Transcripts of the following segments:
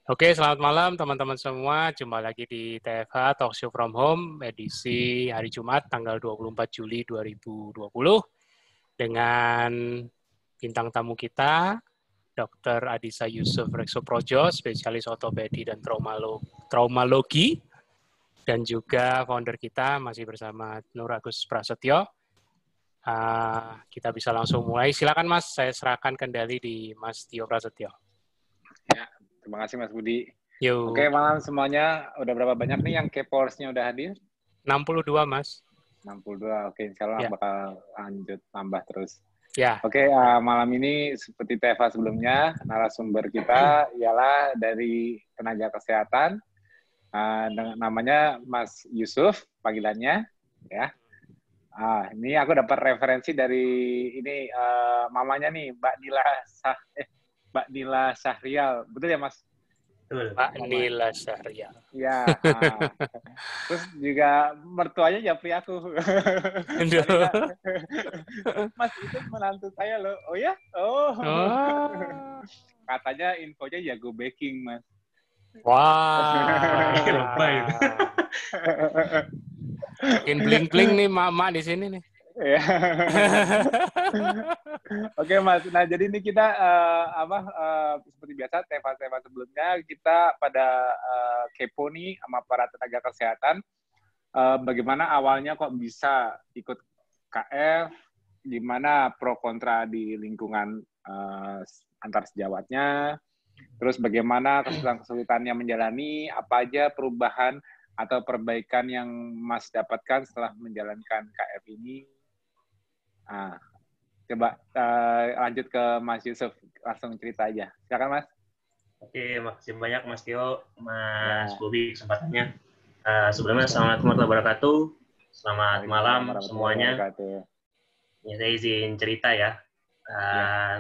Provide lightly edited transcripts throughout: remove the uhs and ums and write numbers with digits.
Oke, selamat malam teman-teman semua. Jumpa lagi di TFH Talk Show from Home edisi hari Jumat tanggal 24 Juli 2020 dengan bintang tamu kita Dr. Adisa Yusuf Reksoprojo, spesialis ortopedi dan traumalogi, dan juga founder kita masih bersama Nur Agus Prasetyo. Kita bisa langsung mulai. Silakan Mas, saya serahkan kendali di Mas Tio Prasetyo. Ya, terima kasih Mas Budi. Yuk. Oke, malam semuanya. Udah berapa banyak nih yang K-Polls-nya udah hadir? 62, Mas. 62. Oke, insya Allah bakal lanjut tambah terus. Ya. Oke, malam ini seperti TFA sebelumnya, narasumber kita ialah dari tenaga kesehatan, namanya Mas Yusuf, panggilannya. Ya. Ini aku dapat referensi dari ini mamanya nih, Mbak Nila Syahrial. Betul ya, Mas? Mbak Nila Syahrial. Ya. Terus juga mertuanya japri aku. Mas, itu menantu saya loh. Oh ya? Oh. Katanya infonya jago baking, Mas. Wah. Bikin bling-bling nih mama di sini nih. Oke Mas, nah jadi ini kita seperti biasa tema-tema sebelumnya kita pada kepo nih sama para tenaga kesehatan, bagaimana awalnya kok bisa ikut KF, gimana pro kontra di lingkungan antar sejawatnya, terus bagaimana kesulitan-kesulitannya menjalani, apa aja perubahan atau perbaikan yang Mas dapatkan setelah menjalankan KF ini. Coba lanjut ke Mas Yusuf, langsung cerita aja. Silakan Mas. Oke, makasih banyak Mas Tio, Mas Bobi kesempatannya. Sebelumnya Assalamualaikum warahmatullahi wabarakatuh. Selamat malam semuanya. Ya, saya izin cerita ya.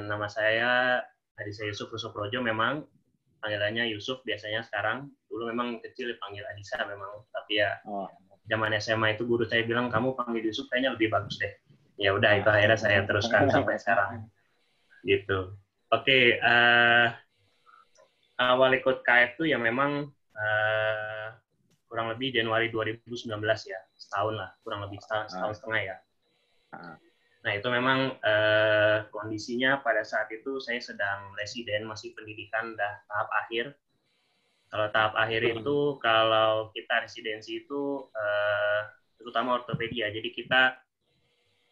Nama saya Adisa Yusuf Reksoprojo, memang panggilannya Yusuf biasanya sekarang. Dulu memang kecil dipanggil Adisa memang, tapi ya zaman SMA itu guru saya bilang kamu panggil Yusuf kayaknya lebih bagus deh. Ya udah, itu akhirnya saya teruskan sampai sekarang. Gitu. Oke, awal ikut KF itu ya memang kurang lebih Januari 2019 ya, setahun lah, kurang lebih setahun setengah ya. Nah itu memang kondisinya pada saat itu saya sedang residen, masih pendidikan dah tahap akhir. Kalau tahap akhir itu, kalau kita residensi itu terutama ortopedi ya, jadi kita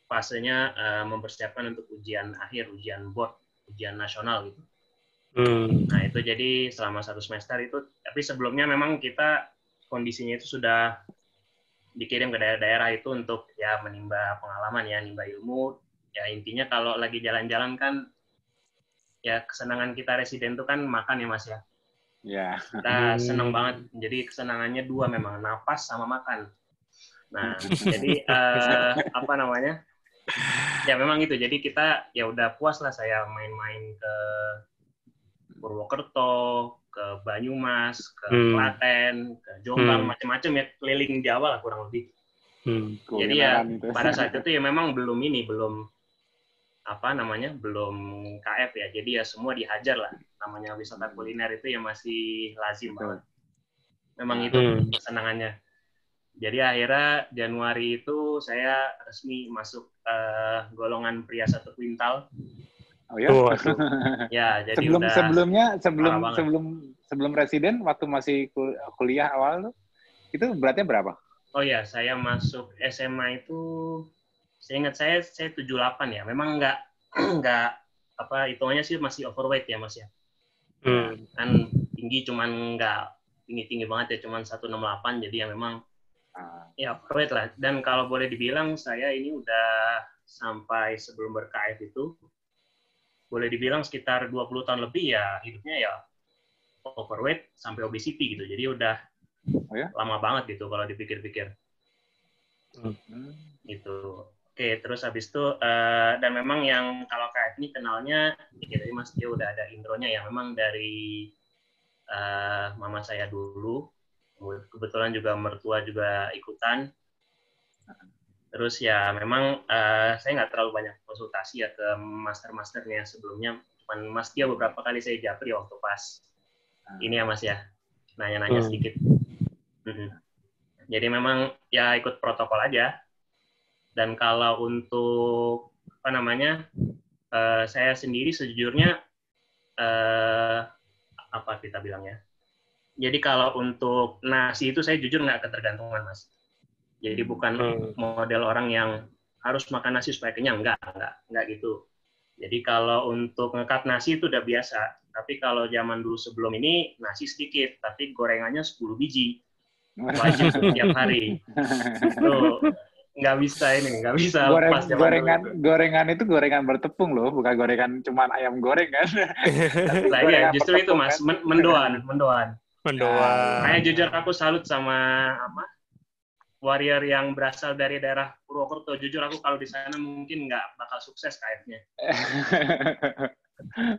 fasenya mempersiapkan untuk ujian akhir, ujian board, ujian nasional gitu. Nah itu jadi selama 1 semester itu, tapi sebelumnya memang kita kondisinya itu sudah dikirim ke daerah-daerah itu untuk ya menimba pengalaman ya, menimba ilmu. Ya intinya kalau lagi jalan-jalan kan, ya kesenangan kita residen itu kan makan ya Mas ya. Ya. Kita senang banget, jadi kesenangannya 2 memang, napas sama makan. Nah jadi apa namanya? Ya memang itu, jadi kita ya udah puas lah saya main-main ke Purwokerto, ke Banyumas, ke Klaten, ke Jombang, macam-macam ya, keliling Jawa lah kurang lebih. Jadi ya pada saat itu ya memang belum KF ya, jadi ya semua dihajar lah. Namanya wisata kuliner itu ya masih lazim banget. Memang itu kesenangannya. Jadi akhirnya Januari itu saya resmi masuk golongan pria 1 kuintal. Oh ya? Ya, jadi sebelum residen, waktu masih kuliah awal, itu beratnya berapa? Oh ya, saya masuk SMA itu, saya ingat saya 78 ya. Memang nggak hitungannya sih masih overweight ya Mas ya. Kan tinggi, cuman nggak tinggi banget ya, cuman 168, jadi ya memang ya overweight lah. Dan kalau boleh dibilang saya ini udah sampai sebelum ber-KF itu, boleh dibilang sekitar 20 tahun lebih ya hidupnya ya overweight sampai obesity gitu. Jadi udah lama banget gitu kalau dipikir-pikir. Gitu. Oke, terus habis itu dan memang yang kalau KF ini kenalnya ya tadi Mas Tio udah ada intronya ya, memang dari mama saya dulu. Kebetulan juga mertua juga ikutan. Terus ya memang saya nggak terlalu banyak konsultasi ya ke master-masternya sebelumnya. Cuman Mas Tio beberapa kali saya japri waktu pas ini ya Mas ya, nanya-nanya sedikit. Jadi memang ya ikut protokol aja. Dan kalau untuk apa namanya, saya sendiri sejujurnya apa kita bilangnya. Jadi kalau untuk nasi itu saya jujur nggak ketergantungan Mas. Jadi bukan model orang yang harus makan nasi supaya kenyang, nggak gitu. Jadi kalau untuk ngekat nasi itu udah biasa. Tapi kalau zaman dulu sebelum ini nasi sedikit, tapi gorengannya 10 biji. Wajib tiap hari. Tuh nggak bisa gorengan itu gorengan bertepung loh, bukan gorengan cuman ayam goreng kan. Nah, iya, justru itu Mas, kan? mendoan. Saya jujur aku salut sama warrior yang berasal dari daerah Purwokerto. Jujur aku kalau di sana mungkin nggak bakal sukses KF-nya.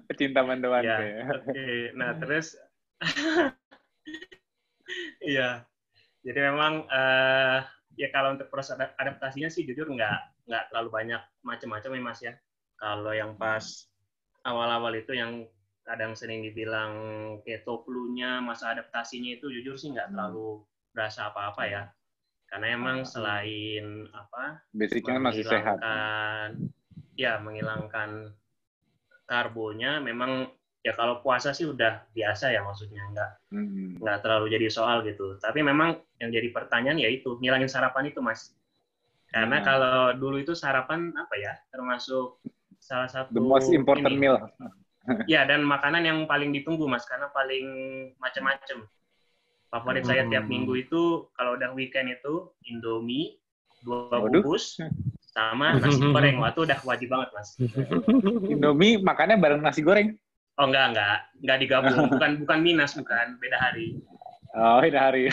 Pecinta mendoan ya. Oke. Nah terus, iya. Jadi memang ya kalau untuk proses adaptasinya sih jujur nggak terlalu banyak macam-macam ya Mas ya. Kalau yang pas awal-awal itu yang kadang sering dibilang keto flu-nya, masa adaptasinya itu jujur sih nggak terlalu berasa apa-apa ya. Karena emang selain basicnya masih sehat. Ya, menghilangkan karbonya memang ya kalau puasa sih udah biasa ya maksudnya nggak terlalu jadi soal gitu. Tapi memang yang jadi pertanyaan ya itu ngilangin sarapan itu Mas. Karena kalau dulu itu sarapan termasuk salah satu the most important meal. Ya, dan makanan yang paling ditunggu, Mas, karena paling macam-macam. Favorit saya tiap minggu itu, kalau udah weekend itu, Indomie, 2 bungkus, sama nasi goreng. Wah, itu udah wajib banget, Mas. Indomie makannya bareng nasi goreng? Oh, enggak digabung. Bukan minus, bukan. Beda hari. Oh, beda hari.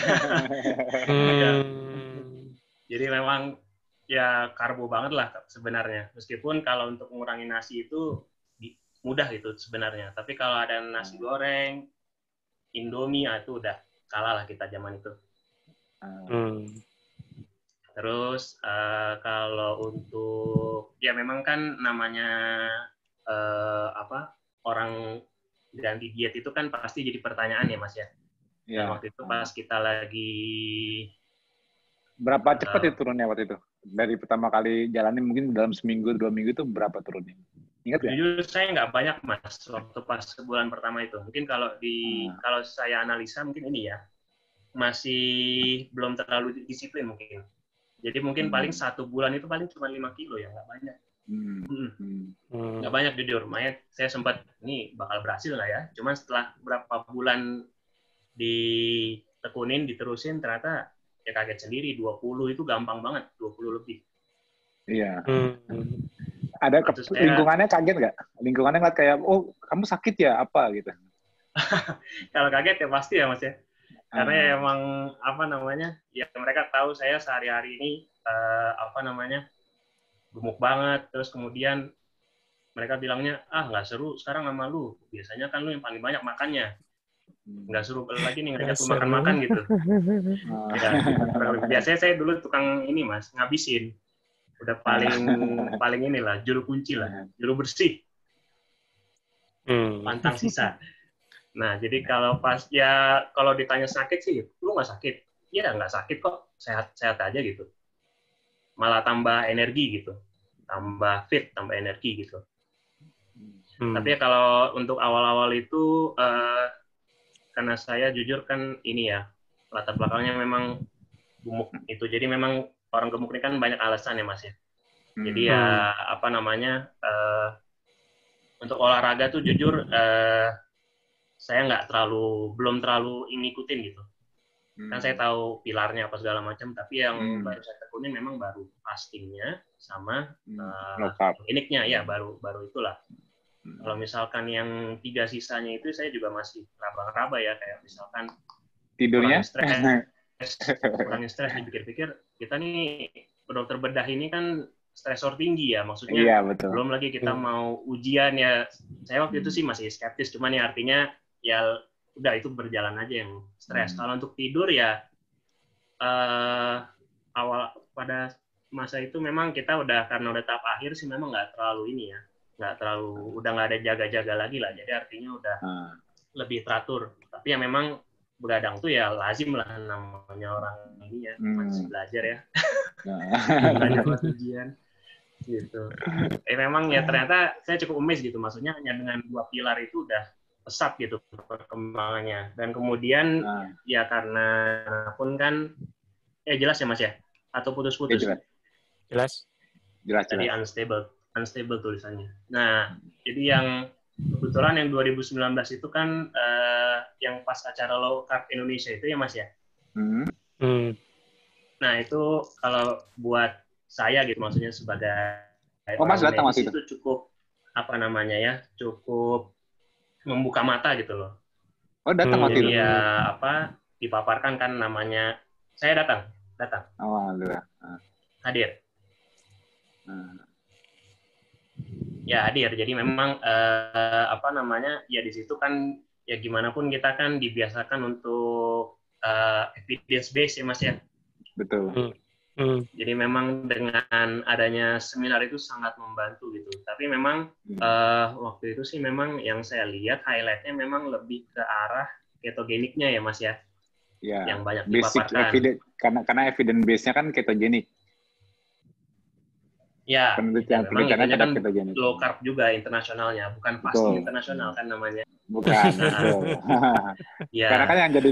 Jadi memang, ya karbo banget lah sebenarnya. Meskipun kalau untuk mengurangi nasi itu, mudah gitu sebenarnya. Tapi kalau ada nasi goreng, Indomie, itu udah kalah lah kita zaman itu. Terus kalau untuk ya memang kan namanya orang ganti diet itu kan pasti jadi pertanyaan ya Mas ya. Dan waktu itu pas kita lagi berapa cepat itu turunnya waktu itu? Dari pertama kali jalani mungkin dalam seminggu 2 minggu itu berapa turunnya? Ingat nggak? Jujur saya nggak banyak Mas waktu pas sebulan pertama itu. Mungkin kalau kalau saya analisa mungkin ini ya masih belum terlalu disiplin mungkin. Jadi mungkin paling 1 bulan itu paling cuma 5 kilo ya, nggak banyak. Nggak banyak jujur. Makanya saya sempat ini bakal berhasil lah ya. Cuman setelah berapa bulan ditekunin, diterusin ternyata ya kaget sendiri. 20 itu gampang banget, 20 lebih. Iya. Ada lingkungannya kaget nggak? Lingkungannya ngeliat kayak, oh kamu sakit ya apa gitu? Kalau kaget ya pasti ya Mas ya. Karena ya emang ya mereka tahu saya sehari-hari ini gemuk banget. Terus kemudian mereka bilangnya nggak seru sekarang sama lu. Biasanya kan lu yang paling banyak makannya. Nggak seru lagi nih ngajak lu makan-makan gitu. Ya, biasanya saya dulu tukang ini Mas ngabisin. Udah paling inilah juru kunci lah, juru bersih, pantang sisa. Nah jadi kalau kalau ditanya sakit sih, lu nggak sakit? Iya nggak sakit kok, sehat aja gitu. Malah tambah energi gitu, tambah fit, tambah energi gitu. Tapi ya kalau untuk awal-awal itu karena saya jujur kan ini ya latar belakangnya memang gemuk itu, jadi memang orang gemuk ini kan banyak alasan ya Mas ya. Jadi ya untuk olahraga tuh jujur saya belum terlalu ngikutin gitu. Kan saya tahu pilarnya apa segala macam, tapi yang baru saya tekunin memang baru fastingnya sama kliniknya ya baru itulah. Kalau misalkan yang 3 sisanya itu saya juga masih raba-raba ya, kayak misalkan tidurnya kurangin stres, dipikir-pikir kita nih dokter bedah ini kan stresor tinggi ya, maksudnya belum lagi kita mau ujian ya. Saya waktu itu sih masih skeptis, cuman ya artinya ya udah itu berjalan aja yang stres. Kalau untuk tidur ya awal pada masa itu memang kita karena udah tahap akhir sih memang nggak terlalu ini ya, udah nggak ada jaga-jaga lagi lah, jadi artinya udah lebih teratur Tapi ya memang begadang tuh ya lazim lah namanya orang ini ya, masih belajar ya. Tanya buat ujian gitu. Memang ya ternyata saya cukup amazed gitu, maksudnya hanya dengan 2 pilar itu udah pesat gitu perkembangannya. Dan kemudian ya karena pun kan jelas ya Mas ya, atau putus-putus? Jelas. Tadi unstable tulisannya. Nah, jadi yang kebetulan yang 2019 itu kan yang pas acara Low Carb Indonesia itu ya Mas ya. Nah itu kalau buat saya gitu, maksudnya sebagai Mas datang medis itu cukup apa namanya ya, cukup membuka mata gitu loh. Oh datang waktu itu? Ya apa dipaparkan kan namanya, saya datang. Oh alhamdulillah. Hadir. Ya hadir. Jadi memang apa namanya ya di situ kan ya gimana pun kita kan dibiasakan untuk evidence based ya Mas ya. Betul. Jadi memang dengan adanya seminar itu sangat membantu gitu. Tapi memang waktu itu sih memang yang saya lihat highlight-nya memang lebih ke arah ketogeniknya ya Mas ya. Ya. Yang banyak dipaparkan. Karena evidence base-nya kan ketogenik. Ya, penelitian memang itu kan ketogenik. Low carb juga internasionalnya, bukan fasting internasional kan namanya. Bukan. Ya. Karena kan yang jadi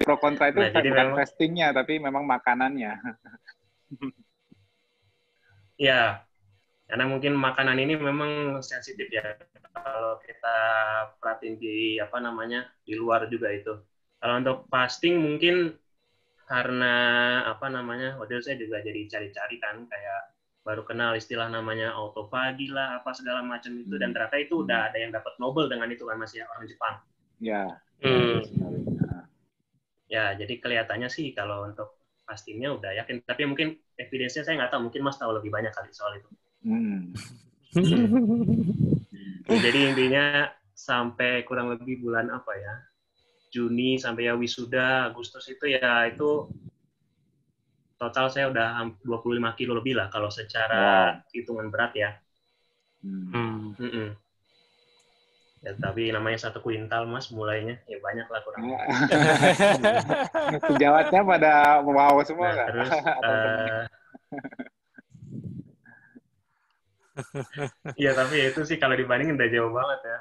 pro kontra itu bukan memang fastingnya, tapi memang makanannya. Ya, karena mungkin makanan ini memang sensitif ya. Kalau kita perhatiin di apa namanya di luar juga itu. Kalau untuk fasting mungkin karena apa namanya, waktu itu saya juga jadi cari-cari kan kayak baru kenal istilah namanya autofagi lah, apa segala macam itu, dan ternyata itu udah ada yang dapat Nobel dengan itu kan Mas ya, orang Jepang. Ya. Ya, jadi kelihatannya sih kalau untuk fastingnya udah yakin, tapi mungkin evidence-nya saya nggak tahu, mungkin Mas tahu lebih banyak kali soal itu. Jadi intinya sampai kurang lebih bulan apa ya, Juni sampai ya wisuda Agustus itu ya itu total saya udah 25 kilo lebih lah kalau secara hitungan berat ya. Ya, tapi namanya 1 kuintal Mas mulainya ya banyak lah kurang. Sejawatnya pada wow semua nah, terus iya tapi ya itu sih kalau dibandingin udah jauh banget ya.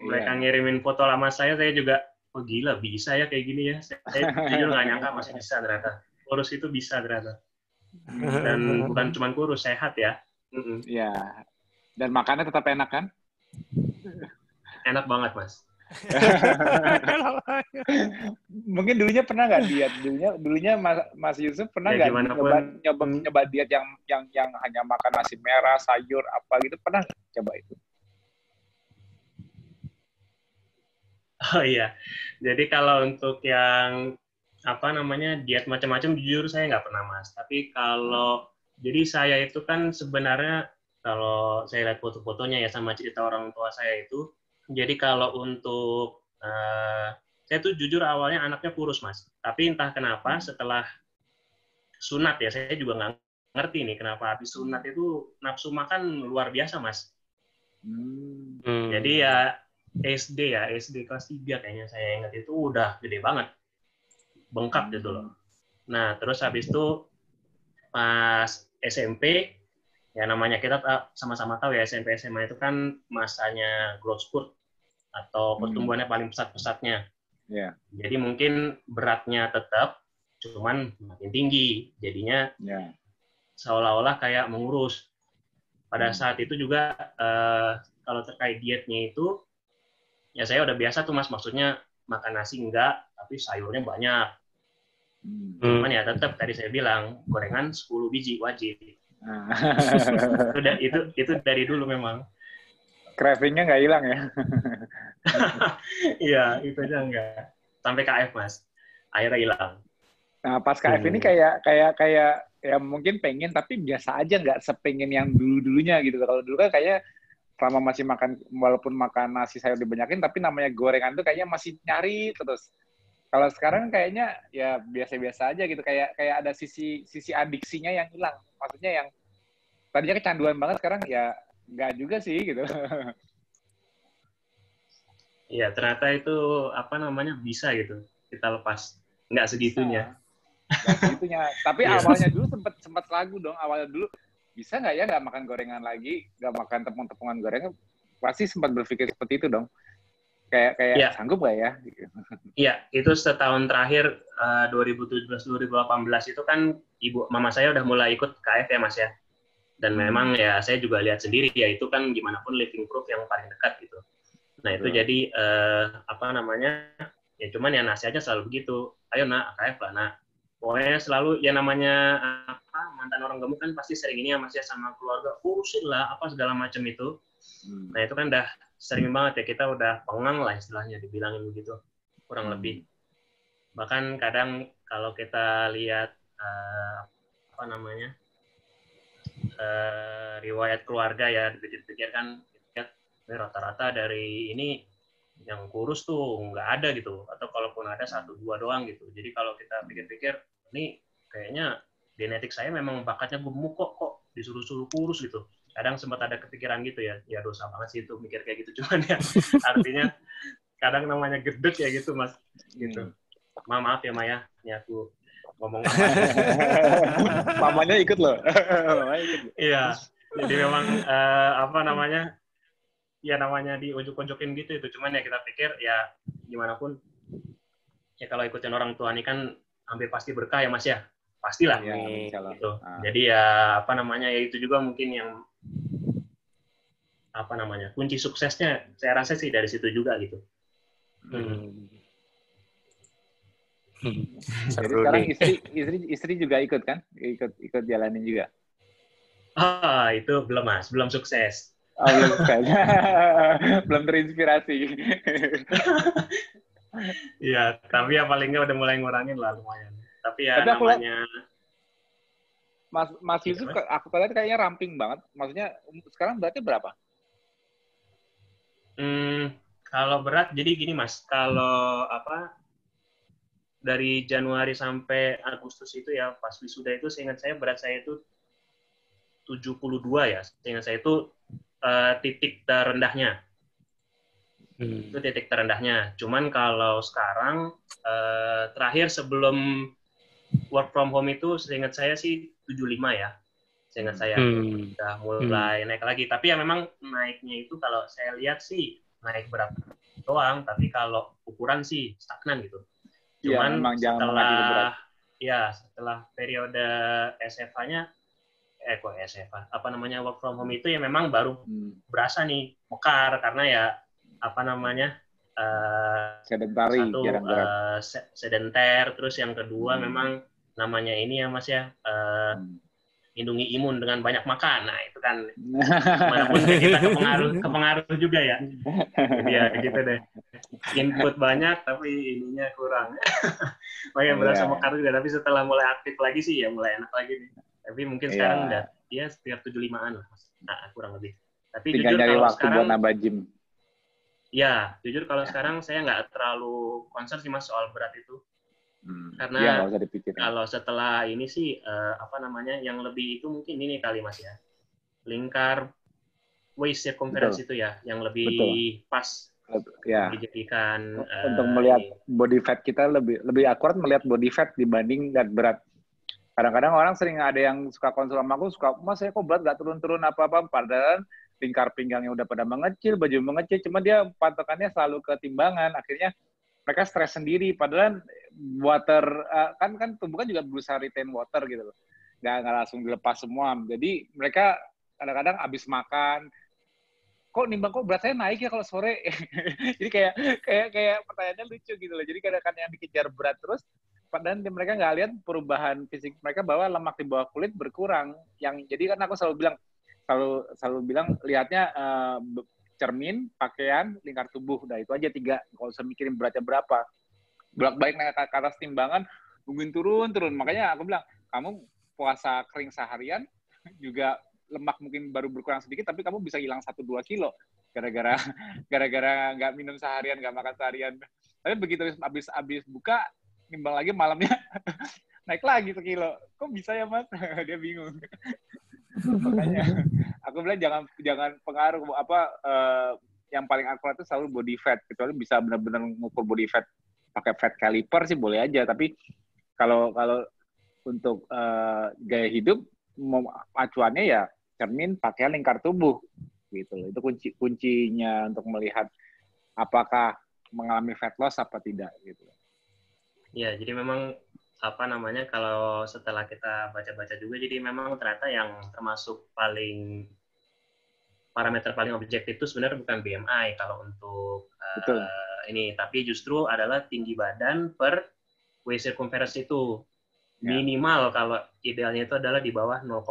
Mereka ngirimin foto lama saya juga oh gila bisa ya kayak gini ya. Saya jujur nggak nyangka masih bisa ternyata. Kurus itu bisa ternyata. Dan bukan cuma kurus, sehat ya. Iya. Dan makannya tetap enak kan? Enak banget, Mas. Mungkin dulunya pernah nggak diet? Dulunya Mas Yusuf pernah nggak nyoba diet yang hanya makan nasi merah, sayur apa gitu? Pernah nggak coba itu? Oh iya. Jadi kalau untuk yang apa namanya diet macam-macam jujur saya nggak pernah Mas. Tapi kalau jadi saya itu kan sebenarnya kalau saya lihat foto-fotonya ya sama cerita orang tua saya itu, jadi kalau untuk saya tuh jujur awalnya anaknya kurus Mas. Tapi entah kenapa setelah sunat ya saya juga nggak ngerti nih kenapa habis sunat itu nafsu makan luar biasa Mas. Jadi ya SD kelas 3 kayaknya saya ingat itu udah gede banget. Bengkak gitu loh. Nah, terus habis itu pas SMP, ya namanya kita sama-sama tahu ya SMP SMA itu kan masanya growth spurt atau pertumbuhannya paling pesat-pesatnya. Yeah. Jadi mungkin beratnya tetap, cuman makin tinggi. Jadinya seolah-olah kayak mengurus. Pada saat itu juga kalau terkait dietnya itu, ya saya udah biasa tuh Mas, maksudnya makan nasi enggak, tapi sayurnya banyak. Cuman ya tetap tadi saya bilang gorengan 10 biji wajib. itu dari dulu memang. Craving-nya nggak hilang ya? Iya, itu aja enggak. Sampai KF Mas, akhirnya hilang. Nah pas KF ini kayak ya mungkin pengen tapi biasa aja, nggak sepengen yang dulunya gitu. Kalau dulu kan kayak selama masih makan, walaupun makan nasi sayur dibanyakin, tapi namanya gorengan tuh kayaknya masih nyari terus. Kalau sekarang kayaknya ya biasa-biasa aja gitu, kayak ada sisi adiksinya yang hilang. Maksudnya yang tadinya kecanduan banget, sekarang ya nggak juga sih gitu. Iya, ternyata itu apa namanya bisa gitu kita lepas, nggak segitunya. Nggak segitunya. Tapi awalnya dulu sempat ragu dong. Awalnya dulu bisa nggak ya nggak makan gorengan lagi, nggak makan tepung-tepungan gorengan. Pasti sempat berpikir seperti itu dong. Kayak sanggup nggak ya? Iya, itu setahun terakhir 2017-2018 itu kan mama saya udah mulai ikut KF ya Mas ya. Dan memang ya saya juga lihat sendiri ya itu kan gimana pun living proof yang paling dekat gitu. Nah itu jadi apa namanya ya cuman ya nasihatnya selalu begitu. Ayo nak KF lah nak. Pokoknya selalu ya namanya apa mantan orang gemuk kan pasti sering ini ya Mas ya sama keluarga urusin lah apa segala macam itu. Nah itu kan udah sering banget ya kita udah pengang lah istilahnya dibilangin begitu kurang lebih. Bahkan kadang kalau kita lihat apa namanya riwayat keluarga ya dipikir-pikir kan rata-rata dari ini yang kurus tuh nggak ada gitu atau kalaupun ada 1-2 doang gitu. Jadi kalau kita pikir-pikir ini kayaknya genetik saya memang bakatnya gemuk kok disuruh-suruh kurus gitu. Kadang sempat ada kepikiran gitu ya dosa banget sih itu mikir kayak gitu cuman ya artinya kadang namanya gedek ya gitu Mas gitu. Maaf ya Maya, ini aku ngomong mamanya ikut loh. Iya, jadi memang apa namanya ya namanya diujuk-ujukin gitu itu cuman ya kita pikir ya gimana pun ya kalau ikutin orang tua ini kan hampir pasti berkah ya Mas ya pastilah ya, gitu. Jadi ya apa namanya ya itu juga mungkin yang apa namanya kunci suksesnya saya rasa sih dari situ juga gitu. Jadi sekarang istri juga ikut kan ikut jalanin juga. Itu belum Mas belum sukses. Belum sukses. Belum terinspirasi. Iya, tapi ya paling nggak udah mulai ngurangin lah lumayan. Tapi ya tapi namanya Mas Yusuf aku lihat kayaknya ramping banget. Maksudnya sekarang berarti berapa? Kalau berat jadi gini Mas, kalau apa dari Januari sampai Agustus itu ya pas wisuda itu seingat saya berat saya itu 72 ya. Seingat saya itu titik terendahnya. Itu titik terendahnya. Cuman kalau sekarang terakhir sebelum work from home itu seingat saya sih 75 ya. Seingat saya udah mulai naik lagi. Tapi ya memang naiknya itu kalau saya lihat sih naik berat doang, tapi kalau ukuran sih stagnan gitu. Cuman setelah periode SFA-nya apa namanya work from home itu ya memang baru berasa nih mekar karena ya apa namanya sedenter terus yang kedua memang namanya ini ya Mas ya lindungi imun dengan banyak makan. Nah, itu kan manapun kita kepengaruh juga ya. Jadi ya gitu deh. Input banyak tapi ininya kurang. Makanya berasa mekar juga, tapi setelah mulai aktif lagi sih ya mulai enak lagi nih. Tapi mungkin sekarang udah ya sekitar 75-an lah, Mas. Nah, kurang lebih. Tapi tinggal jujur kalau sekarang buat nambah gym. Ya, jujur kalau sekarang saya nggak terlalu concern sih Mas soal berat itu. Karena kalau setelah ini sih apa namanya yang lebih itu mungkin ini kali Mas ya lingkar waist circumference itu ya yang lebih pas ya dijadikan untuk melihat body fat kita lebih akurat melihat body fat dibanding berat. Kadang-kadang orang sering ada yang suka konsul sama aku Mas saya kok berat nggak turun-turun apa-apa padahal lingkar pinggangnya udah pada mengecil, baju mengecil, cuma dia patokannya selalu ke timbangan, akhirnya mereka stres sendiri, padahal water kan tubuh kan juga berusaha retain water gitu loh, nggak langsung dilepas semua. Jadi mereka kadang-kadang abis makan, kok nimbang kok berat saya naik ya kalau sore. Jadi kayak pertanyaannya lucu gitu loh. Jadi kadang-kadang yang dikejar berat terus, padahal mereka nggak lihat perubahan fisik mereka bahwa lemak di bawah kulit berkurang. Jadi kan aku selalu bilang lihatnya cermin, pakaian, lingkar tubuh. Udah itu aja 3. Kalau usah mikirin beratnya berapa. Bolak-balik naik ke atas timbangan, nungguin turun. Makanya aku bilang, kamu puasa kering seharian, juga lemak mungkin baru berkurang sedikit, tapi kamu bisa hilang 1-2 kilo. Gara-gara nggak minum seharian, nggak makan seharian. Tapi begitu habis buka, nimbang lagi malamnya, naik lagi 1 kilo. Kok bisa ya Mas? Dia bingung. Makanya aku bilang jangan pengaruh yang paling akurat itu selalu body fat. Kecuali bisa benar-benar ngukur body fat pakai fat caliper sih boleh aja. Tapi kalau untuk gaya hidup, acuannya ya cermin, pakaian, lingkar tubuh. Gitu. Itu kuncinya untuk melihat apakah mengalami fat loss apa tidak. Gitu. Ya, jadi memang kalau setelah kita baca-baca juga, jadi memang ternyata yang termasuk parameter paling objektif itu sebenarnya bukan BMI kalau untuk ini, tapi justru adalah tinggi badan per waist circumference itu. Minimal kalau idealnya itu adalah di bawah 0,5.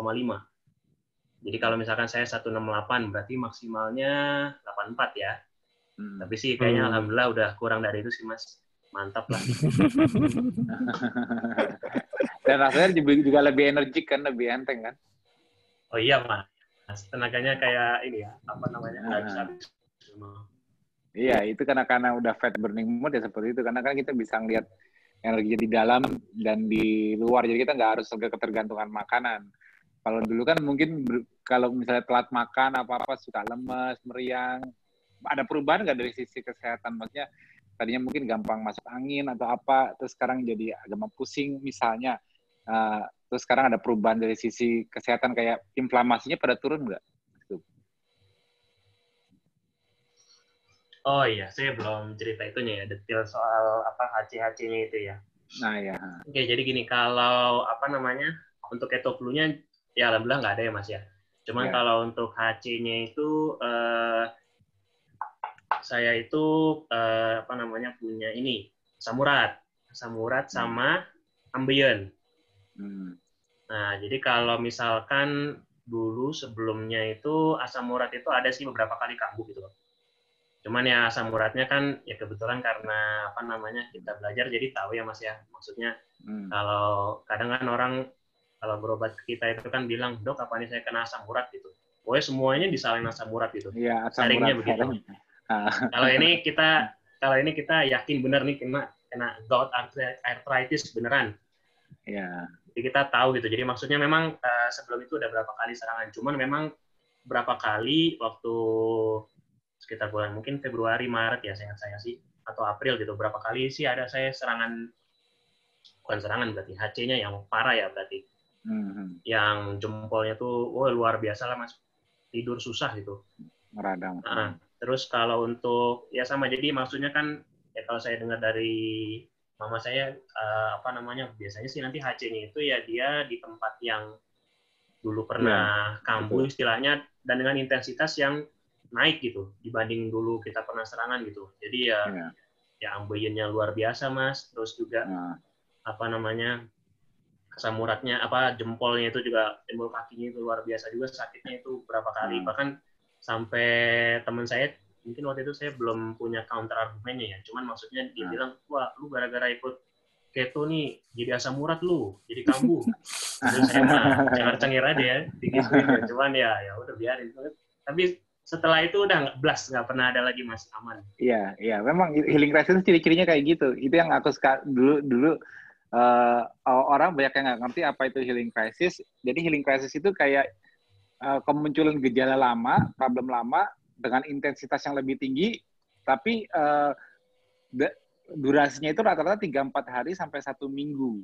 Jadi kalau misalkan saya 168, berarti maksimalnya 84 ya. Tapi sih kayaknya alhamdulillah udah kurang dari itu sih, Mas. Mantap lah. Dan rasanya juga lebih energik kan, lebih enteng kan? Oh iya, Mas. Tenaganya kayak ini ya, nggak bisa habis. Iya, itu karena udah fat burning mode ya seperti itu. Karena kan kita bisa ngeliat energi di dalam dan di luar. Jadi kita nggak harus ketergantungan makanan. Kalau dulu kan mungkin kalau misalnya telat makan apa-apa suka lemes, meriang. Ada perubahan nggak dari sisi kesehatan? Maksudnya tadinya mungkin gampang masuk angin atau apa, terus sekarang jadi agak pusing misalnya. Terus sekarang ada perubahan dari sisi kesehatan kayak inflamasinya pada turun nggak? Oh iya, saya belum cerita itunya ya, detail soal HC-HC-nya itu ya. Nah ya. Oke, jadi gini, kalau untuk keto flu-nya ya alhamdulillah nggak ada ya Mas ya. Cuman kalau untuk HC-nya itu saya itu punya ini asam urat sama ambien. Nah, jadi kalau misalkan dulu sebelumnya itu asam urat itu ada sih beberapa kali kambuh gitu loh. Cuman ya asam uratnya kan ya kebetulan karena kita belajar jadi tahu ya Mas ya. Maksudnya kalau kadang kan orang kalau berobat ke kita itu kan bilang, "Dok, apa nih saya kena asam urat?" gitu. Pokoknya semuanya disalahin asam urat gitu. Iya, asam Sharingnya urat. Begitu. Kalau ini kita yakin benar nih kena gout arthritis beneran. Iya. Jadi kita tahu gitu. Jadi maksudnya memang sebelum itu udah berapa kali serangan. Cuman memang berapa kali waktu sekitar bulan mungkin Februari, Maret ya saya sih, atau April gitu. Berapa kali sih ada saya bukan serangan berarti, HC-nya yang parah ya berarti. Yang jempolnya tuh, luar biasa lah Mas. Tidur susah gitu. Meradang. Terus kalau untuk, ya sama, jadi maksudnya kan, ya kalau saya dengar dari mama saya, biasanya sih nanti HC-nya itu ya dia di tempat yang dulu pernah kambuh istilahnya, dan dengan intensitas yang naik gitu dibanding dulu kita pernah serangan gitu. Jadi ya ambiennya luar biasa Mas. Terus juga asam uratnya jempolnya itu juga, jempol kakinya itu luar biasa juga sakitnya itu berapa kali. Bahkan sampai teman saya mungkin waktu itu saya belum punya counter argumennya ya. Cuman maksudnya dia bilang, "Wah, lu gara-gara ikut keto nih jadi asam urat lu, jadi kambuh." Terus saya mah cengar-cengir aja ya, dikit-dikit. Cuman ya udah biarin. Tapi setelah itu udah nggak pernah ada lagi Mas, aman. Iya, memang healing crisis ciri-cirinya kayak gitu. Itu yang aku dulu orang banyak yang nggak ngerti apa itu healing crisis. Jadi healing crisis itu kayak kemunculan gejala lama, problem lama dengan intensitas yang lebih tinggi, tapi durasinya itu rata-rata 3-4 hari sampai 1 minggu.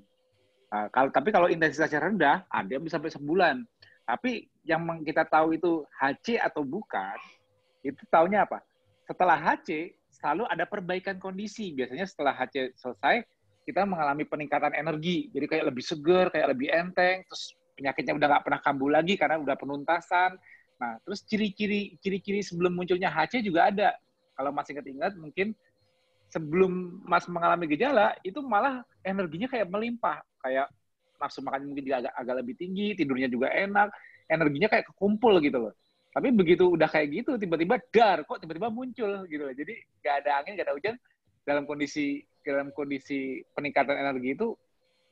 Tapi kalau intensitasnya rendah, ada yang bisa sampai sebulan. Tapi yang kita tahu itu HC atau bukan, itu taunya apa? Setelah HC, selalu ada perbaikan kondisi. Biasanya setelah HC selesai, kita mengalami peningkatan energi. Jadi kayak lebih seger, kayak lebih enteng, terus penyakitnya udah nggak pernah kambuh lagi karena udah penuntasan. Nah, terus ciri-ciri sebelum munculnya HC juga ada. Kalau masih ingat mungkin sebelum Mas mengalami gejala, itu malah energinya kayak melimpah. Kayak nafsu makan mungkin juga agak lebih tinggi, tidurnya juga enak, energinya kayak kekumpul gitu loh. Tapi begitu udah kayak gitu, tiba-tiba kok tiba-tiba muncul gitu loh. Jadi nggak ada angin, nggak ada hujan, dalam kondisi peningkatan energi itu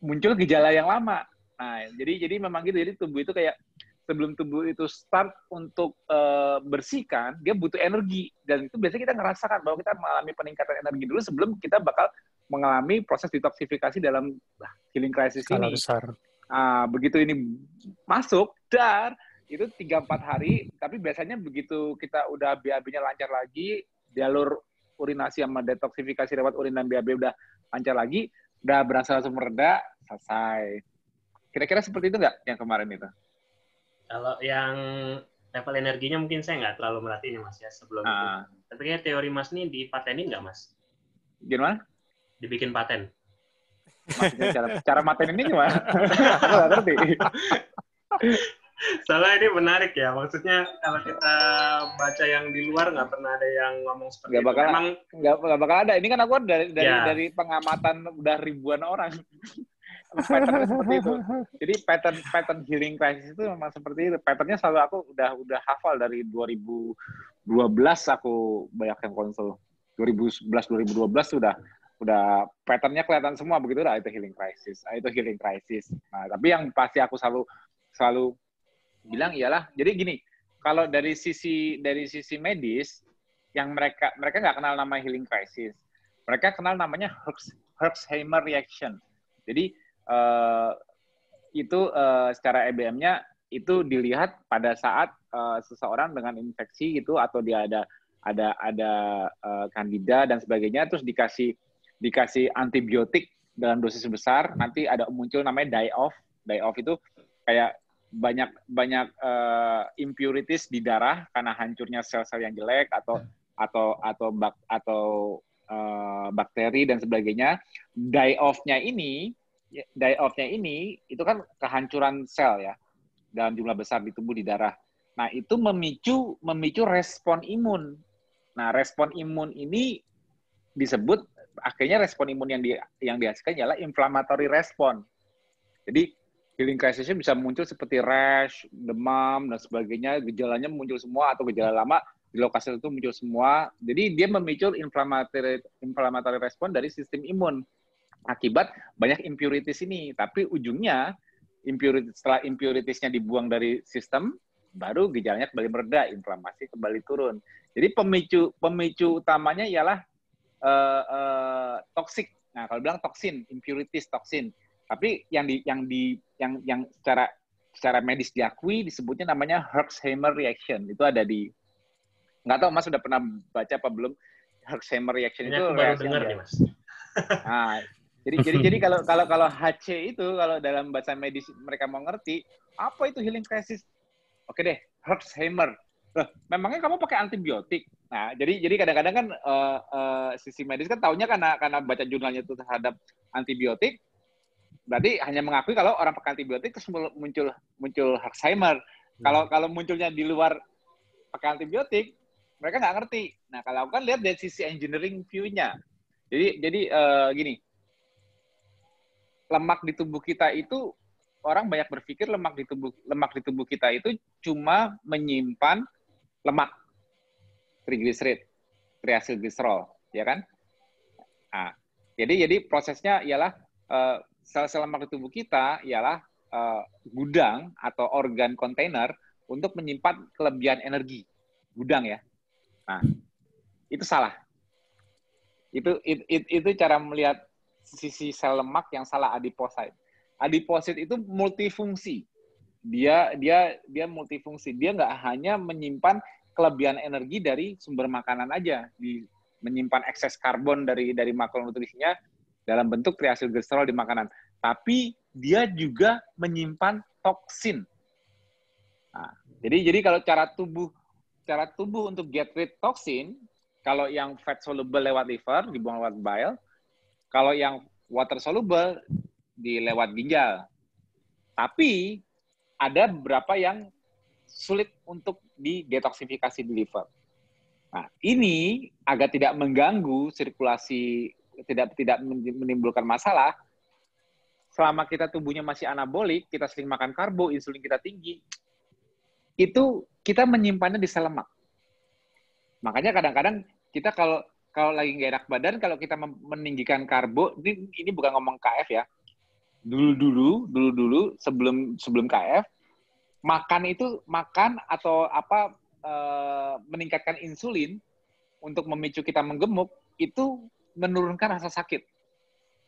muncul gejala yang lama. Nah, jadi memang gitu. Jadi tubuh itu kayak sebelum tubuh itu start untuk bersihkan, dia butuh energi. Dan itu biasanya kita ngerasakan bahwa kita mengalami peningkatan energi dulu sebelum kita bakal mengalami proses detoksifikasi dalam healing crisis skala ini. Besar. Begitu ini masuk, itu 3-4 hari, tapi biasanya begitu kita udah BAB-nya lancar lagi, jalur urinasi sama detoksifikasi lewat urin dan BAB udah lancar lagi, udah berasa langsung mereda, selesai. Kira-kira seperti itu nggak yang kemarin itu? Kalau yang level energinya mungkin saya nggak terlalu merhatiin ya Mas ya sebelum itu. Tapi kayak teori Mas nih dipatenin nggak Mas? Gimana? Dibikin paten. Maksudnya cara maten ini gimana? Aku nggak ngerti. Soalnya ini menarik ya, maksudnya kalau kita baca yang di luar nggak pernah ada yang ngomong seperti Nggak bakal, itu. Memang nggak bakal ada. Ini kan aku dari pengamatan udah ribuan orang. Patternnya seperti itu. Jadi pattern healing crisis itu memang seperti itu. Patternnya selalu aku udah hafal dari 2012 aku banyak yang konsul. 2011 2012 udah patternnya kelihatan semua begitu lah, itu healing crisis. Nah, tapi yang pasti aku selalu bilang ialah, jadi gini, kalau dari sisi medis, yang mereka nggak kenal nama healing crisis, mereka kenal namanya Herxheimer reaction. Jadi itu secara EBM-nya itu dilihat pada saat seseorang dengan infeksi gitu, atau dia ada kandida dan sebagainya, terus dikasih antibiotik dalam dosis besar, nanti ada muncul namanya die-off. Die-off itu kayak banyak impurities di darah karena hancurnya sel-sel yang jelek atau bakteri dan sebagainya. Die-off-nya ini itu kan kehancuran sel ya dalam jumlah besar di tubuh, di darah. Nah, itu memicu respon imun. Nah, respon imun ini disebut, akhirnya respon imun yang dihasilkan ialah inflammatory respon. Jadi healing crisis-nya bisa muncul seperti rash, demam, dan sebagainya. Gejalanya muncul semua, atau gejala lama di lokasi itu muncul semua. Jadi dia memicu inflammatory respon dari sistem imun. Akibat banyak impurities ini. Tapi ujungnya, setelah impurities-nya dibuang dari sistem, baru gejalanya kembali mereda, inflamasi kembali turun. Jadi pemicu utamanya ialah toksik. Nah, kalau bilang toksin, impurities, toksin. Tapi yang secara medis diakui disebutnya namanya Herxheimer reaction. Itu ada di, nggak tahu Mas sudah pernah baca apa belum? Herxheimer reaction ini itu aku baru dengar nih Mas. Nah, jadi kalau HC itu, kalau dalam bahasa medis mereka mau ngerti apa itu healing crisis. Oke deh, Herxheimer. Memangnya kamu pakai antibiotik? Nah, jadi kadang-kadang kan sisi medis kan taunya karena baca jurnalnya itu terhadap antibiotik, berarti hanya mengakui kalau orang pakai antibiotik terus muncul Herxheimer. Kalau munculnya di luar pakai antibiotik, mereka nggak ngerti. Nah, kalau aku kan lihat dari sisi engineering view-nya. Jadi gini, lemak di tubuh kita itu, orang banyak berpikir lemak di tubuh kita itu cuma menyimpan lemak, trigliserid, triacylglycerol, ya kan? Nah, jadi prosesnya ialah sel-sel lemak di tubuh kita ialah gudang atau organ kontainer untuk menyimpan kelebihan energi. Gudang ya. Nah, itu salah. Itu cara melihat sisi sel lemak yang salah, adiposit. Adiposit itu multifungsi. Dia multifungsi. Dia nggak hanya menyimpan kelebihan energi dari sumber makanan aja, menyimpan ekses karbon dari makronutrisinya dalam bentuk triacylglycerol di makanan. Tapi dia juga menyimpan toksin. Nah, jadi kalau cara tubuh untuk get rid toksin, kalau yang fat soluble lewat liver, dibuang lewat bile. Kalau yang water soluble lewat ginjal. Tapi ada beberapa yang sulit untuk didetoksifikasi di liver. Nah, ini agar tidak mengganggu sirkulasi, tidak menimbulkan masalah. Selama kita tubuhnya masih anabolik, kita sering makan karbo, insulin kita tinggi, itu kita menyimpannya di sel lemak. Makanya kadang-kadang kita kalau lagi nggak enak badan, kalau kita meninggikan karbo, ini bukan ngomong KF ya. Dulu sebelum KF, makan atau apa meningkatkan insulin untuk memicu kita menggemuk, itu menurunkan rasa sakit.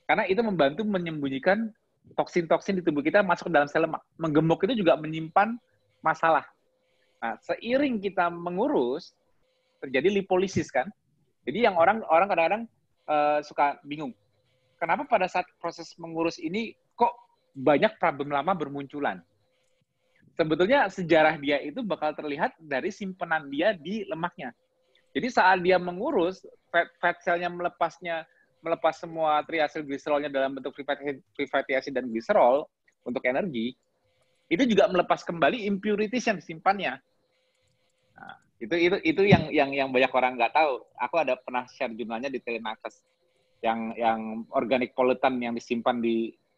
Karena itu membantu menyembunyikan toksin-toksin di tubuh kita masuk ke dalam sel lemak. Menggemuk itu juga menyimpan masalah. Nah, seiring kita mengurus, terjadi lipolisis kan. Jadi yang orang kadang-kadang suka bingung. Kenapa pada saat proses mengurus ini kok banyak problem lama bermunculan? Sebetulnya sejarah dia itu bakal terlihat dari simpenan dia di lemaknya. Jadi saat dia mengurus, fat cell-nya melepas semua triacylglycerolnya dalam bentuk free fatty acid dan glycerol untuk energi, itu juga melepas kembali impurities yang disimpannya. Nah, itu yang banyak orang nggak tahu. Aku ada pernah share jurnalnya di Telemachus yang organic pollutant yang disimpan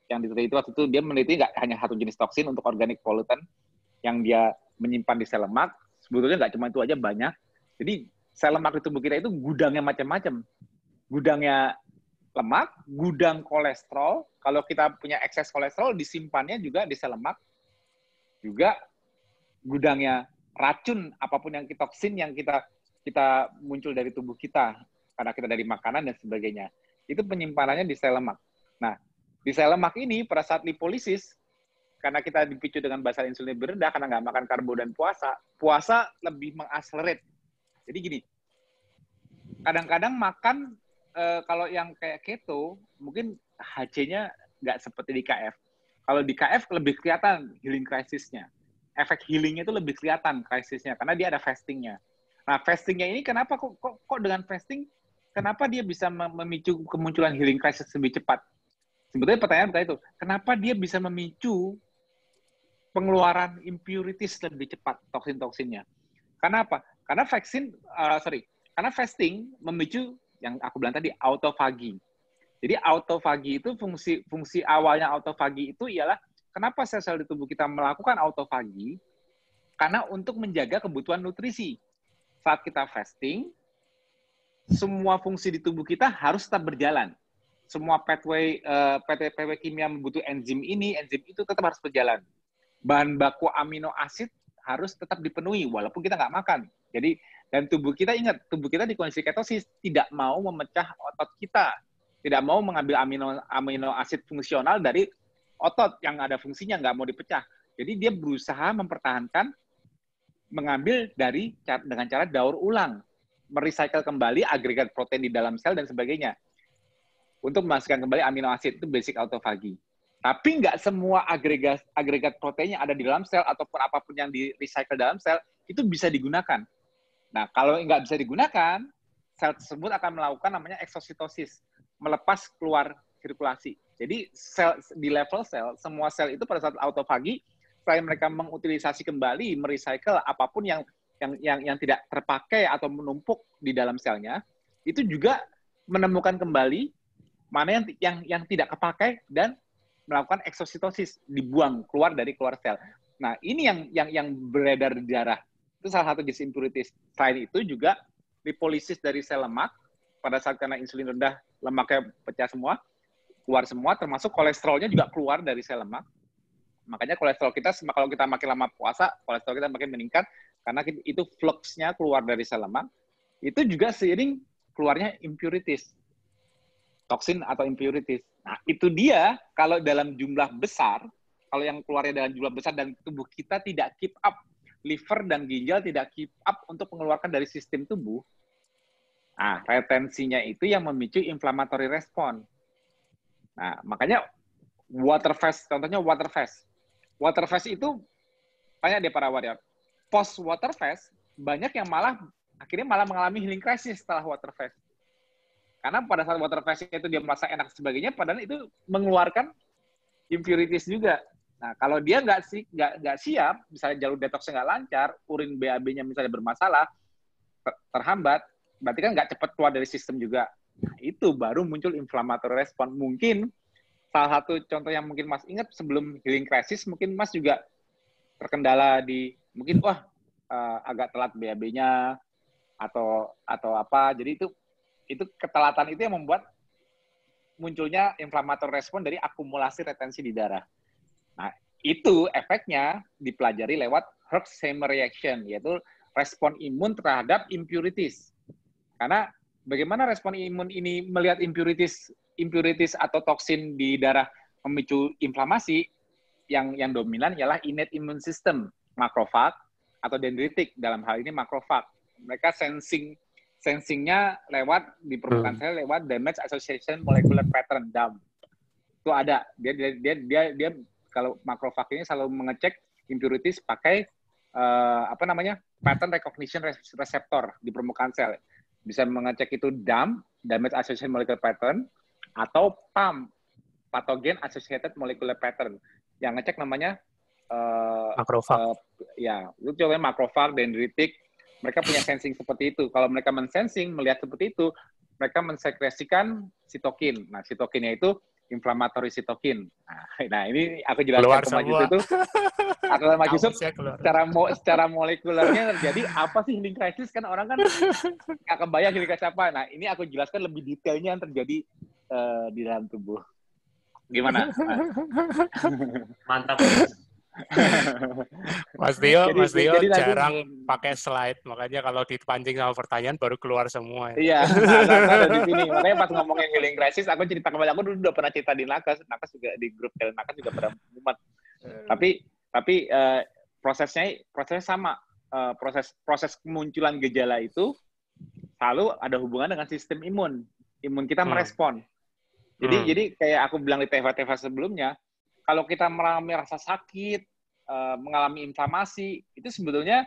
yang diteliti waktu itu, dia meneliti nggak hanya satu jenis toksin untuk organic pollutant yang dia menyimpan di sel lemak. Sebetulnya nggak cuma itu aja, banyak. Jadi sel lemak di tubuh kita itu gudangnya macam-macam. Gudangnya lemak, gudang kolesterol. Kalau kita punya ekses kolesterol, disimpannya juga di sel lemak. Juga gudangnya racun, apapun yang toksin yang kita muncul dari tubuh kita, karena kita dari makanan dan sebagainya. Itu penyimpanannya di sel lemak. Nah, di sel lemak ini, pada saat lipolisis, karena kita dipicu dengan basal insulin lebih rendah, karena nggak makan karbo dan puasa lebih mengakselerate. Jadi gini, kadang-kadang makan, kalau yang kayak keto, mungkin HC-nya nggak seperti di KF. Kalau di KF lebih kelihatan healing crisis-nya. Efek healing-nya itu lebih kelihatan krisisnya, karena dia ada fasting-nya. Nah, fasting-nya ini kenapa kok dengan fasting, kenapa dia bisa memicu kemunculan healing crisis lebih cepat? Sebetulnya pertanyaan itu, kenapa dia bisa memicu pengeluaran impurities lebih cepat, toksin-toksinnya? Karena apa? Karena karena fasting memicu yang aku bilang tadi, autofagi. Jadi autofagi itu fungsi awalnya autofagi itu ialah kenapa sel-sel di tubuh kita melakukan autofagi? Karena untuk menjaga kebutuhan nutrisi. Saat kita fasting, semua fungsi di tubuh kita harus tetap berjalan. Semua pathway kimia membutuh enzim ini, enzim itu tetap harus berjalan. Bahan baku amino asid harus tetap dipenuhi walaupun kita nggak makan. Jadi, dan tubuh kita, ingat, tubuh kita di kondisi ketosis tidak mau memecah otot kita, tidak mau mengambil amino asid fungsional dari otot yang ada fungsinya, nggak mau dipecah. Jadi dia berusaha mempertahankan, mengambil dengan cara daur ulang, merecycle kembali agregat protein di dalam sel dan sebagainya. Untuk menghasilkan kembali amino asid, itu basic autofagi. Tapi nggak semua agregat protein yang ada di dalam sel ataupun apapun yang di-recycle dalam sel itu bisa digunakan. Nah, kalau nggak bisa digunakan, sel tersebut akan melakukan namanya eksositosis, melepas keluar sirkulasi. Jadi di level sel, semua sel itu pada saat autofagi, selain mereka mengutilisasi kembali, merecycle apapun yang tidak terpakai atau menumpuk di dalam selnya, itu juga menemukan kembali mana yang tidak kepakai dan melakukan eksositosis, dibuang keluar sel. Nah, ini yang beredar di darah. Itu salah satu jenis impurities. Selain itu juga lipolisis dari sel lemak, pada saat karena insulin rendah, lemaknya pecah semua, keluar semua, termasuk kolesterolnya juga keluar dari sel lemak. Makanya kolesterol kita, kalau kita makin lama puasa, kolesterol kita makin meningkat, karena itu fluxnya keluar dari sel lemak. Itu juga seiring keluarnya impurities, toksin atau impurities. Nah, itu dia, kalau dalam jumlah besar, kalau yang keluarnya dalam jumlah besar dan tubuh kita tidak keep up, liver dan ginjal tidak keep up untuk mengeluarkan dari sistem tubuh, nah, retensinya itu yang memicu inflammatory response. Nah, makanya water fast, contohnya water fast. Water fast itu, tanya deh para warrior, post water fast, banyak yang akhirnya mengalami healing crisis setelah water fast. Karena pada saat water fast itu dia merasa enak sebagainya, padahal itu mengeluarkan impurities juga. Nah, kalau dia nggak siap, misalnya jalur detoxnya nggak lancar, urin BAB-nya misalnya bermasalah, terhambat, berarti kan nggak cepat keluar dari sistem juga. Nah, itu baru muncul inflammatory response. Mungkin salah satu contoh yang mungkin Mas ingat sebelum healing crisis, mungkin Mas juga terkendala mungkin agak telat BAB-nya atau apa. Jadi itu ketelatan itu yang membuat munculnya inflammatory response dari akumulasi retensi di darah. Nah, itu efeknya dipelajari lewat Herxheimer reaction, yaitu respon imun terhadap impurities. Karena bagaimana respon imun ini melihat impurities atau toksin di darah memicu inflamasi, yang dominan ialah innate immune system, makrofag, atau dendritik, dalam hal ini makrofag. Mereka sensingnya lewat di permukaan sel lewat damage association molecular pattern (DAM). Itu ada. Dia kalau makrofag ini selalu mengecek impurities pakai pattern recognition receptor di permukaan sel. Bisa mengecek itu DAM, damage association molecular pattern, atau PAM, pathogen associated molecular pattern. Yang ngecek namanya makrofag. Itu contohnya makrofag, dendritik. Mereka punya sensing seperti itu. Kalau mereka mensensing, melihat seperti itu, mereka mensekresikan sitokin. Nah, sitokinnya itu inflammatory sitokin. Nah, ini aku jelaskan ke Mas Yusuf itu. Mas Yusuf, secara molekulernya terjadi apa sih healing crisis? Kan orang kan nggak kebayang healing crisis apa. Nah, ini aku jelaskan lebih detailnya yang terjadi di dalam tubuh. Gimana? Mantap. Mas Tio jarang pakai slide, makanya kalau dipancing sama pertanyaan baru keluar semua. Iya, ada di sini. Makanya pas ngomongin healing crisis, aku cerita kembali. Aku dulu udah pernah cerita di Nakas juga di grup Nakas juga pada mumet. Tapi prosesnya sama. Proses kemunculan gejala itu selalu ada hubungan dengan sistem imun. Imun kita merespon. Jadi kayak aku bilang di TV sebelumnya, kalau kita mengalami rasa sakit, mengalami inflamasi, itu sebetulnya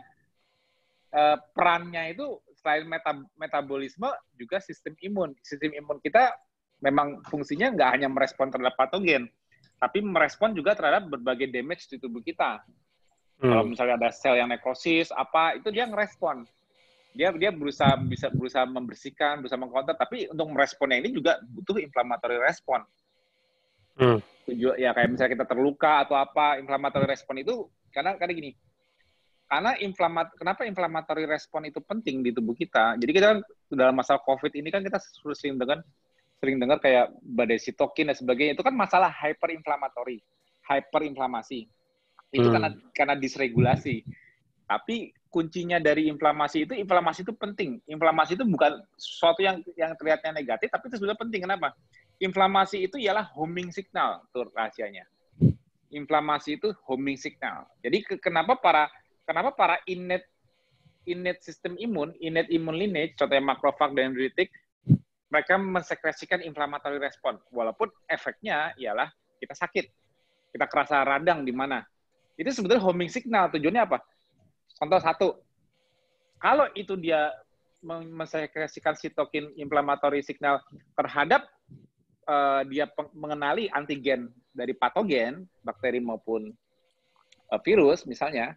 perannya itu selain metabolisme juga sistem imun. Sistem imun kita memang fungsinya nggak hanya merespon terhadap patogen, tapi merespon juga terhadap berbagai damage di tubuh kita. Kalau misalnya ada sel yang nekrosis, itu dia ngerespon. Dia berusaha membersihkan, berusaha mengcounter, tapi untuk meresponnya ini juga butuh inflammatory respon. Ya kayak misalnya kita terluka atau inflammatory respon itu karena gini. Kenapa inflammatory respon itu penting di tubuh kita? Jadi kita dalam masalah COVID ini kan kita sering dengar kayak badai sitokin dan sebagainya. Itu kan masalah hyperinflamasi. Itu karena disregulasi. Tapi kuncinya dari inflamasi itu penting. Inflamasi itu bukan sesuatu yang terlihatnya negatif, tapi itu sebetulnya penting. Kenapa? Inflamasi itu ialah homing signal, itu rahasianya. Inflamasi itu homing signal. Jadi kenapa para innate sistem imun, innate immune lineage, contohnya makrofag dan dendritik, mereka mensekresikan inflammatory response, walaupun efeknya ialah kita sakit, kita kerasa radang di mana. Itu sebetulnya homing signal. Tujuannya apa? Contoh satu, kalau itu dia mensekresikan sitokin inflammatory signal terhadap dia mengenali antigen dari patogen, bakteri maupun virus misalnya,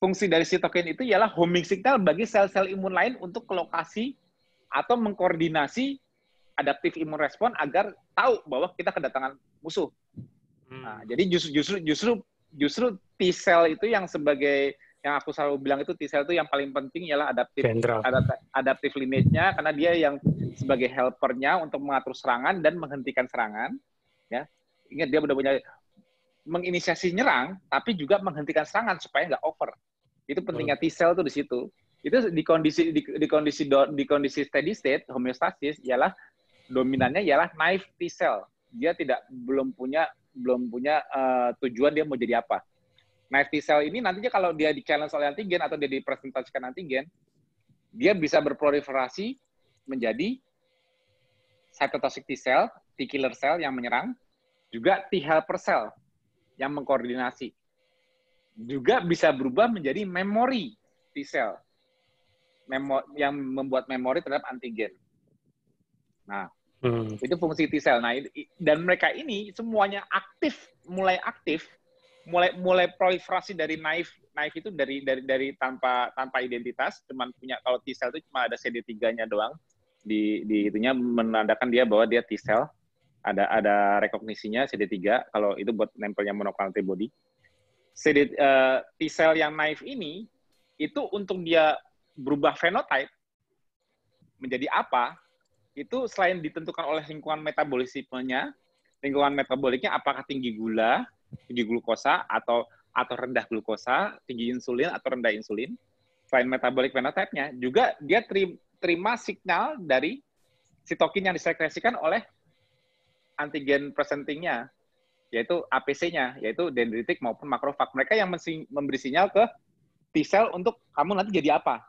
fungsi dari sitokin itu ialah homing signal bagi sel-sel imun lain untuk ke lokasi atau mengkoordinasi adaptif imun respon agar tahu bahwa kita kedatangan musuh. Nah, jadi justru T-cell itu yang aku selalu bilang itu T-cell itu yang paling penting ialah adaptif lineage-nya, karena dia yang sebagai helpernya untuk mengatur serangan dan menghentikan serangan. Ya, ingat dia udah punya menginisiasi nyerang, tapi juga menghentikan serangan supaya nggak over. Itu pentingnya T-cell tuh di situ. Itu di kondisi steady state homeostasis ialah dominannya ialah naive T-cell. Dia belum punya tujuan dia mau jadi apa. Naive T-cell ini nantinya kalau dia di-challenge oleh antigen atau dia dipresentasikan antigen, dia bisa berproliferasi menjadi cytotoxic T-cell, T-killer cell yang menyerang, juga T-helper cell yang mengkoordinasi. Juga bisa berubah menjadi memory T-cell yang membuat memori terhadap antigen. Nah, itu fungsi T-cell. Nah, dan mereka ini semuanya mulai proliferasi dari naive itu dari tanpa identitas, cuman punya, kalau T-cell itu cuma ada CD3-nya doang di itunya menandakan dia bahwa dia T-cell, ada rekognisinya CD3 kalau itu buat nempelnya monoclonal antibody. T-cell yang naive ini itu untuk dia berubah fenotype menjadi apa, itu selain ditentukan oleh lingkungan metabolismenya, lingkungan metaboliknya apakah tinggi glukosa atau rendah glukosa, tinggi insulin atau rendah insulin. Selain metabolic phenotype-nya, juga dia terima signal dari sitokin yang disekresikan oleh antigen presentingnya, yaitu APC-nya, yaitu dendritik maupun makrofag. Mereka yang memberi sinyal ke T-cell untuk kamu nanti jadi apa.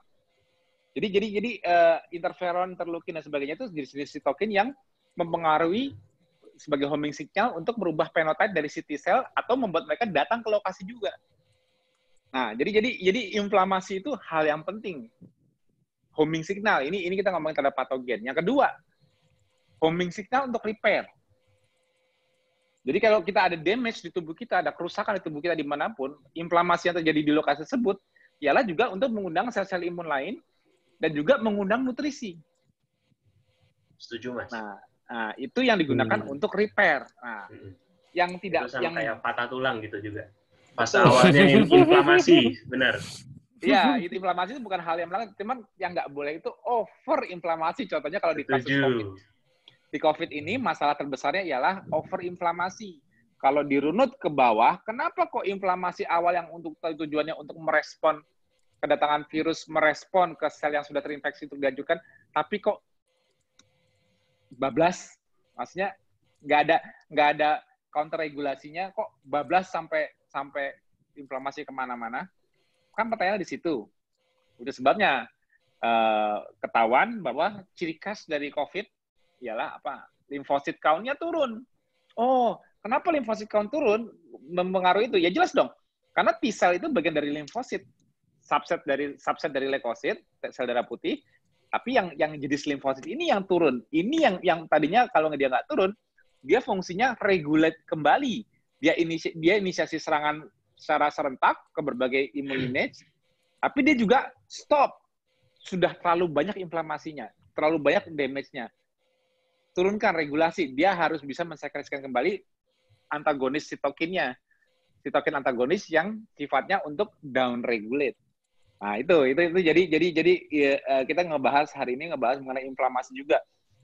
Jadi interferon, interleukin dan sebagainya itu jenis-jenis sitokin yang mempengaruhi sebagai homing signal untuk merubah phenotype dari si T-cell atau membuat mereka datang ke lokasi juga. Nah, jadi inflamasi itu hal yang penting. Homing signal, ini kita ngomongin terhadap patogen. Yang kedua, homing signal untuk repair. Jadi kalau kita ada damage di tubuh kita, ada kerusakan di tubuh kita dimanapun, inflamasi yang terjadi di lokasi tersebut, ialah juga untuk mengundang sel-sel imun lain, dan juga mengundang nutrisi. Setuju, Mas. Nah, itu yang digunakan untuk repair. Nah, yang tidak itu sama yang kayak patah tulang gitu juga. Pas awalnya inflamasi, benar. Iya, itu inflamasi itu bukan hal yang melanggar, cuman yang nggak boleh itu over inflamasi. Contohnya kalau di kasus COVID. Di COVID ini masalah terbesarnya ialah over inflamasi. Kalau dirunut ke bawah, kenapa kok inflamasi awal yang untuk tujuannya untuk merespon kedatangan virus, merespon ke sel yang sudah terinfeksi untuk diajukan, tapi kok bablas, maksudnya nggak ada counter regulasinya, kok bablas sampai inflamasi kemana-mana? Kan pertanyaannya di situ. Udah sebabnya ketahuan bahwa ciri khas dari COVID ialah apa? Limfosit count-nya turun. Oh, kenapa limfosit count turun mempengaruhi itu? Ya jelas dong, karena T-cell itu bagian dari limfosit. Subset dari leukosit, sel darah putih, tapi yang jenis limfosit ini yang turun. Ini yang tadinya kalau dia nggak turun, dia fungsinya regulate kembali. Dia inisiasi serangan secara serentak ke berbagai imun lineage, tapi dia juga stop. Sudah terlalu banyak inflamasinya, terlalu banyak damage-nya. Turunkan regulasi, dia harus bisa mensekresikan kembali antagonis sitokinnya. Sitokin antagonis yang sifatnya untuk down regulate. Nah, itu jadi ya, kita hari ini ngebahas mengenai inflamasi juga.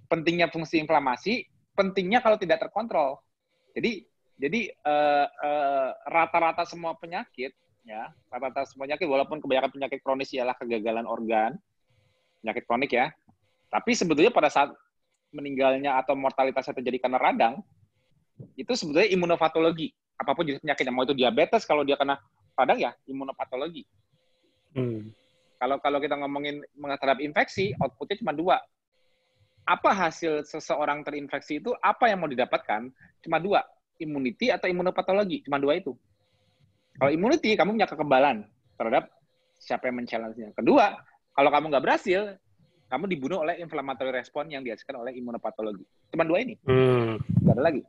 Pentingnya fungsi inflamasi, pentingnya kalau tidak terkontrol. Jadi rata-rata semua penyakit ya, walaupun kebanyakan penyakit kronis ialah kegagalan organ, penyakit kronik ya. Tapi sebetulnya pada saat meninggalnya atau mortalitasnya terjadi karena radang, itu sebetulnya imunopatologi. Apapun jenis penyakitnya, mau itu diabetes, kalau dia kena radang ya imunopatologi. Kalau kita ngomongin terhadap infeksi, outputnya cuma 2. Apa hasil seseorang terinfeksi itu, apa yang mau didapatkan? Cuma 2, immunity atau imunopatologi, cuma 2 itu. Kalau immunity, kamu punya kekebalan terhadap siapa yang men-challenge-nya. Kedua, kalau kamu nggak berhasil, kamu dibunuh oleh inflammatory response yang dihasilkan oleh imunopatologi. Cuma 2 ini, nggak ada lagi.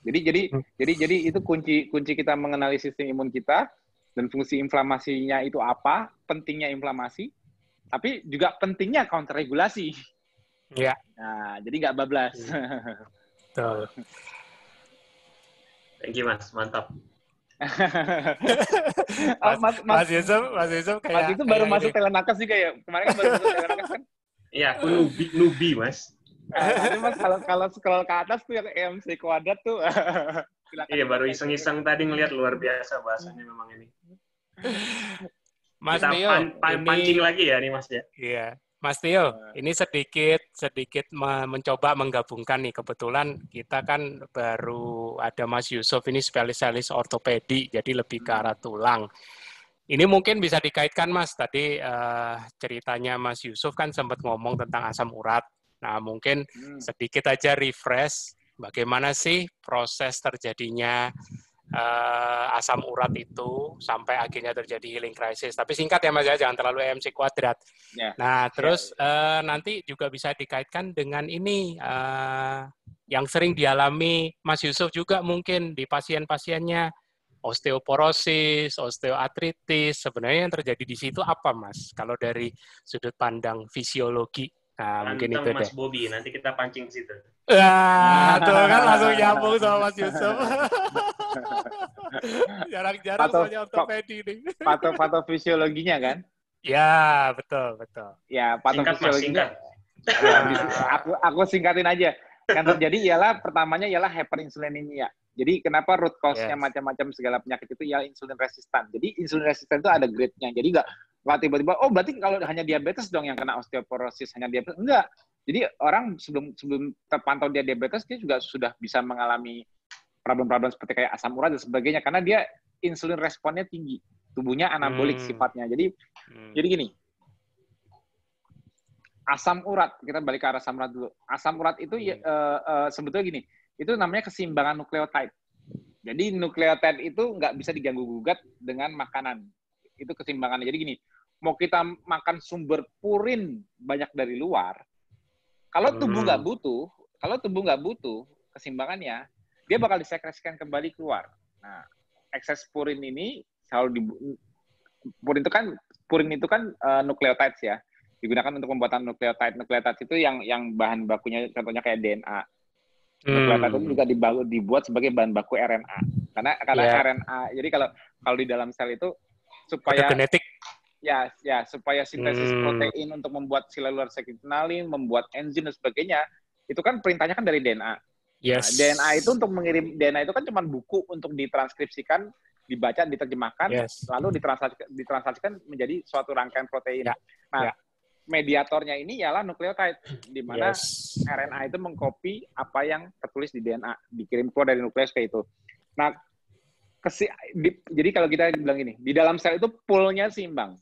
Jadi itu kunci kita mengenali sistem imun kita, dan fungsi inflamasinya itu apa, pentingnya inflamasi, tapi juga pentingnya counter regulasi. Iya. Nah, jadi nggak bablas. Betul. Thank you, Mas. Mantap. Mas Yusuf kayak... Mas itu baru masuk Telenakes juga ya? Kemarin kan baru masuk Telenakes kan? Iya, aku nubi, Mas. Tapi Mas, kalau scroll ke atas tuh yang EMC kuadrat tuh... Iya, baru iseng-iseng tadi ngelihat, luar biasa bahasanya memang ini. Mas Kita Tio, pancing lagi ya nih, Mas ya. Iya. Mas Tio, ini sedikit mencoba menggabungkan nih. Kebetulan kita kan baru ada Mas Yusuf, ini spesialis ortopedi, jadi lebih ke arah tulang. Ini mungkin bisa dikaitkan, Mas. Tadi ceritanya Mas Yusuf kan sempat ngomong tentang asam urat. Nah, mungkin sedikit aja refresh, bagaimana sih proses terjadinya asam urat itu sampai akhirnya terjadi healing crisis. Tapi singkat ya Mas ya, jangan terlalu EMC kuadrat. Yeah. Nah, terus nanti juga bisa dikaitkan dengan ini yang sering dialami Mas Yusuf juga mungkin di pasien-pasiennya, osteoporosis, osteoartritis. Sebenarnya yang terjadi di situ apa, Mas? Kalau dari sudut pandang fisiologi. Nah, mungkin itu Mas deh. Bobby, nanti kita pancing ke situ. Tuh kan langsung nyambung sama Mas Yusuf. Jarang-jarang soalnya ortopedi nih. Patofisiologinya kan? Ya, betul. Ya, patofisiologinya. Aku singkatin aja. Yang terjadi ialah pertamanya ialah hyperinsulinemia. Jadi kenapa root cause-nya macam-macam segala penyakit itu ialah insulin resistan. Jadi insulin resistan itu ada grade-nya. Jadi nggak tiba-tiba, oh berarti kalau hanya diabetes dong yang kena osteoporosis, hanya diabetes. Enggak. Jadi orang sebelum terpantau dia diabetes, dia juga sudah bisa mengalami problem-problem seperti kayak asam urat dan sebagainya, karena dia insulin responnya tinggi. Tubuhnya anabolik sifatnya. Jadi gini. Asam urat, kita balik ke arah asam urat dulu. Asam urat itu sebetulnya gini, itu namanya keseimbangan nukleotida. Jadi nukleotida itu nggak bisa diganggu-gugat dengan makanan. Itu keseimbangannya. Jadi gini, mau kita makan sumber purin banyak dari luar, kalau tubuh nggak butuh keseimbangannya, dia bakal disekresikan kembali keluar. Nah, ekses purin ini purin itu kan nukleotides ya. Digunakan untuk pembuatan nukleotida. Nukleotida itu yang bahan bakunya contohnya kayak DNA. Nukleotida itu juga dibuat sebagai bahan baku RNA. Karena RNA. Jadi kalau di dalam sel itu supaya genetik. Ya, supaya sintesis protein untuk membuat cellular signalling, membuat enzim dan sebagainya, itu kan perintahnya kan dari DNA. Yes. Nah, DNA itu untuk mengirim DNA itu kan cuma buku untuk ditranskripsikan, dibaca, diterjemahkan, lalu ditranslasikan menjadi suatu rangkaian protein. Mediatornya ini ialah nukleotida, di mana RNA itu mengcopy apa yang tertulis di DNA, dikirim keluar dari nukleus kayak itu. Nah, jadi kalau kita bilang ini, di dalam sel itu poolnya seimbang.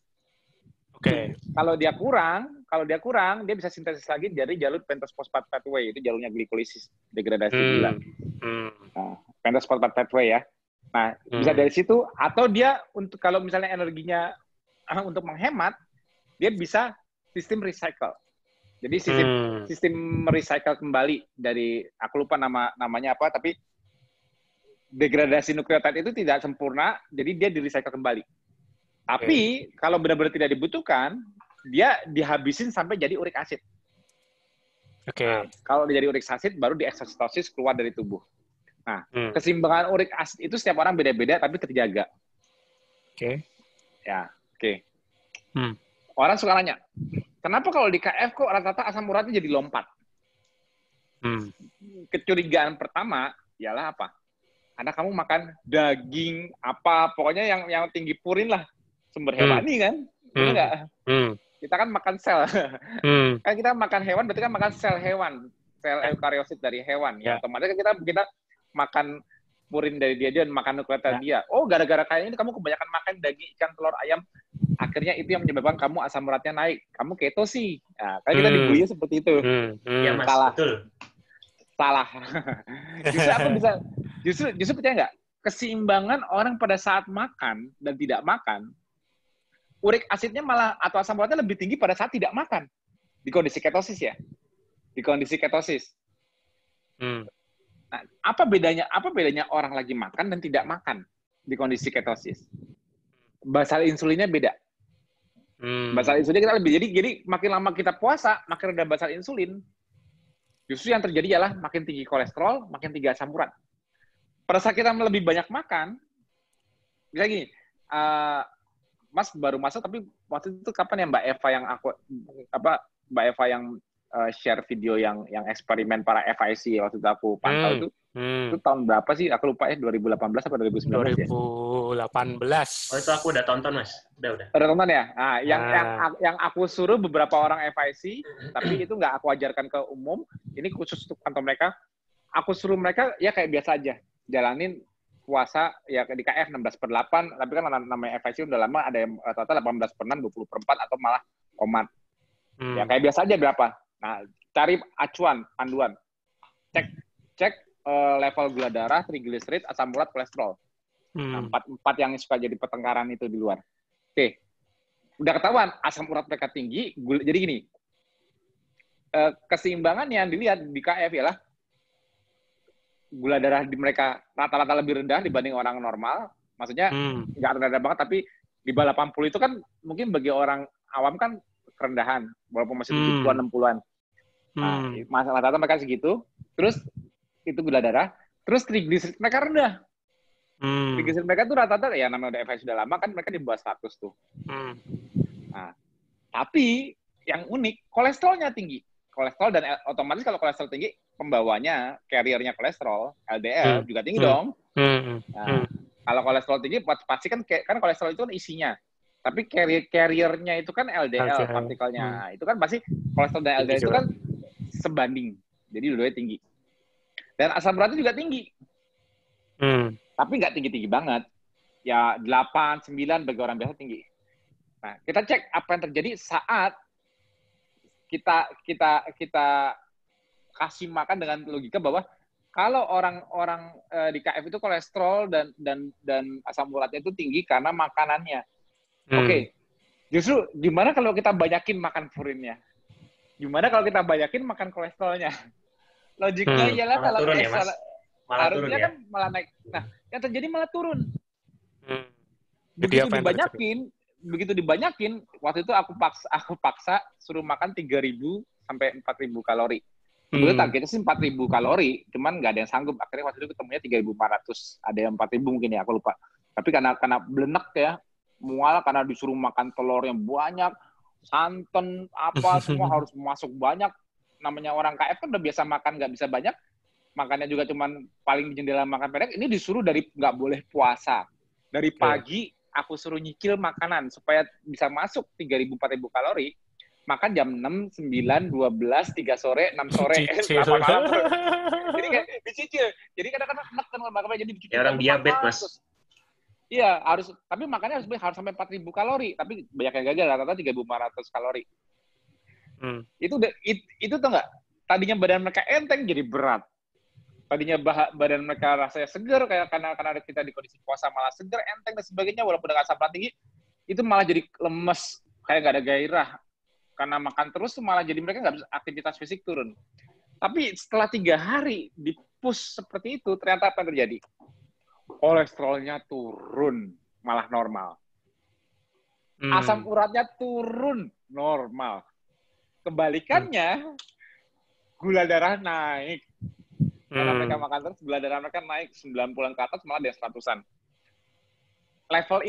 Oke. Kalau dia kurang, dia bisa sintesis lagi dari jalur pentose-phosphate pathway, itu jalurnya glikolisis, degradasi gula. Nah, pentose-phosphate pathway ya. Nah, bisa dari situ, atau dia kalau misalnya energinya untuk menghemat, dia bisa sistem recycle. Jadi sistem recycle kembali dari, aku lupa namanya apa, tapi degradasi nukleotida itu tidak sempurna, jadi dia di-recycle kembali. Tapi kalau benar-benar tidak dibutuhkan, dia dihabisin sampai jadi uric acid. Nah, kalau jadi uric acid, baru dieksositosis keluar dari tubuh. Nah, keseimbangan uric acid itu setiap orang beda-beda, tapi terjaga. Orang suka nanya, kenapa kalau di KF kok rata-rata asam uratnya jadi lompat? Kecurigaan pertama ialah apa? Karena kamu makan daging, pokoknya yang tinggi purin lah, sumber hewani kan? Enggak. Kita kan makan sel. Kan kita makan hewan, berarti kan makan sel hewan, sel eukariosit dari hewan. Ya. Otomatis kan kita makan purin dari dia dan makan nukleotida dia. Oh, gara-gara kayaknya kamu kebanyakan makan daging, ikan, telur, ayam, akhirnya itu yang menyebabkan kamu asam uratnya naik. Kamu keto sih. Nah, kan kita dibully seperti itu. Iya, Mas. Salah. Betul. Salah. Justru percaya nggak? Keseimbangan orang pada saat makan dan tidak makan, uric acidnya malah atau asam uratnya lebih tinggi pada saat tidak makan. Di kondisi ketosis ya. Di kondisi ketosis. Nah, apa bedanya orang lagi makan dan tidak makan di kondisi ketosis? Basal insulinnya beda. Basal insulinnya kita lebih. Jadi makin lama kita puasa, makin rendah basal insulin. Justru yang terjadi ialah makin tinggi kolesterol, makin tinggi asam urat. Pada saat kita lebih banyak makan, misalnya gini, Mas baru masuk, tapi waktu itu kapan ya Mbak Eva yang share video yang eksperimen para FIC waktu itu aku pantau itu tahun berapa sih? Aku lupa ya, 2018 atau 2019 ya? 2018. Oh, itu aku udah tonton, Mas. Udah. Udah tonton ya? Nah, yang aku suruh beberapa orang FIC, tapi itu nggak aku ajarkan ke umum, ini khusus untuk kantor mereka. Aku suruh mereka, ya kayak biasa aja, jalanin puasa, ya di KF 16/8, tapi kan namanya FIC udah lama, ada yang rata-rata 18/6, 20/4, atau malah komat. Ya kayak biasa aja berapa. Nah, cari acuan, panduan. Cek level gula darah, trigliserid, asam urat, kolesterol. Nah, empat yang suka jadi pertengkaran itu di luar. Oke. Udah ketahuan, asam urat mereka tinggi, jadi gini, keseimbangan yang dilihat di KF ialah gula darah di mereka rata-rata lebih rendah dibanding orang normal. Maksudnya, nggak rendah banget, tapi di bawah 80 itu kan mungkin bagi orang awam kan kerendahan, walaupun masih 70-an, 60-an. Nah, rata-rata mereka segitu, terus itu gula darah, terus trigliserid mereka rendah. Trigliserid mereka tuh rata-rata, ya namanya udah FIC sudah lama kan, mereka di bawah 100 tuh. Nah, tapi yang unik, kolesterolnya tinggi. Kolesterol dan otomatis kalau kolesterol tinggi, pembawanya, carrier-nya kolesterol, LDL, juga tinggi dong. Nah, kalau kolesterol tinggi, pasti kan kolesterol itu kan isinya. Tapi carrier-nya itu kan LDL, partikelnya. Itu kan pasti kolesterol dan LDL itu kan sebanding. Jadi dua-duanya tinggi. Dan asam uratnya juga tinggi. Tapi nggak tinggi-tinggi banget. ya 8, 9 bagi orang biasa tinggi. Nah, kita cek apa yang terjadi saat kita kasih makan dengan logika bahwa kalau orang-orang di KF itu kolesterol dan asam uratnya itu tinggi karena makanannya. Oke. Justru gimana kalau kita banyakin makan purinnya? Gimana kalau kita banyakin makan kolesterolnya? Logiknya ialah malah kalau turun ya, Mas. Malah turun harusnya ya. kan malah naik. Nah, yang terjadi malah turun. Jadi apa yang terjadi? Begitu dibanyakin, waktu itu aku paksa suruh makan 3.000 sampai 4.000 kalori. Sebetulnya targetnya sih 4.000 kalori, cuman nggak ada yang sanggup. Akhirnya waktu itu ketemunya 3.400, ada yang 4.000 mungkin ya, aku lupa. Tapi karena belenek ya, mual karena disuruh makan telur yang banyak, santan, apa, semua harus masuk banyak. Namanya orang KF kan udah biasa makan nggak bisa banyak, makannya juga cuman paling di jendela makan pendek, ini disuruh dari nggak boleh puasa. Dari pagi, aku suruh nyicil makanan supaya bisa masuk 3.000-4.000 kalori. Makan jam 6, 9, 12, 3 sore, 6 sore, 8 malam terus. Jadi kayak dicicil. Jadi kadang-kadang enak kan makannya jadi dicicil. Ya orang diabetes, Mas. Iya, harus, tapi makannya harus sampai 4.000 kalori, tapi banyak yang gagal, rata-rata 3.400 kalori. Itu tuh nggak? Tadinya badan mereka enteng jadi berat. Tadinya badan mereka rasanya segar kayak karena kita di kondisi puasa malah segar, enteng dan sebagainya, walaupun dengan asam urat tinggi, itu malah jadi lemes, kayak nggak ada gairah. Karena makan terus tuh malah jadi mereka nggak bisa, aktivitas fisik turun. Tapi setelah 3 hari di-push seperti itu, ternyata apa yang terjadi? Kolesterolnya turun, malah normal. Asam uratnya turun, normal. Kebalikannya, gula darah naik. Karena mereka makan terus, gula darah mereka naik 90-an ke atas, malah ada 100-an. Level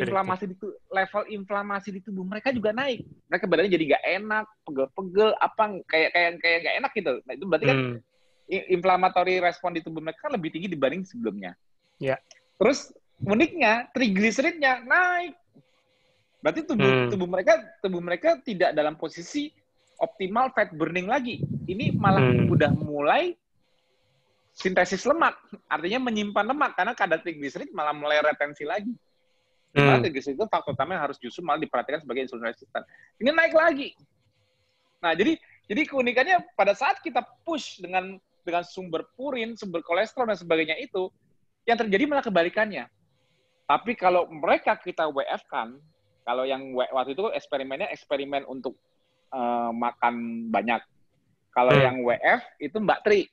inflamasi di tubuh mereka juga naik. Mereka badannya jadi nggak enak, pegel-pegel, apa kayak nggak enak gitu. Nah itu berarti kan inflammatory respon di tubuh mereka kan lebih tinggi dibanding sebelumnya. Ya. Terus uniknya trigliseridnya naik. Berarti tubuh mereka tidak dalam posisi optimal fat burning lagi. Ini malah udah mulai sintesis lemak, artinya menyimpan lemak karena kadar trigliserid malah mulai retensi lagi. Dimana trigliserid itu faktor utama yang harus justru malah diperhatikan sebagai insulin resistan. Ini naik lagi. Nah, jadi keunikannya pada saat kita push dengan sumber purin, sumber kolesterol dan sebagainya itu, yang terjadi malah kebalikannya. Tapi kalau mereka kita WF-kan, kalau yang waktu itu eksperimen untuk makan banyak. Kalau yang WF itu Mbak Tri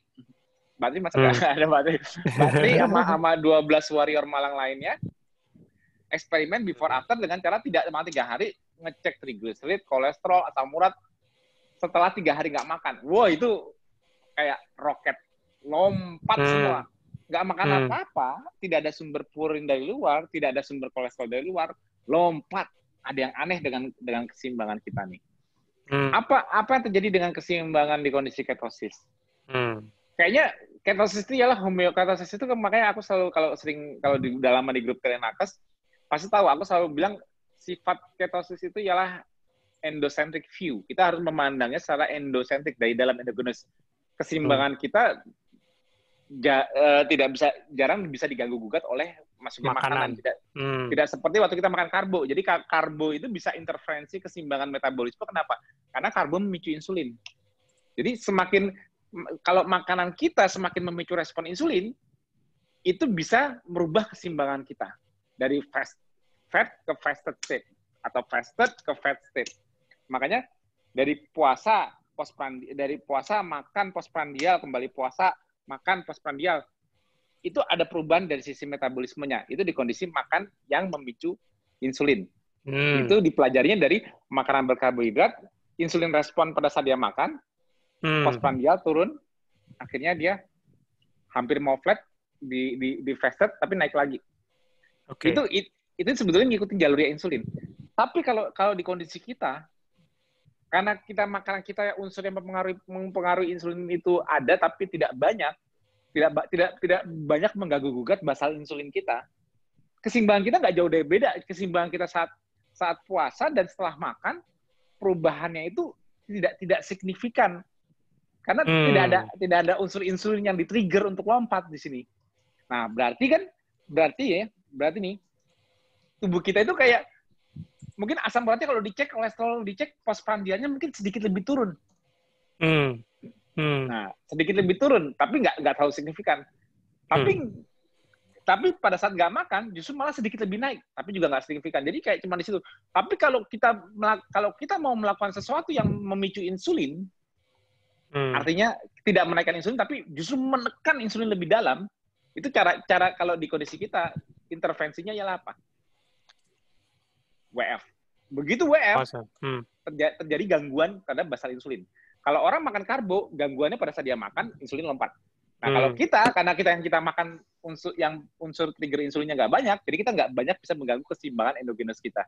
masa nggak ada Mbak Tri sama 12 warrior Malang lainnya, eksperimen before after dengan cara tidak selama 3 hari ngecek triglycerid, kolesterol, asam urat setelah 3 hari nggak makan. Wow, itu kayak roket lompat semua. Nggak makan apa-apa, tidak ada sumber purin dari luar, tidak ada sumber kolesterol dari luar, lompat. Ada yang aneh dengan keseimbangan kita nih. Apa yang terjadi dengan keseimbangan di kondisi ketosis? Kayaknya ketosis itu ialah homeoketosis itu, makanya aku selalu kalau udah lama di grup kalian nakes, pasti tahu, aku selalu bilang sifat ketosis itu ialah endocentric view. Kita harus memandangnya secara endocentric dari dalam endogenous. Keseimbangan kita jarang bisa diganggu gugat oleh masuknya makanan. Tidak seperti waktu kita makan karbo. Jadi karbo itu bisa interferensi keseimbangan metabolisme. Kenapa? Karena karbo memicu insulin. Jadi kalau makanan kita semakin memicu respon insulin, itu bisa merubah keseimbangan kita dari fat ke fasted state atau fasted ke fat state. Makanya dari puasa makan postprandial, kembali puasa makan postprandial, itu ada perubahan dari sisi metabolismenya. Itu di kondisi makan yang memicu insulin. Itu dipelajarinya dari makanan berkarbohidrat, insulin respon pada saat dia makan, postprandial turun, akhirnya dia hampir mau flat di fasted, tapi naik lagi. Okay. Itu sebetulnya ngikutin jalurnya insulin. Tapi kalau di kondisi kita, karena makanan kita unsur yang mempengaruhi insulin itu ada, tapi tidak banyak mengganggu gugat basal insulin kita. Keseimbangan kita nggak jauh dari beda. Keseimbangan kita saat puasa dan setelah makan, perubahannya itu tidak signifikan. Karena tidak ada unsur insulin yang di-trigger untuk lompat di sini. Nah, berarti nih, tubuh kita itu kayak mungkin asam uratnya kalau dicek, kolesterol dicek, postprandialnya mungkin sedikit lebih turun. Nah, sedikit lebih turun, tapi nggak terlalu signifikan. Tapi pada saat nggak makan, justru malah sedikit lebih naik, tapi juga nggak signifikan. Jadi kayak cuma di situ. Tapi kalau kita mau melakukan sesuatu yang memicu insulin, artinya tidak menaikkan insulin, tapi justru menekan insulin lebih dalam, itu cara kalau di kondisi kita, intervensinya ialah apa? WF. Begitu WF, terjadi gangguan terhadap basal insulin. Kalau orang makan karbo, gangguannya pada saat dia makan, insulin lompat. Nah, kalau karena kita makan unsur trigger insulinnya nggak banyak, jadi kita nggak banyak bisa mengganggu keseimbangan endogenes kita.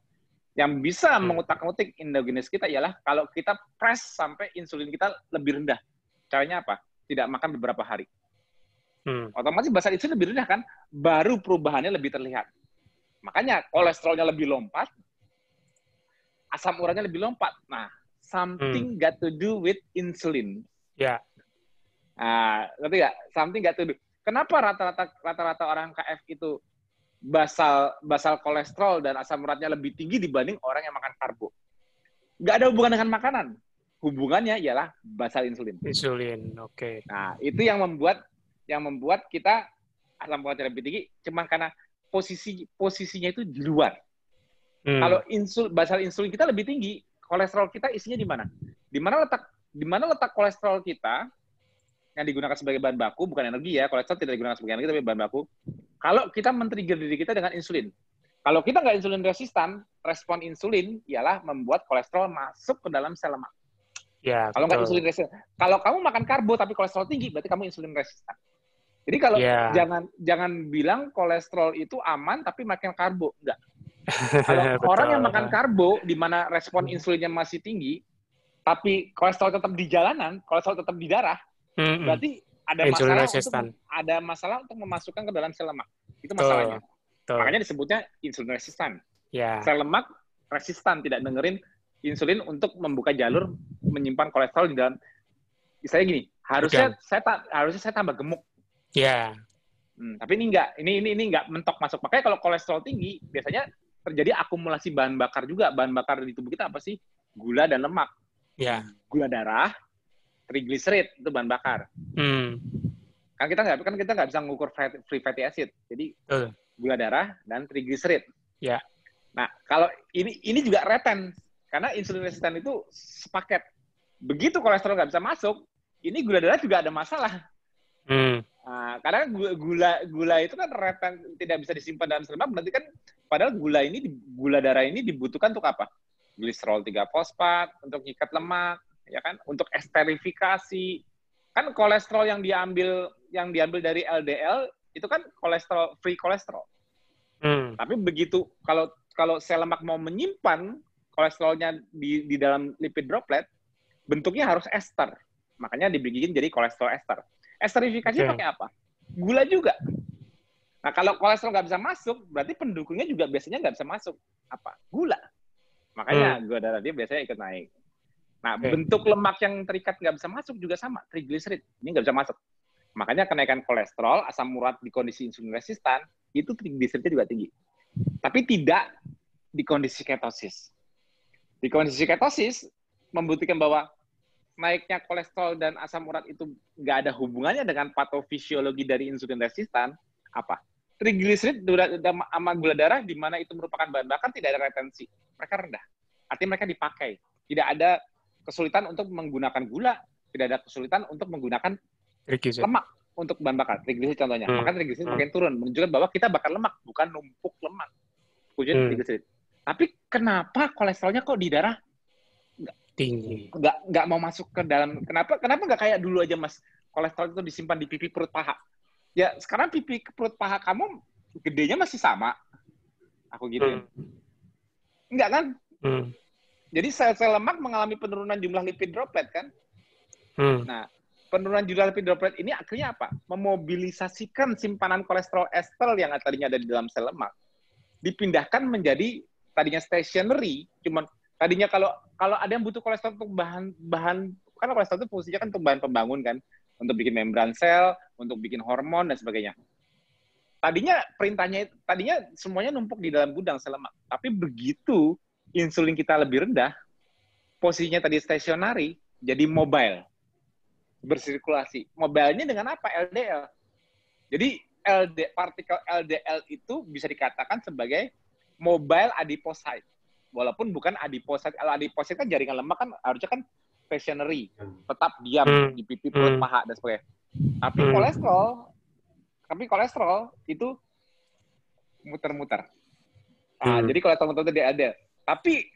Yang bisa mengutak-ngutik endogenes kita ialah kalau kita press sampai insulin kita lebih rendah. Caranya apa? Tidak makan beberapa hari. Otomatis basal insulin lebih rendah kan, baru perubahannya lebih terlihat. Makanya kolesterolnya lebih lompat, asam uratnya lebih lompat. Nah, something got to do with insulin. Ya. Ngerti nggak? Something got to do. Kenapa rata-rata orang KF itu basal kolesterol dan asam uratnya lebih tinggi dibanding orang yang makan karbo? Nggak ada hubungan dengan makanan. Hubungannya ialah basal insulin. Insulin, oke. Nah, itu yang membuat kita asam uratnya lebih tinggi, cuma karena posisinya itu di luar. Kalau basal insulin kita lebih tinggi, kolesterol kita isinya di mana? Di mana letak kolesterol kita yang digunakan sebagai bahan baku, bukan energi ya, kolesterol tidak digunakan sebagai energi, tapi bahan baku. Kalau kita men-trigger diri kita dengan insulin. Kalau kita nggak insulin resistan, respon insulin ialah membuat kolesterol masuk ke dalam sel lemak. Ya, kalau nggak insulin resistan. Kalau kamu makan karbo tapi kolesterol tinggi, berarti kamu insulin resistan. Jadi kalau jangan bilang kolesterol itu aman tapi makan karbo, enggak. Kalau orang yang makan karbo di mana respon insulinnya masih tinggi, tapi kolesterol tetap di jalanan, kolesterol tetap di darah, berarti ada masalah untuk memasukkan ke dalam sel lemak. Itu masalahnya. Makanya disebutnya insulin resistan. Sel lemak resistan, tidak dengerin insulin untuk membuka jalur menyimpan kolesterol di dalam. Misalnya gini, harusnya saya tambah gemuk. Tapi ini enggak. Ini enggak mentok masuk. Makanya kalau kolesterol tinggi, biasanya terjadi akumulasi bahan bakar juga. Bahan bakar di tubuh kita apa sih? Gula dan lemak. Gula darah, triglycerid itu bahan bakar. Kan kita nggak bisa mengukur free fatty acid. Jadi gula darah dan triglycerid. Nah, kalau ini juga reten karena insulin resistan itu sepaket. Begitu kolesterol nggak bisa masuk, ini gula darah juga ada masalah. Nah, karena gula itu kan reten tidak bisa disimpan dalam sel lemak, berarti kan padahal gula darah ini dibutuhkan untuk apa? Gliserol 3-fosfat untuk ngikat lemak, ya kan? Untuk esterifikasi. Kan kolesterol yang diambil dari LDL itu kan kolesterol free kolesterol. Tapi begitu kalau sel lemak mau menyimpan kolesterolnya di dalam lipid droplet, bentuknya harus ester. Makanya dibikin jadi kolesterol ester. Esterifikasi pakai apa? Gula juga. Nah, kalau kolesterol nggak bisa masuk, berarti pendukungnya juga biasanya nggak bisa masuk. Apa? Gula. Makanya gula darah dia biasanya ikut naik. Nah, bentuk lemak yang terikat nggak bisa masuk juga sama, triglycerid. Ini nggak bisa masuk. Makanya kenaikan kolesterol, asam urat di kondisi insulin resistan, itu triglyceridnya juga tinggi. Tapi tidak di kondisi ketosis. Di kondisi ketosis, membuktikan bahwa naiknya kolesterol dan asam urat itu nggak ada hubungannya dengan patofisiologi dari insulin resistan, apa? Triglycerid sama gula darah, di mana itu merupakan bahan bakar, tidak ada retensi. Mereka rendah. Artinya mereka dipakai. Tidak ada kesulitan untuk menggunakan gula, tidak ada kesulitan untuk menggunakan lemak untuk bahan bakar. Triglycerid contohnya. Maka triglycerid makin turun, menunjukkan bahwa kita bakar lemak, bukan numpuk lemak. Tujuan triglycerid. Tapi kenapa kolesterolnya kok di darah tinggi? Nggak mau masuk ke dalam. Kenapa nggak kayak dulu aja, Mas? Kolesterol itu disimpan di pipi perut paha. Ya, sekarang pipi perut paha kamu gedenya masih sama. Aku gituin. Enggak kan? Jadi sel-sel lemak mengalami penurunan jumlah lipid droplet kan? Nah, penurunan jumlah lipid droplet ini akhirnya apa? Memobilisasikan simpanan kolesterol ester yang tadinya ada di dalam sel lemak, dipindahkan menjadi tadinya stationary, cuman tadinya kalau ada yang butuh kolesterol untuk bahan kan kolesterol itu fungsinya kan untuk bahan pembangun kan, untuk bikin membran sel, untuk bikin hormon dan sebagainya. tadinya semuanya numpuk di dalam gudang sel lemak. Tapi begitu insulin kita lebih rendah, posisinya tadi stationary, jadi mobile, bersirkulasi. Mobile-nya dengan apa? LDL. Jadi partikel LDL itu bisa dikatakan sebagai mobile adipocyte. Walaupun bukan adipocyte. Kalau adipocyte kan jaringan lemak kan harusnya kan stationary, tetap diam di pipi, perut, paha, dan sebagainya. Tapi kolesterol itu muter-muter. Jadi kolesterol muter-muter dia ada. Tapi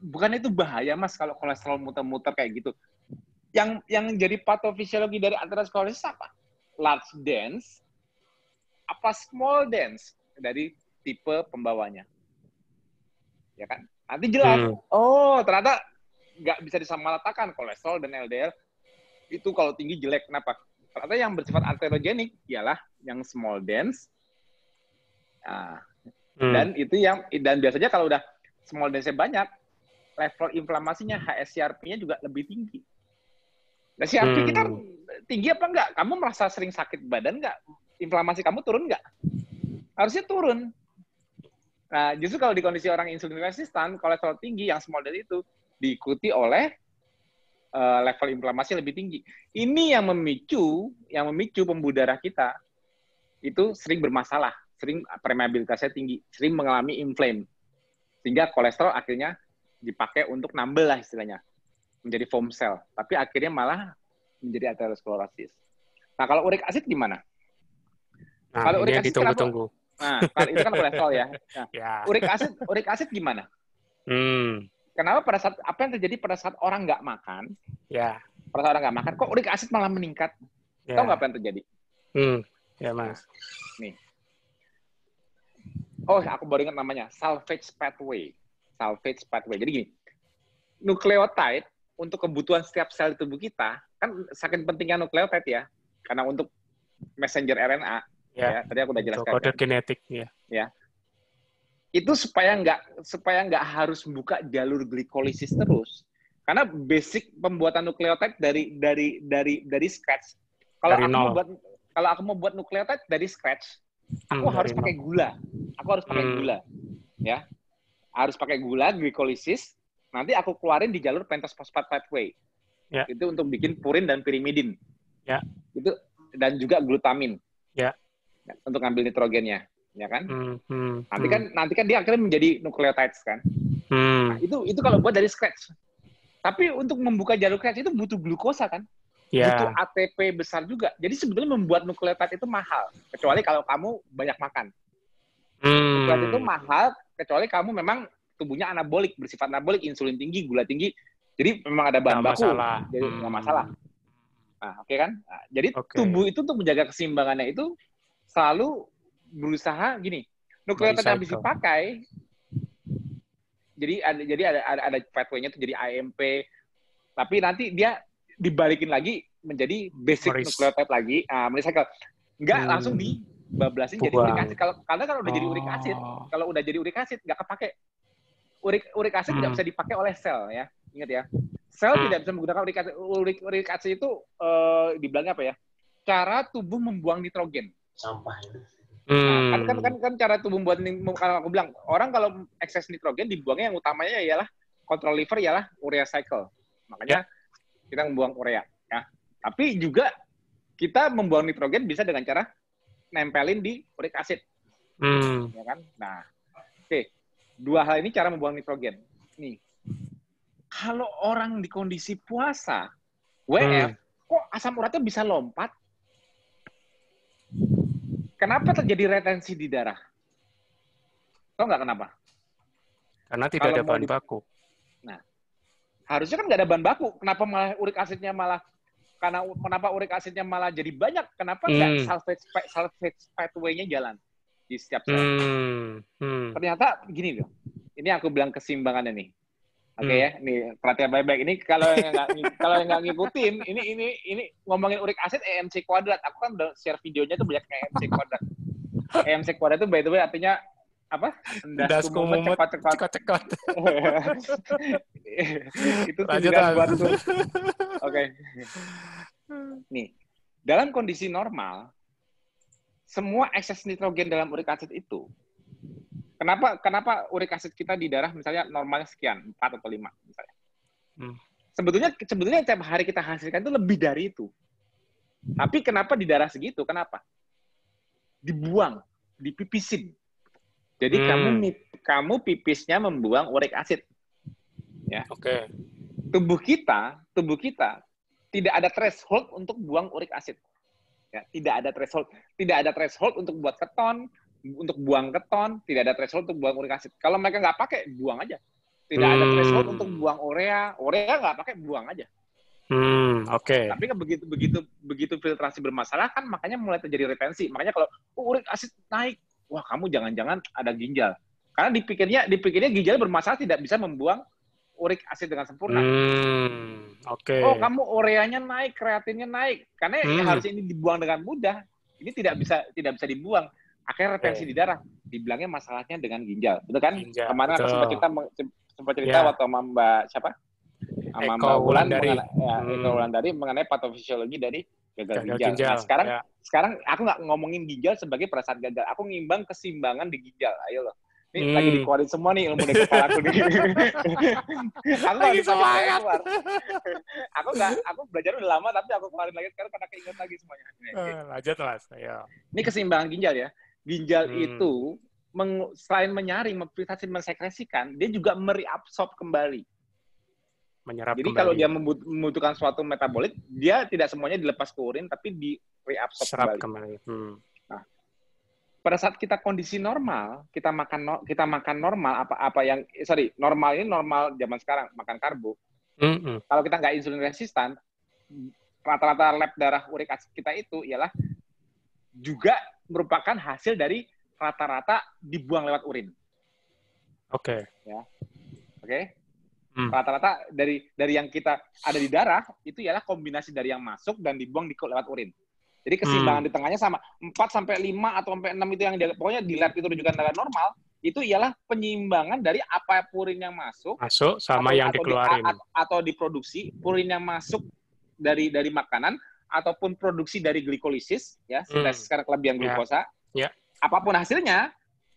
bukan itu bahaya, Mas, kalau kolesterol muter-muter kayak gitu. Yang jadi patofisiologi dari aterosklerosis apa? Large dense apa small dense dari tipe pembawanya. Ya kan? Nanti jelas. Oh, ternyata nggak bisa disamaratakan kolesterol dan LDL itu kalau tinggi jelek. Kenapa? Ternyata yang bersifat aterogenik ialah yang small dense. Dan biasanya kalau udah small dense-nya banyak, level inflamasinya, HSCRP-nya juga lebih tinggi. Nah, CRP kita tinggi apa enggak? Kamu merasa sering sakit badan enggak? Inflamasi kamu turun enggak? Harusnya turun. Nah, justru kalau di kondisi orang insulin resistan, kolesterol tinggi yang small dense itu diikuti oleh level inflamasi lebih tinggi. Ini yang memicu pembuluh darah kita itu sering bermasalah, sering permeabilitasnya tinggi, sering mengalami inflame. Sehingga kolesterol akhirnya dipakai untuk nambel lah istilahnya, menjadi foam cell. Tapi akhirnya malah menjadi aterosklerosis. Nah, kalau uric acid gimana? Nah, kalau uric acid ditunggu-tunggu. Nah, itu kan kolesterol ya. Nah, ya. Uric acid gimana? Kenapa apa yang terjadi pada saat orang nggak makan? Ya. Pada saat orang nggak makan, kok uric acid malah meningkat? Ya. Tahu nggak apa yang terjadi? Ya, Mas. Nih. Oh, aku baru ingat namanya, salvage pathway. Salvage pathway. Jadi gini, nukleotide untuk kebutuhan setiap sel di tubuh kita, kan saking pentingnya nukleotide ya, karena untuk messenger RNA, ya tadi aku udah jelaskan. Kode genetik, ya. Itu supaya nggak harus buka jalur glikolisis terus. Karena basic pembuatan nukleotide dari scratch. Kalau aku mau buat nukleotide dari scratch, aku harus pakai gula. Ya. Harus pakai gula, glikolisis, nanti aku keluarin di jalur pentose phosphate pathway. Ya. Itu untuk bikin purin dan pirimidin. Ya. Itu dan juga glutamin. Ya. Untuk ngambil nitrogennya, ya kan? Nanti kan dia akhirnya menjadi nucleotides kan. Nah, itu kalau buat dari scratch. Tapi untuk membuka jalur scratch itu butuh glukosa kan? Ya. Butuh ATP besar juga. Jadi sebetulnya membuat nukleotide itu mahal, kecuali kalau kamu banyak makan. Nukleotide itu mahal kecuali kamu memang tubuhnya anabolik, bersifat anabolik, insulin tinggi, gula tinggi. Jadi memang ada bahan baku. Jadi nggak masalah. Nah, oke kan? Nah, jadi tubuh itu untuk menjaga keseimbangannya itu selalu berusaha gini. Nukleotide yang habis dipakai, jadi ada pathway-nya itu jadi AMP, tapi nanti dia dibalikin lagi menjadi basic nukleotide lagi, merecycle. Nggak langsung dibablasin jadi uric acid. Karena kalau udah jadi uric acid, nggak kepake. Uric acid tidak bisa dipakai oleh sel ya. Ingat ya. Sel tidak bisa menggunakan uric acid. Uric acid itu dibilangnya apa ya? Cara tubuh membuang nitrogen. Sampah itu. Kan cara tubuh membuat, kalau aku bilang orang kalau ekses nitrogen dibuangnya yang utamanya ialah kontrol liver ialah urea cycle. Makanya kita membuang urea ya. Tapi juga kita membuang nitrogen bisa dengan cara nempelin di uric acid. Ya kan? Nah, oke. Dua hal ini cara membuang nitrogen. Nih. Kalau orang di kondisi puasa, WF, kok asam uratnya bisa lompat? Kenapa terjadi retensi di darah? Tahu nggak kenapa? Karena tidak ada bahan baku. Nah, harusnya kan nggak ada bahan baku. Kenapa malah uric acidnya kenapa uric acidnya malah jadi banyak? Kenapa nggak salvage pathway-nya jalan di setiap sel? Ternyata gini loh. Ini aku bilang keseimbangannya nih. Oke ya, nih perhatian baik-baik. Ini kalau yang nggak ngikutin, ini ngomongin uric acid EMC kuadrat. Aku kan udah share videonya tuh banyak EMC kuadrat. EMC kuadrat itu by the way artinya apa? Dasku mumet cekot-cekot. Itu tujuan buat tuh. Oke. Nih, dalam kondisi normal, semua ekses nitrogen dalam uric acid itu, kenapa uric acid kita di darah misalnya normalnya sekian, 4 atau 5 misalnya. Sebetulnya tiap hari kita hasilkan itu lebih dari itu. Tapi kenapa di darah segitu? Kenapa? Dibuang, dipipisin. Jadi kamu pipisnya membuang uric acid. Ya. Oke. Tubuh kita tidak ada threshold untuk buang uric acid. Ya, tidak ada threshold untuk buat keton, untuk buang keton, tidak ada threshold untuk buang uric acid. Kalau mereka nggak pakai, buang aja. Tidak ada threshold untuk buang urea nggak pakai, buang aja. Oke. Tapi kan begitu filtrasi bermasalah kan, makanya mulai terjadi retensi. Makanya kalau uric acid naik, wah kamu jangan-jangan ada ginjal. Karena dipikirnya ginjal bermasalah, tidak bisa membuang uric acid dengan sempurna. Oke. Oh, kamu ureanya naik, kreatinnya naik. Karena harusnya ini dibuang dengan mudah. Ini tidak bisa dibuang. Akhirnya retensi di darah. Dibilangnya masalahnya dengan ginjal. Betul kan? Ginjal, Kemarin aku sempat cerita waktu sama Mbak siapa? Sama Mbak Wulandari mengenai patofisiologi dari gagal ginjal. Nah, sekarang aku nggak ngomongin ginjal sebagai perasaan gagal. Aku ngimbang keseimbangan di ginjal. Ayo loh. Ini lagi dikeluarin semua nih ilmu dari kepala aku nih. Aku lagi semangat. Aku belajar udah lama tapi aku keluarin lagi sekarang karena keinget lagi semuanya. Lanjut Mas. Ayo. Ini keseimbangan ginjal ya. Ginjal itu selain menyaring, memfiltrasi, mensekresikan, dia juga mereabsorb kembali. Jadi kalau dia membutuhkan suatu metabolit, dia tidak semuanya dilepas ke urin tapi di-reabsorb kembali. Nah, pada saat kita kondisi normal, kita makan normal normal ini normal zaman sekarang, makan karbo. Kalau kita nggak insulin resistan, rata-rata lab darah uric acid kita itu ialah juga merupakan hasil dari rata-rata dibuang lewat urin. Oke. Ya. Oke. Rata-rata dari yang kita ada di darah itu ialah kombinasi dari yang masuk dan dibuang lewat urin. Jadi keseimbangan di tengahnya sama 4 sampai 5 atau sampai 6 itu yang pokoknya di lab itu rujukan darah normal, itu ialah penyeimbangan dari apa purin yang masuk sama yang dikeluarin atau diproduksi, purin yang masuk dari makanan ataupun produksi dari glikolisis ya, sekarang kelebihan glukosa. Apapun hasilnya,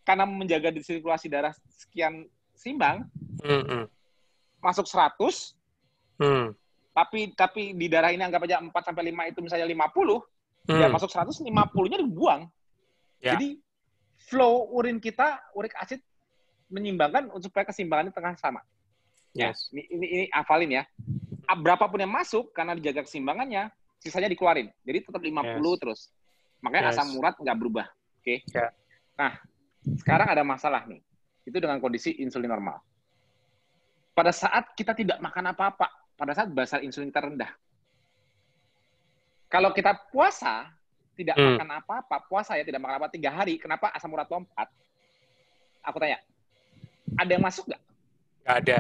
karena menjaga sirkulasi darah sekian seimbang, masuk 100, tapi di darah ini anggap aja 4 sampai 5 itu misalnya 50, ya masuk 100, 50-nya dibuang. Jadi flow urin kita, uric acid menyimbangkan supaya keseimbangannya tengah sama. Yes. Ini hafalin ya. Berapapun yang masuk karena dijaga keseimbangannya, sisanya dikeluarin. Jadi tetap 50 terus. Makanya asam urat nggak berubah. Oke. Nah, sekarang ada masalah nih. Itu dengan kondisi insulin normal. Pada saat kita tidak makan apa-apa, pada saat basal insulin kita rendah. Kalau kita puasa, tidak makan apa-apa, puasa ya tidak makan apa 3 hari, kenapa asam urat lompat? Aku tanya, ada yang masuk nggak? Nggak ada.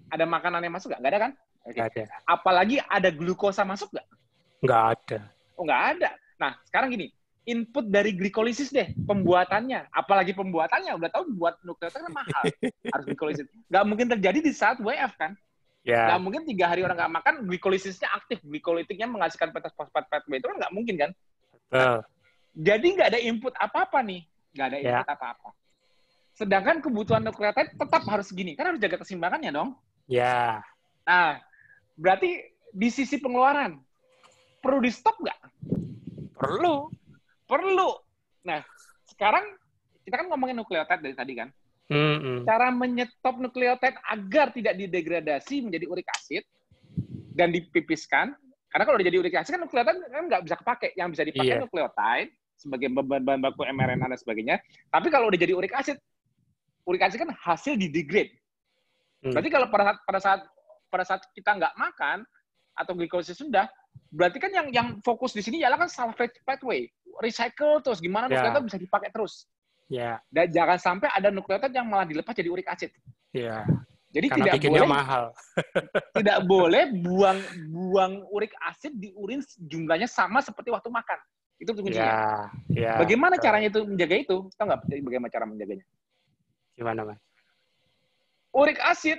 Ada makanan yang masuk nggak? Nggak ada kan? Nggak ada. Apalagi ada glukosa masuk nggak? Nggak ada. Oh, nggak ada. Nah, sekarang gini, input dari glikolisis deh, pembuatannya. Apalagi pembuatannya, udah tahu buat nukleotida kan mahal. Harus glikolisis. Nggak mungkin terjadi di saat WF kan? Nggak mungkin 3 hari orang nggak makan, glikolisisnya aktif. Glikolitiknya menghasilkan fosfat PTB itu kan nggak mungkin kan? Nah, jadi nggak ada input apa-apa nih. Nggak ada input apa-apa. Sedangkan kebutuhan nukleotida tetap harus segini. Kan harus jaga keseimbangannya dong. Ya. Nah, berarti di sisi pengeluaran, perlu di stop nggak? Perlu. Nah, sekarang kita kan ngomongin nukleotida dari tadi kan. Cara menyetop nukleotida agar tidak didegradasi menjadi uric acid dan dipipiskan. Karena kalau udah jadi uric acid kan nukleotida kan nggak bisa kepake. Yang bisa dipakai nukleotida sebagai bahan baku mRNA dan sebagainya. Tapi kalau udah jadi uric acid kan hasil didegrade. Berarti kalau pada saat kita nggak makan atau glikolisis sudah, berarti kan yang fokus di sini ialah kan salvage pathway, recycle terus gimana nukleotida bisa dipakai terus. Dan jangan sampai ada nukleotida yang malah dilepas jadi uric acid. Jadi karena tidak boleh mahal. tidak boleh buang uric acid di urin jumlahnya sama seperti waktu makan. Itu kuncinya. Bagaimana caranya itu menjaga itu? Tahu nggak bagaimana cara menjaganya? Gimana, Mas? Uric acid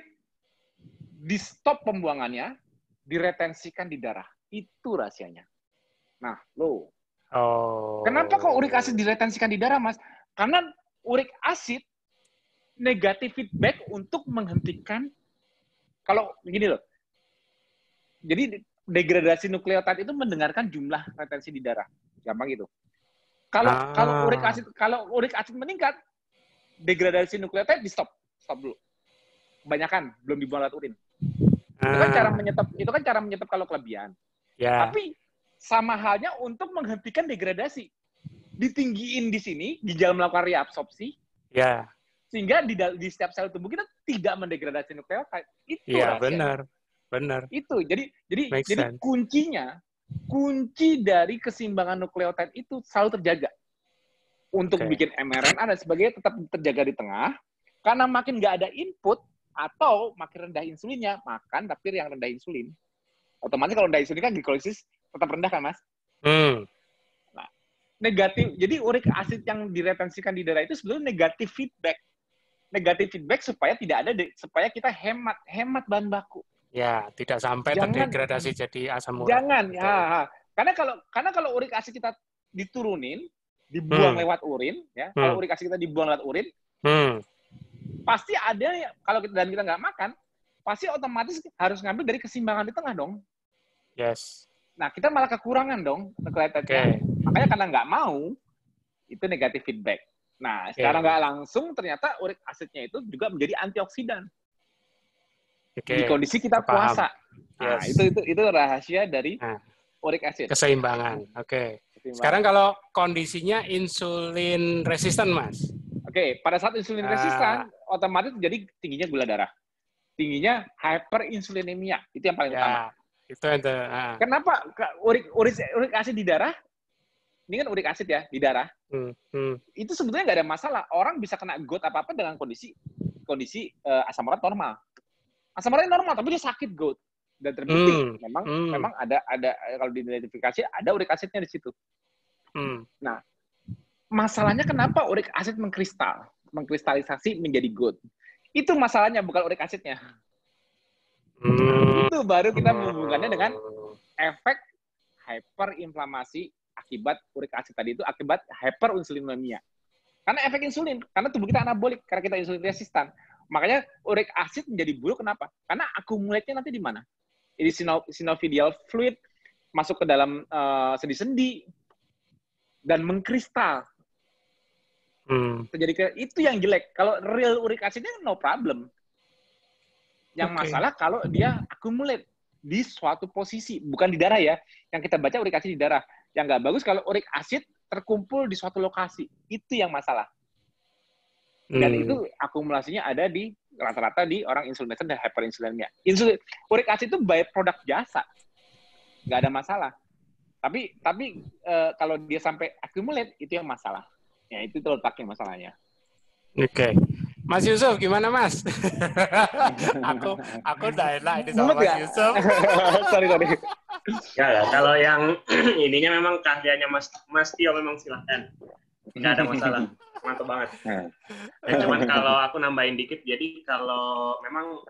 di stop pembuangannya, diretensikan di darah. Itu rahasianya. Nah, Oh. Kenapa kok uric acid diretensikan di darah, Mas? Karena uric acid negatif feedback untuk menghentikan, kalau begini loh. Jadi degradasi nukleotida itu mendengarkan jumlah retensi di darah. Gampang gitu. Kalau uric acid meningkat, degradasi nukleotida di stop dulu. Kebanyakan belum dibuang lewat urin. Itu kan cara menyetop kalau kelebihan. Yeah. Tapi sama halnya untuk menghentikan degradasi. Ditinggiin di sini, ginjal melakukan reabsorpsi. Yeah. Sehingga di setiap sel tubuh kita tidak mendegradasi nukleotida. Itu rahasianya. Benar. Itu. Jadi kunci dari keseimbangan nukleotida itu selalu terjaga. Untuk bikin mRNA dan sebagainya tetap terjaga di tengah. Karena makin nggak ada input atau makin rendah insulinnya, makan tapi yang rendah insulin. Otomatis kalau rendah insulin kan glikolisis tetap rendah kan, Mas? Nah, negatif. Jadi uric acid yang diretensikan di darah itu sebetulnya negatif feedback. Negatif feedback supaya supaya kita hemat bahan baku. Ya, tidak sampai terdegradasi jadi asam urat. Jangan. Karena kalau uric acid kita diturunin, dibuang lewat urin, ya. Kalau uric acid kita dibuang lewat urin, pasti ada kalau kita nggak makan, pasti otomatis harus ngambil dari keseimbangan di tengah dong. Yes. Nah, kita malah kekurangan dong nukleotidnya. Makanya karena nggak mau, itu negatif feedback. Nah, secara nggak langsung ternyata uric acidnya itu juga menjadi antioksidan. Di kondisi kita puasa. Nah, itu rahasia dari uric acid. Keseimbangan. Sekarang kalau kondisinya insulin resisten, Mas. Pada saat insulin resisten, otomatis jadi tingginya gula darah. Tingginya hyperinsulinemia. Itu yang paling utama. Kenapa uric acid di darah? Ini kan uric acid ya, di darah. Itu sebetulnya nggak ada masalah. Orang bisa kena GOUT apa-apa dengan kondisi asam urat normal. Asam uratnya normal, tapi dia sakit GOUT. Dan terbukti, memang ada kalau diidentifikasi, ada uric acidnya di situ. Nah, masalahnya kenapa uric acid mengkristalisasi menjadi GOUT? Itu masalahnya, bukan uric acidnya. Itu baru kita menghubungkannya dengan efek hyperinflamasi akibat uric acid tadi itu, akibat hyperinsulinemia. Karena efek insulin, karena tubuh kita anabolik, karena kita insulin resistan. Makanya uric acid menjadi buruk, kenapa? Karena akumulasinya nanti di mana? Di synovial fluid, masuk ke dalam sendi-sendi, dan mengkristal. Terjadi itu yang jelek. Kalau real uric acidnya no problem. Yang masalah kalau dia accumulate di suatu posisi, bukan di darah ya. Yang kita baca uric acid di darah. Yang nggak bagus kalau uric acid terkumpul di suatu lokasi. Itu yang masalah. Dan itu akumulasinya ada di rata-rata di orang insulin resistan dan hyperinsulinemia. Uric acid itu byproduct jasa. Nggak ada masalah. Tapi kalau dia sampai accumulate, itu yang masalah. Ya, itu letaknya masalahnya. Mas Yusuf, gimana Mas? aku udah enak ini sama Mas Yusuf. sorry. Ya, kalau yang ininya memang keahliannya Mas Tio, memang silahkan. Nggak ada masalah. Mantap banget. Ya, cuman kalau aku nambahin dikit, jadi kalau memang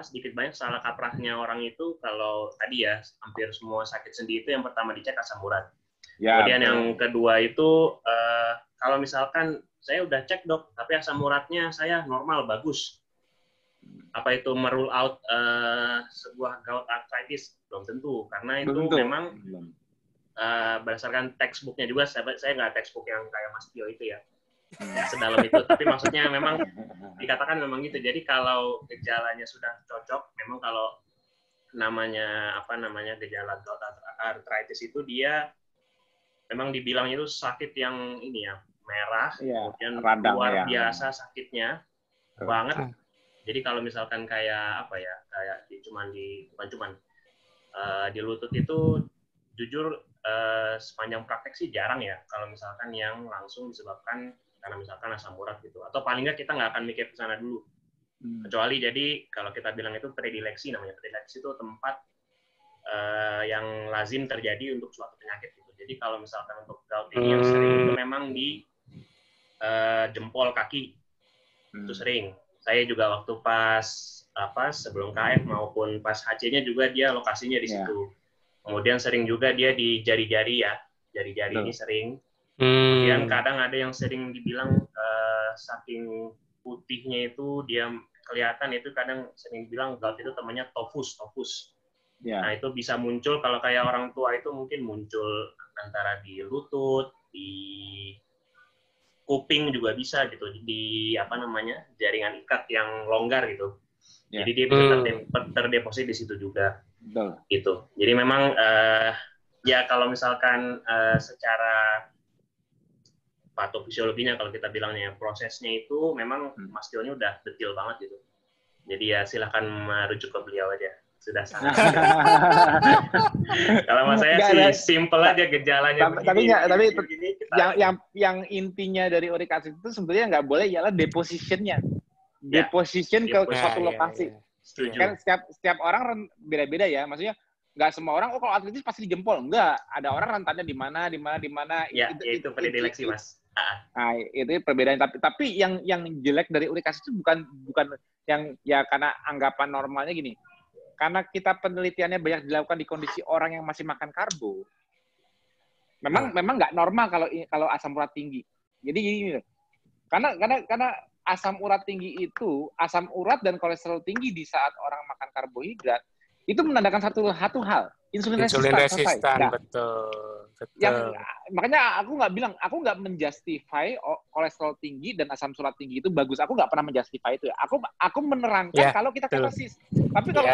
sedikit banyak salah kaprahnya orang itu, kalau tadi ya hampir semua sakit sendi itu yang pertama dicek asam urat. Ya, kemudian yang kedua itu kalau misalkan saya udah cek dok, tapi asam uratnya saya normal, bagus. Apa itu merule out sebuah gout arthritis? Belum tentu, karena itu memang berdasarkan textbooknya juga. Saya nggak textbook yang kayak Mas Tio itu ya, sedalam itu. Tapi maksudnya memang dikatakan memang gitu. Jadi kalau gejalanya sudah cocok, memang kalau namanya gejala gout arthritis itu dia memang dibilang itu sakit yang ini ya, merah, kemudian luar biasa sakitnya banget. Jadi kalau misalkan kayak bukan di lutut itu, jujur sepanjang praktek sih jarang ya kalau misalkan yang langsung disebabkan karena misalkan asam urat gitu, atau paling nggak kita nggak akan mikir ke sana dulu. Kecuali jadi kalau kita bilang itu predileksi, namanya predileksi itu tempat yang lazim terjadi untuk suatu penyakit gitu. Jadi kalau misalkan untuk gout ini yang sering itu memang di jempol kaki, itu sering. Saya juga waktu pas sebelum KF maupun pas HC-nya juga dia lokasinya di situ. Kemudian sering juga dia di jari-jari ya, jari-jari ini sering. Kemudian kadang ada yang sering dibilang saking putihnya itu dia kelihatan, itu kadang sering bilang gout itu temannya tofus. Yeah. Nah, itu bisa muncul kalau kayak orang tua itu mungkin muncul antara di lutut, di kuping juga bisa gitu, di jaringan ikat yang longgar gitu. Yeah. Jadi dia bisa terdeposit di situ juga. Gitu. Jadi memang ya kalau misalkan secara patofisiologinya kalau kita bilangnya prosesnya itu memang Mas Tio-nya udah detail banget gitu. Jadi ya silahkan merujuk ke beliau aja. Sudah sangat. Kalau Mas saya sih simple aja gejalanya. Tapi yang intinya dari uric acid itu sebenarnya nggak boleh ialah depositionnya. Deposition ke suatu lokasi. Setuju. Kan setiap orang beda-beda ya. Maksudnya nggak semua orang kalau atletis pasti di jempol. Enggak. Ada orang rentannya di mana. Ya, itu predileksi Mas. Nah, itu perbedaan. Tapi yang jelek dari uric acid itu bukan yang ya karena anggapan normalnya gini. Karena kita penelitiannya banyak dilakukan di kondisi orang yang masih makan karbo. Memang nggak normal kalau asam urat tinggi. Jadi gini. Karena asam urat tinggi itu, asam urat dan kolesterol tinggi di saat orang makan karbohidrat itu menandakan satu hal, insulin resistan. Betul. Makanya aku nggak menjustify kolesterol tinggi dan asam urat tinggi itu bagus. Aku nggak pernah menjustify itu ya. Aku menerangkan kalau kita ketosis. Tapi kalau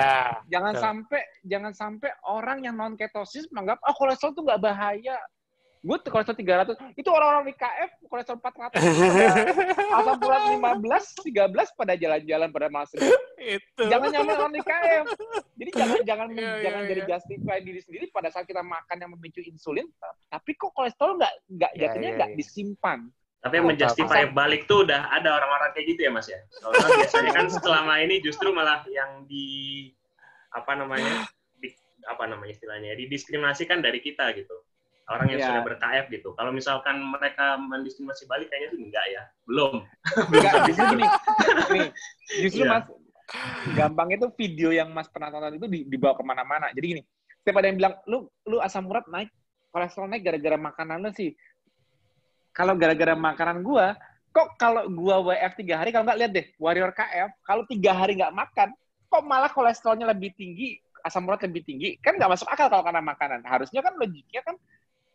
jangan sampai orang yang non ketosis menganggap kolesterol itu nggak bahaya. Gue kolesterol 300, itu orang-orang di KF kolesterol 400, asam urat 15, 13 pada jalan-jalan pada masa itu. Jangan nyaman orang di KF. Jadi jangan jadi justify diri sendiri pada saat kita makan yang memicu insulin, tapi kok kolesterol nggak jatuhnya nggak disimpan. Tapi yang menjustify balik tuh udah ada orang-orang kayak gitu ya Mas ya. Soalnya biasanya kan selama ini justru malah yang didiskriminasikan dari kita gitu. Orang yang sudah ber-KF gitu. Kalau misalkan mereka mendiskriminasi balik, kayaknya itu enggak ya. Belum. Justru gini. Justru Mas, gampang itu video yang Mas pernah tonton itu dibawa kemana-mana. Jadi gini, setiap ada yang bilang, lu asam urat naik, kolesterol naik gara-gara makanan lu sih. Kalau gara-gara makanan gua, kok kalau gua WF 3 hari, kalau nggak lihat deh, Warrior KF, kalau 3 hari nggak makan, kok malah kolesterolnya lebih tinggi, asam urat lebih tinggi. Kan nggak masuk akal kalau karena makanan. Harusnya kan logiknya kan,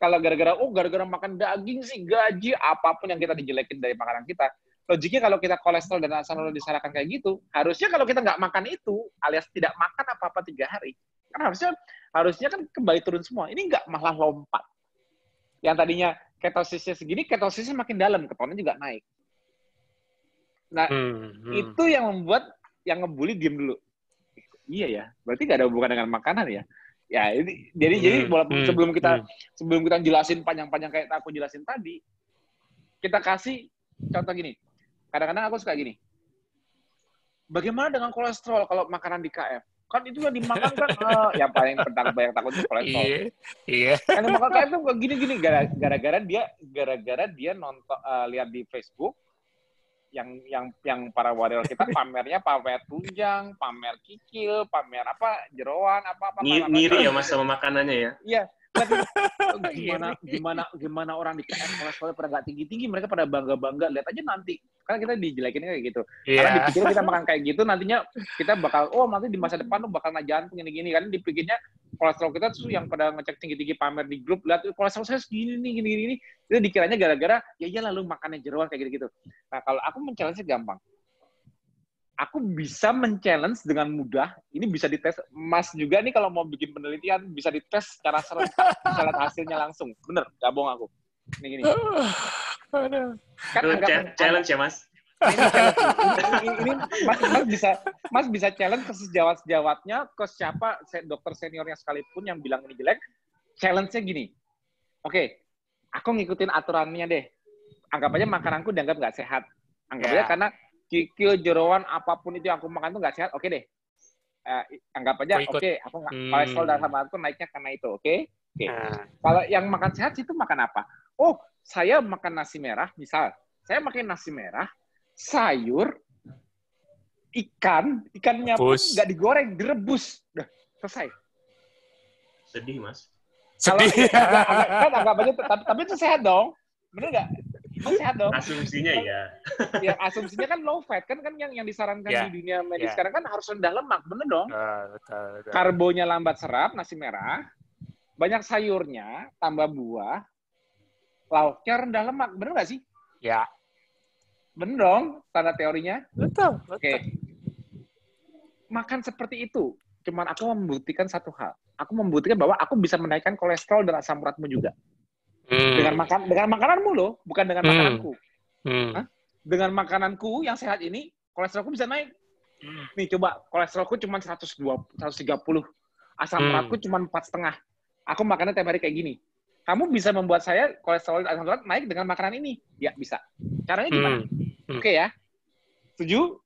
kalau gara-gara makan daging sih, gaji, apapun yang kita dijelekin dari makanan kita, logiknya kalau kita kolesterol dan asam urat disalahkan kayak gitu, harusnya kalau kita nggak makan itu, alias tidak makan apa-apa 3 hari, kan harusnya kan kembali turun semua. Ini nggak, malah lompat. Yang tadinya ketosisnya segini, ketosisnya makin dalam, ketonnya juga naik. Nah, itu yang membuat yang ngebully diem dulu. Iya ya, berarti nggak ada hubungan dengan makanan ya. Ya, jadi walaupun sebelum kita jelasin panjang-panjang kayak aku jelasin tadi, kita kasih contoh gini. Kadang-kadang aku suka gini. Bagaimana dengan kolesterol kalau makanan di KF? Kan itu yang dimakan kan yang paling banyak takut itu kolesterol. Iya. Yang dimakan KF itu gini-gini gara-gara dia nonton lihat di Facebook yang para warrior kita pamernya pamer tunjang, pamer kikil, pamer jeroan, ngiri ya Mas sama makanannya ya. Iya. Gimana orang di KF kolesterolnya pada nggak tinggi-tinggi, mereka pada bangga-bangga. Lihat aja nanti. Karena kita dijelekin kayak gitu. Karena dipikir kita makan kayak gitu, nantinya kita bakal, nanti di masa depan tuh bakal kena jantung gini-gini. Karena dipikirnya kolesterol kita tuh yang pada ngecek tinggi-tinggi pamer di grup, lihat kolesterol saya segini nih, gini-gini. Itu dikiranya gara-gara, ya lalu makannya jeroan kayak gitu-gitu. Nah, kalau aku men-challenge gampang. Aku bisa men-challenge dengan mudah. Ini bisa dites. Mas juga nih kalau mau bikin penelitian, bisa dites secara serentak. Bisa lihat hasilnya langsung. Bener, gak bohong aku. Ini gini. Kan challenge ya, Mas? Ini Mas bisa challenge ke sejawat-sejawatnya, ke siapa dokter seniornya sekalipun yang bilang ini jelek. Challenge-nya gini. Oke, aku ngikutin aturannya deh. Anggap aja makananku dianggap nggak sehat. Anggap aja karena kikil, jeroan, apapun itu yang aku makan itu nggak sehat. Oke deh. Anggap aja, aku nggak kolesterol dan asam uratku naiknya karena itu. Oke. Kalau yang makan sehat itu makan apa? Oh, saya makan nasi merah, misal. Saya makan nasi merah, sayur, ikannya pun nggak digoreng, direbus. Udah, selesai. Sedih, Mas. Kalau kan anggap aja, tapi itu sehat dong, bener nggak? Itu sehat dong. Asumsinya ya. Yang asumsinya kan low fat kan yang disarankan di dunia medis sekarang kan harus rendah lemak, bener dong? Betul. Karbonya lambat serap, nasi merah, banyak sayurnya, tambah buah, lauknya rendah lemak, bener nggak sih? Ya. Bener dong, tanda teorinya. Betul. Oke. Makan seperti itu, cuman aku membuktikan satu hal. Aku membuktikan bahwa aku bisa menaikkan kolesterol dan asam uratmu juga. Dengan makananmu loh, bukan dengan makananku. Dengan makananku yang sehat ini, kolesterolku bisa naik. Nih coba, kolesterolku cuma 130, asam uratku cuma 4,5. Aku makannya tiap hari kayak gini. Kamu bisa membuat saya kolesterol dan asam urat naik dengan makanan ini? Ya, bisa. Caranya gimana? Oke ya. Setuju?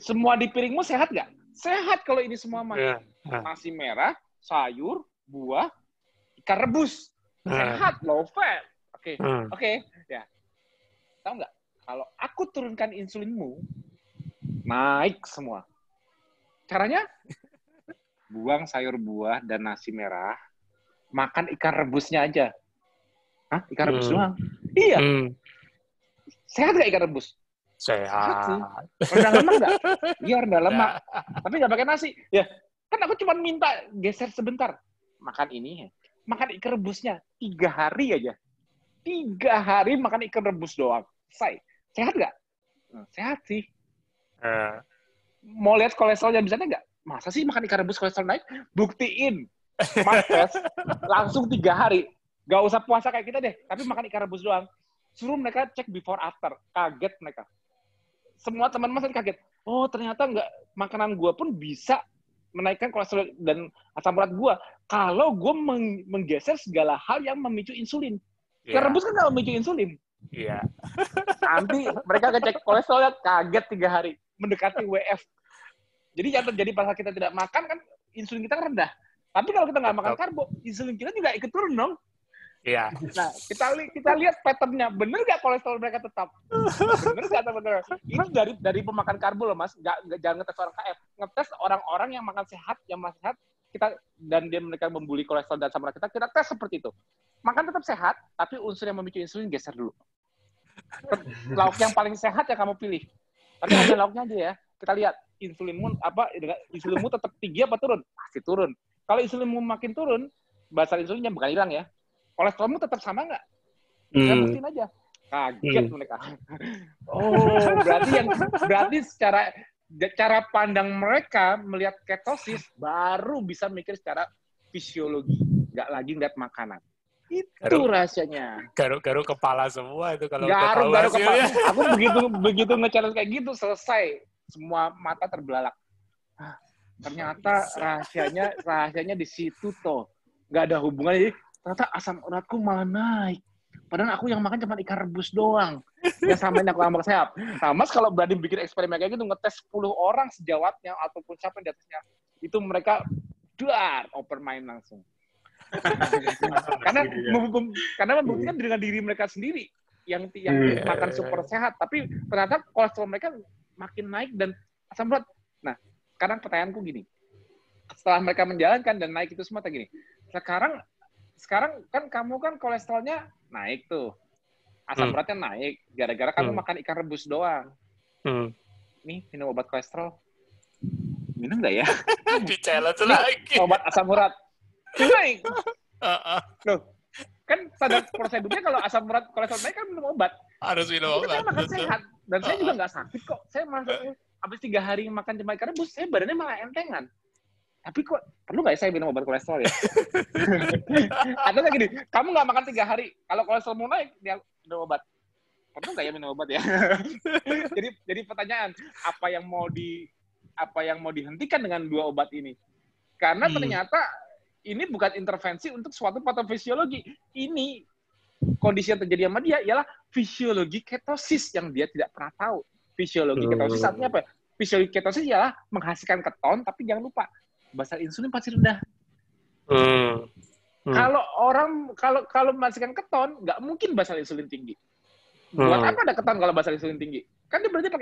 Semua di piringmu sehat nggak? Sehat kalau ini semua mah. Nasi merah, sayur, buah, ikan rebus. Sehat, low fat. Oke. Ya. Tahu nggak? Kalau aku turunkan insulinmu, naik semua. Caranya? Buang sayur buah dan nasi merah, makan ikan rebusnya aja. Hah? Ikan rebus doang? Iya. Sehat nggak ikan rebus? Sehat sih. Rendah lemak nggak? Iya, rendah lemak. Tapi nggak pakai nasi. Ya, kan aku cuma minta geser sebentar. Makan ini, makan ikan rebusnya 3 hari aja. 3 hari makan ikan rebus doang. Sehat nggak? Sehat sih. Mau lihat kolesterolnya bisa nggak? Masa sih makan ikan rebus kolesterol naik? Buktiin. Mas tes, langsung 3 hari. Gak usah puasa kayak kita deh, tapi makan ikan rebus doang. Suruh mereka cek before after. Kaget mereka. Semua teman mas kaget. Oh, ternyata nggak, makanan gue pun bisa menaikkan kolesterol dan asam urat gue. Kalau gue menggeser segala hal yang memicu insulin. Ikan rebus kan nggak memicu insulin. Iya. Nanti mereka ngecek kolesterolnya, kaget 3 hari. Mendekati WF. Jadi yang terjadi pada kita tidak makan kan insulin kita rendah. Tapi kalau kita nggak makan karbo, insulin kita juga ikut turun dong. Iya. Nah, kita lihat pattern-nya. Bener nggak kolesterol mereka tetap? Bener nggak bener? Ini dari pemakan karbo loh, Mas. Jangan ngetes orang KF. Ngetes orang-orang yang makan sehat, yang makan sehat, kita dan mereka membuli kolesterol dan asam urat kita tes seperti itu. Makan tetap sehat, tapi unsur yang memicu insulin geser dulu. Lauk yang paling sehat yang kamu pilih. Tapi hanya lauknya aja ya. Kita lihat insulinmu tetap tinggi apa turun? Pasti turun. Kalau insulinmu makin turun, basal insulinnya bukan hilang ya. Kolesterolmu tetap sama nggak? Kita buktiin aja. Kaget mereka. Oh, berarti cara pandang mereka melihat ketosis baru bisa mikir secara fisiologi, nggak lagi ngeliat makanan. Itu rahasianya. Garuk-garuk kepala semua itu kalau garuk kepala. Aku begitu nge-challenge kayak gitu selesai. Semua mata terbelalak. Ternyata rahasianya di situ toh. Nggak ada hubungannya. Ternyata asam uratku malah naik. Padahal aku yang makan cuma ikan rebus doang. Yang samain aku tambah sehat. Nah, Mas kalau berani bikin eksperimen kayak gitu, ngetes 10 orang sejawatnya ataupun siapa yang di atasnya, itu mereka open mind langsung. karena membuktikan dengan diri mereka sendiri yang makan super sehat, tapi ternyata kolesterol mereka makin naik dan asam urat. Nah, sekarang pertanyaanku gini, setelah mereka menjalankan dan naik itu semua gini, sekarang kan kamu kan kolesterolnya naik tuh, asam uratnya naik gara-gara kamu makan ikan rebus doang. Nih minum obat kolesterol, minum nggak ya? Di-challenge lagi. Obat asam urat naik. Loh, kan standar prosedurnya kalau asam urat kolesterol naik kan minum obat. Harus minum obat. Saya makan sehat dan saya juga nggak sakit kok. Saya malah habis 3 hari makan cuma ikan rebus, saya badannya malah entengan. Tapi kok perlu nggak ya saya minum obat kolesterol ya? Atau kayak gini, kamu nggak makan 3 hari, kalau kolesterol mau naik dia minum obat. Perlu nggak ya minum obat ya? jadi pertanyaan, apa yang mau dihentikan dengan 2 obat ini? Karena ternyata ini bukan intervensi untuk suatu patofisiologi. Ini kondisi yang terjadi sama dia ialah fisiologi ketosis yang dia tidak pernah tahu. Fisiologi ketosis artinya apa? Fisiologi ketosis ialah menghasilkan keton, tapi jangan lupa basal insulin pasti rendah. Kalau menghasilkan keton, nggak mungkin basal insulin tinggi. Buat apa ada keton kalau basal insulin tinggi? Kan dia berarti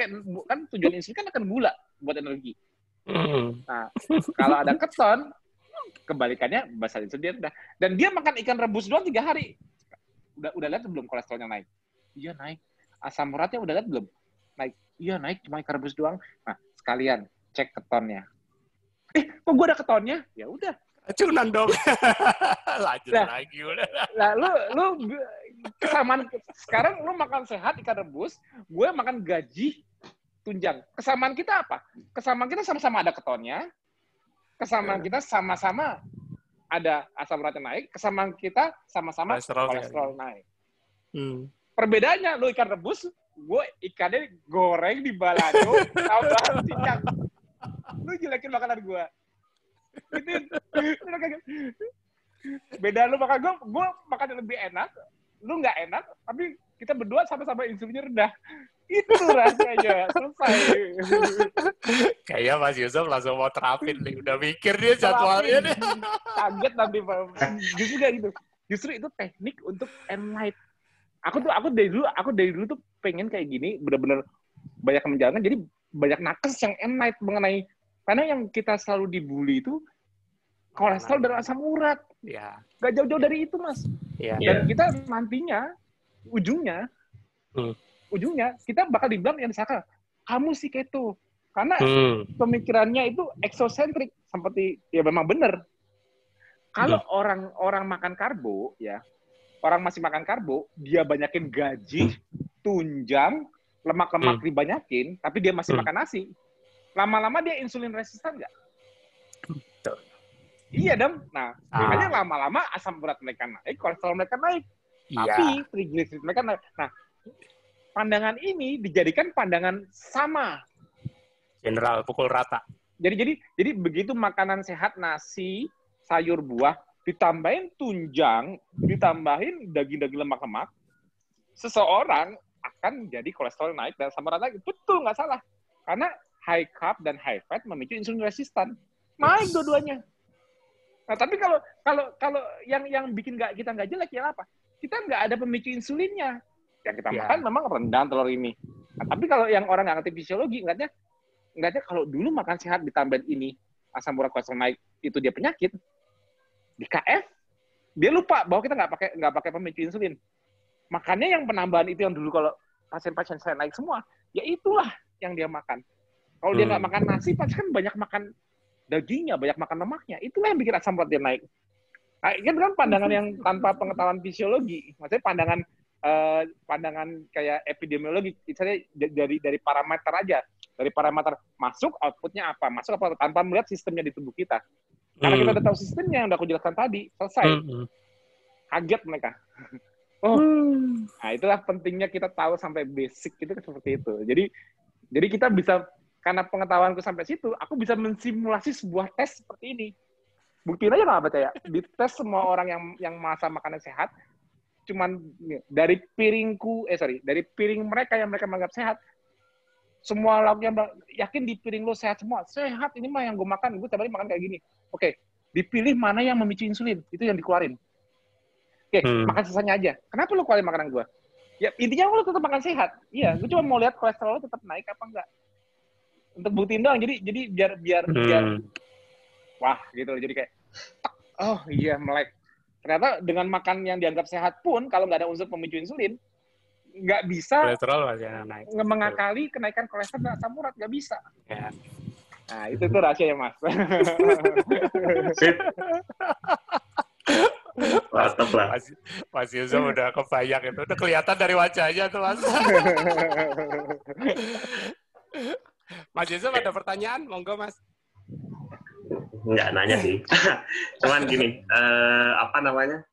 kan tujuan insulin kan akan gula buat energi. Nah, kalau ada keton, kebalikannya basa insulin dia rendah. Dan dia makan ikan rebus doang 3 hari. Udah lihat belum kolesterolnya naik? Iya naik. Asam uratnya udah lihat belum? Naik. Iya naik, cuma ikan rebus doang. Nah, sekalian cek ketonnya. Kok gue ada ketonnya? Ya udah. Racunan dong. Lanjut lagi udah. Nah, lu kesamaan sekarang lu makan sehat ikan rebus, gue makan gaji tunjang. Kesamaan kita apa? Kesamaan kita sama-sama ada ketonnya. Kesamaan kita sama-sama ada asam uratnya naik, kesamaan kita sama-sama kolesterol naik. Perbedaannya, lu ikan rebus, gue ikannya goreng di balado, tambah minyak. Lu jelekin makanan gue. Beda lu makan gue makan yang lebih enak, lu nggak enak, tapi kita berdua sama-sama insulinnya rendah. Itu rasanya, selesai. Kayaknya Mas Yusuf langsung mau terapin nih, udah mikir dia jadwalnya nih. Kaget nanti, justru kayak gitu. Justru itu teknik untuk enlight. Aku dari dulu tuh pengen kayak gini, benar-benar banyak menjalankan. Jadi banyak nakes yang enlight mengenai, karena yang kita selalu dibully itu kolesterol dan asam urat. Ya. Gak jauh-jauh dari itu, Mas. Ya. Dan kita nantinya ujungnya kita bakal dibilang yang disangka kamu sih keto, karena pemikirannya itu eksosentrik, seperti ya memang benar. Kalau orang makan karbo, ya orang masih makan karbo, dia banyakin gaji, tunjang, lemak-lemak dibanyakin, tapi dia masih makan nasi. Lama-lama dia insulin resistan nggak? Iya dong. Nah, makanya lama-lama asam urat mereka naik, kolesterol mereka naik, tapi trigliserid mereka naik. Nah, pandangan ini dijadikan pandangan sama. General, pukul rata. Jadi begitu makanan sehat, nasi, sayur, buah, ditambahin tunjang, ditambahin daging-daging lemak-lemak, seseorang akan jadi kolesterol naik dan asam urat naik. Betul, nggak salah. Karena high carb dan high fat memicu insulin resistan. Naik dua-duanya. Nah, tapi kalau yang bikin kita nggak jelek ya apa? Kita nggak ada pemicu insulinnya. Yang kita makan memang rendang telur ini. Nah, tapi kalau yang orang nggak ngerti fisiologi, ngeliatnya kalau dulu makan sehat ditambahin ini, asam urat kolesterol naik, itu dia penyakit. Di KF, dia lupa bahwa kita nggak pakai pemicu insulin. Makanya yang penambahan itu yang dulu kalau pasien-pasien saya naik semua, ya itulah yang dia makan. Kalau dia nggak makan nasi, pasti kan banyak makan dagingnya, banyak makan lemaknya. Itulah yang bikin asam urat dia naik. Nah, itu kan pandangan yang tanpa pengetahuan fisiologi. Maksudnya pandangan kayak epidemiologi, misalnya dari parameter aja. Dari parameter masuk, outputnya apa? Masuk apa? Tanpa melihat sistemnya di tubuh kita. Karena kita udah tahu sistemnya yang udah aku jelaskan tadi, selesai. Kaget mereka. Nah, itulah pentingnya kita tahu sampai basic itu seperti itu. Jadi kita bisa, karena pengetahuanku sampai situ, aku bisa mensimulasi sebuah tes seperti ini. Buktiin aja nggak percaya. Dites semua orang yang masa makanan sehat, cuman dari piring mereka yang mereka menganggap sehat, semua lauknya yakin di piring lo sehat semua. Sehat, ini mah yang gue makan. Gue tiap hari makan kayak gini. Oke, dipilih mana yang memicu insulin. Itu yang dikeluarin. Oke, makan sisanya aja. Kenapa lo keluarin makanan gue? Ya, intinya lo tetap makan sehat. Iya, gue cuma mau lihat kolesterol lo tetap naik apa enggak. Untuk buktiin doang. Jadi biar wah gitu. Jadi kayak, oh iya melek. Ternyata dengan makan yang dianggap sehat pun, kalau nggak ada unsur pemicu insulin, nggak bisa kolesterol masih naik. Mengakali kenaikan kolesterol dan asam urat, nggak bisa. Ya. Nah, itu tuh rahasianya, Mas. Sip. Mantap lah. Mas Yusuf udah kebayang itu. Udah kelihatan dari wajahnya tuh, Mas. Mas Yusuf ada pertanyaan? Monggo, Mas. Nggak nanya sih. Cuman gini, apa namanya?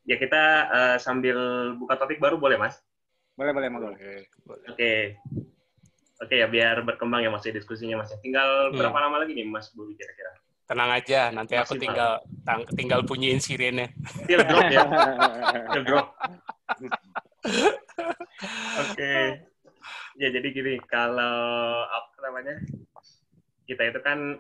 Ya kita sambil buka topik baru boleh, Mas? Boleh. Oke ya, biar berkembang ya Mas diskusinya Mas. Tinggal berapa lama lagi nih Mas Budi kira-kira? Tenang aja, nanti aku tinggal bunyiin sirennya. Still drop ya. Still drop. Oke. Ya jadi gini, kalau apa namanya? Kita itu kan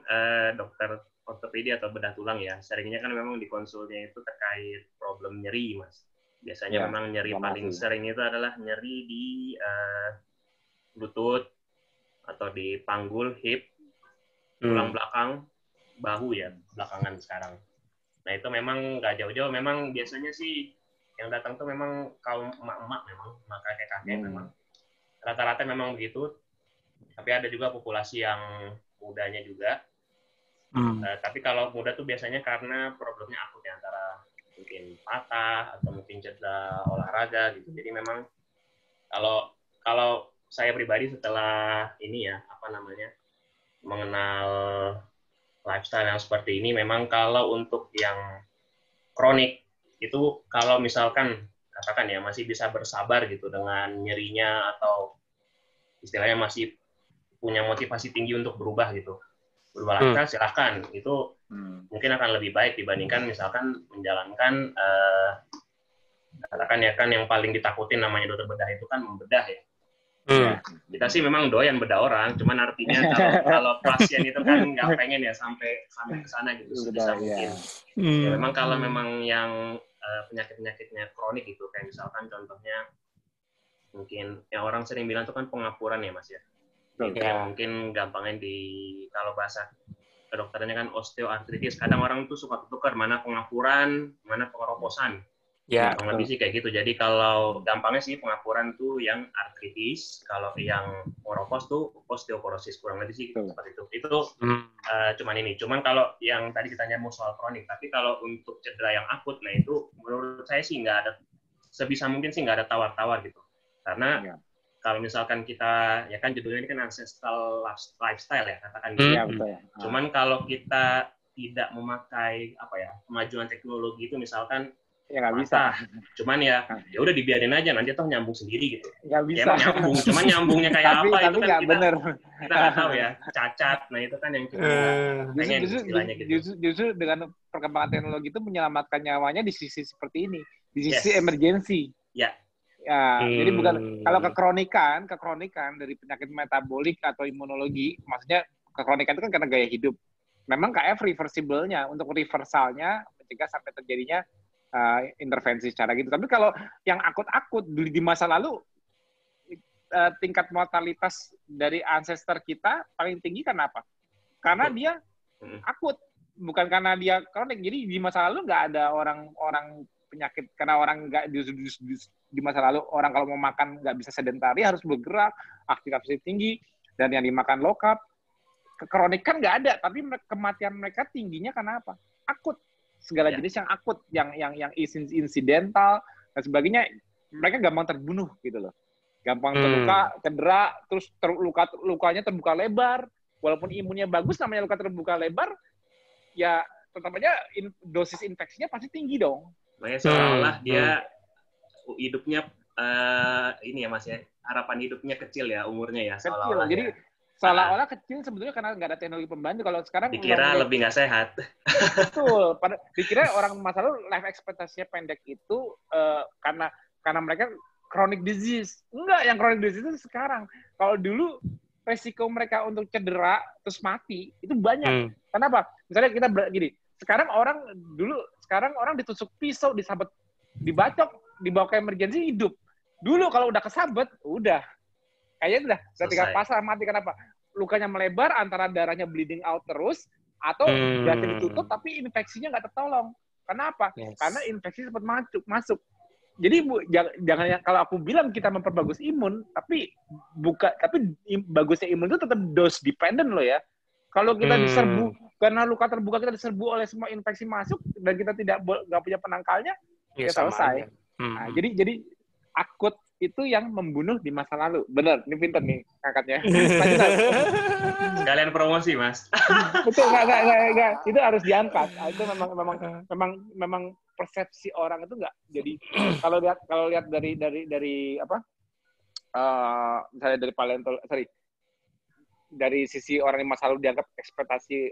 dokter ortopedi atau bedah tulang ya, seringnya kan memang di konsulnya itu terkait problem nyeri, Mas. Biasanya memang nyeri paling sering itu adalah nyeri di lutut atau di panggul, hip, tulang belakang, bahu ya. belakangan sekarang. Nah itu memang nggak jauh-jauh, memang biasanya sih yang datang tuh memang kaum emak-emak, memang emak kakek-kakek memang rata-rata memang begitu. Tapi ada juga populasi yang mudanya juga. Tapi kalau muda tuh biasanya karena problemnya akut ya, antara mungkin patah atau mungkin cedera olahraga gitu. Jadi memang kalau saya pribadi setelah ini ya mengenal lifestyle yang seperti ini, memang kalau untuk yang kronik itu kalau misalkan katakan ya masih bisa bersabar gitu dengan nyerinya atau istilahnya masih punya motivasi tinggi untuk berubah lifestyle, silakan. Itu mungkin akan lebih baik dibandingkan misalkan menjalankan katakan ya kan yang paling ditakutin namanya dokter bedah itu kan membedah ya. Ya, kita sih memang doyan bedah orang, cuman artinya kalau pasien itu kan nggak pengen ya sampai ke sana gitu sebisa mungkin. Ya, memang kalau memang yang penyakitnya kronik gitu, kayak misalkan contohnya mungkin yang orang sering bilang itu kan pengapuran ya Mas ya. Ya, mungkin gampangnya kalau bahasa kedokterannya kan osteoartritis. Kadang orang tuh suka tukar mana pengapuran, mana pengeroposan. Ya, lebih sih kayak gitu. Jadi kalau gampangnya sih pengapuran tuh yang artritis, kalau yang meropos tuh osteoporosis, kurang lebih sih seperti itu. Itu cuman ini. Cuman kalau yang tadi kita nyambung soal kronik, tapi kalau untuk cedera yang akut, nah itu menurut saya sih nggak ada, sebisa mungkin sih nggak ada tawar-tawar gitu. Karena kalau misalkan kita, ya kan judulnya ini kan ancestral lifestyle ya, katakan gitu. Cuman kalau kita tidak memakai kemajuan teknologi itu misalkan ya nggak bisa. Cuman ya udah dibiarin aja, nanti toh nyambung sendiri gitu. Nggak bisa. Ya, nyambung, cuman nyambungnya kayak tapi apa itu kan kita nggak tahu ya, cacat. Nah itu kan yang kita pengen istilahnya gitu. Justru dengan perkembangan teknologi itu menyelamatkan nyawanya di sisi seperti ini, di sisi emergency. Ya. Ya, jadi bukan kalau kekronikan dari penyakit metabolik atau imunologi, maksudnya kekronikan itu kan karena gaya hidup. Memang KF reversible-nya, untuk reversalnya mencegah sampai terjadinya intervensi secara gitu. Tapi kalau yang akut-akut di masa lalu, tingkat mortalitas dari ancestor kita paling tinggi karena apa? Karena dia akut, bukan karena dia kronik. Jadi di masa lalu nggak ada orang penyakit, karena orang nggak di masa lalu orang kalau mau makan nggak bisa sedentari, harus bergerak, aktivitas tinggi, dan yang dimakan low carb. Kekronikan nggak ada, tapi kematian mereka tingginya karena apa? Akut. Segala jenis yang akut, yang insidental dan sebagainya, mereka gampang terbunuh gitu loh. Gampang terluka, cedera, terus lukanya terbuka lebar. Walaupun imunnya bagus, namanya luka terbuka lebar, ya tetap aja dosis infeksinya pasti tinggi dong. Makanya seolah-olah dia hidupnya ini ya Mas ya, harapan hidupnya kecil ya, umurnya ya. Kecil, jadi seolah-olah kecil sebetulnya karena nggak ada teknologi pembantu. Kalau sekarang dikira lebih nggak sehat. Betul. Dikira orang masa lalu life expectancy-nya pendek itu karena mereka chronic disease. Enggak, yang chronic disease itu sekarang. Kalau dulu resiko mereka untuk cedera terus mati itu banyak. Kenapa? Misalnya kita gini, sekarang orang ditusuk pisau, disabet, dibacok, dibawa ke emergency hidup. Dulu kalau udah kesabet, udah kayaknya udah tinggal pasrah mati. Kenapa? Lukanya melebar, antara darahnya bleeding out terus, atau berarti ditutup tapi infeksinya nggak tertolong. Kenapa? Karena infeksi sempat masuk. Jadi jangan kalau aku bilang kita memperbagus imun, tapi bagusnya imun itu tetap dose dependent loh ya. Kalau kita diserbu karena luka terbuka, kita diserbu oleh semua infeksi masuk dan kita nggak punya penangkalnya, ya selesai. Nah, jadi akut itu yang membunuh di masa lalu. Benar, ini pinter nih kakaknya. Sekalian promosi, Mas. Betul, enggak. Itu harus diangkat. Itu memang persepsi orang itu enggak. Jadi kalau lihat dari apa? Misalnya dari dari sisi orang di masa lalu dianggap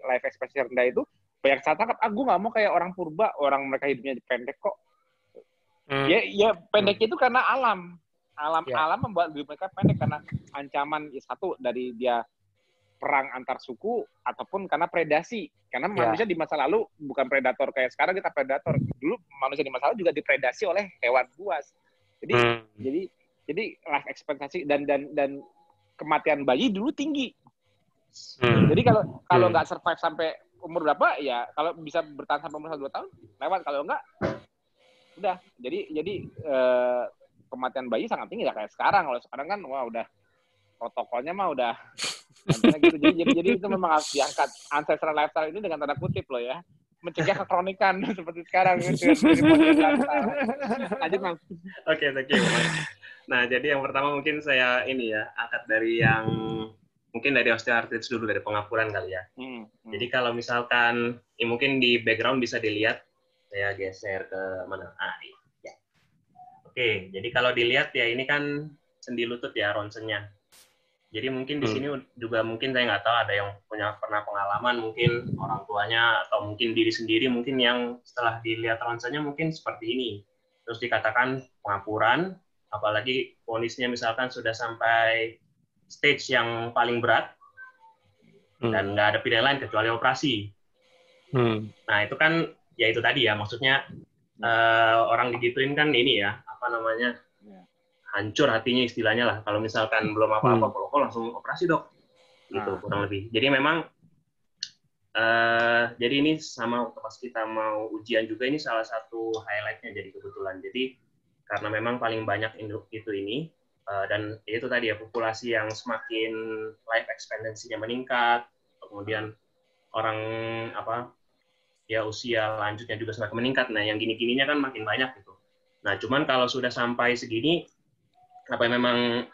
life ekspektasi rendah itu, banyak saat tangkap, gue nggak mau kayak orang purba, orang mereka hidupnya pendek kok. Ya pendek itu karena alam membuat hidup mereka pendek karena ancaman satu dari dia perang antar suku ataupun karena predasi. Karena manusia di masa lalu bukan predator kayak sekarang, kita predator. Dulu manusia di masa lalu juga dipredasi oleh hewan buas. Jadi life ekspektasi dan kematian bayi dulu tinggi. Jadi kalau nggak survive sampai umur berapa ya kalau bisa bertahan sampai umur 2 tahun lewat, kalau enggak udah. Jadi kematian bayi sangat tinggi ya kayak sekarang. Kalau sekarang kan wah udah protokolnya mah udah gitu. Jadi itu memang harus diangkat ancestral lifestyle ini dengan tanda kutip loh ya, mencegah kekronikan seperti sekarang gitu dari modern lifestyle. Lanjut Mas. Oke, thank you. Nah, jadi yang pertama mungkin saya ini ya, angkat dari yang mungkin dari osteoartritis dulu, dari pengapuran kali ya. Jadi kalau misalkan, mungkin di background bisa dilihat, saya geser ke mana? Ya. Oke, jadi kalau dilihat ya ini kan sendi lutut ya, ronsennya. Jadi mungkin di sini juga mungkin saya nggak tahu ada yang pernah pengalaman, mungkin orang tuanya atau mungkin diri sendiri mungkin yang setelah dilihat ronsennya mungkin seperti ini. Terus dikatakan pengapuran, apalagi vonisnya misalkan sudah sampai stage yang paling berat dan nggak ada pilihan lain kecuali operasi. Nah itu kan ya itu tadi ya, maksudnya orang digituin kan ini ya, apa namanya, hancur hatinya istilahnya lah. Kalau misalkan belum apa-apa, kok langsung operasi dok, gitu kurang lebih. Jadi memang jadi ini sama pas kita mau ujian juga, ini salah satu highlight-nya jadi kebetulan. Jadi karena memang paling banyak itu ini, dan itu tadi ya, populasi yang semakin life expectancy-nya meningkat, kemudian orang ya usia lanjutnya juga semakin meningkat. Nah yang gini-gininya kan makin banyak gitu. Nah cuman kalau sudah sampai segini, apa yang memang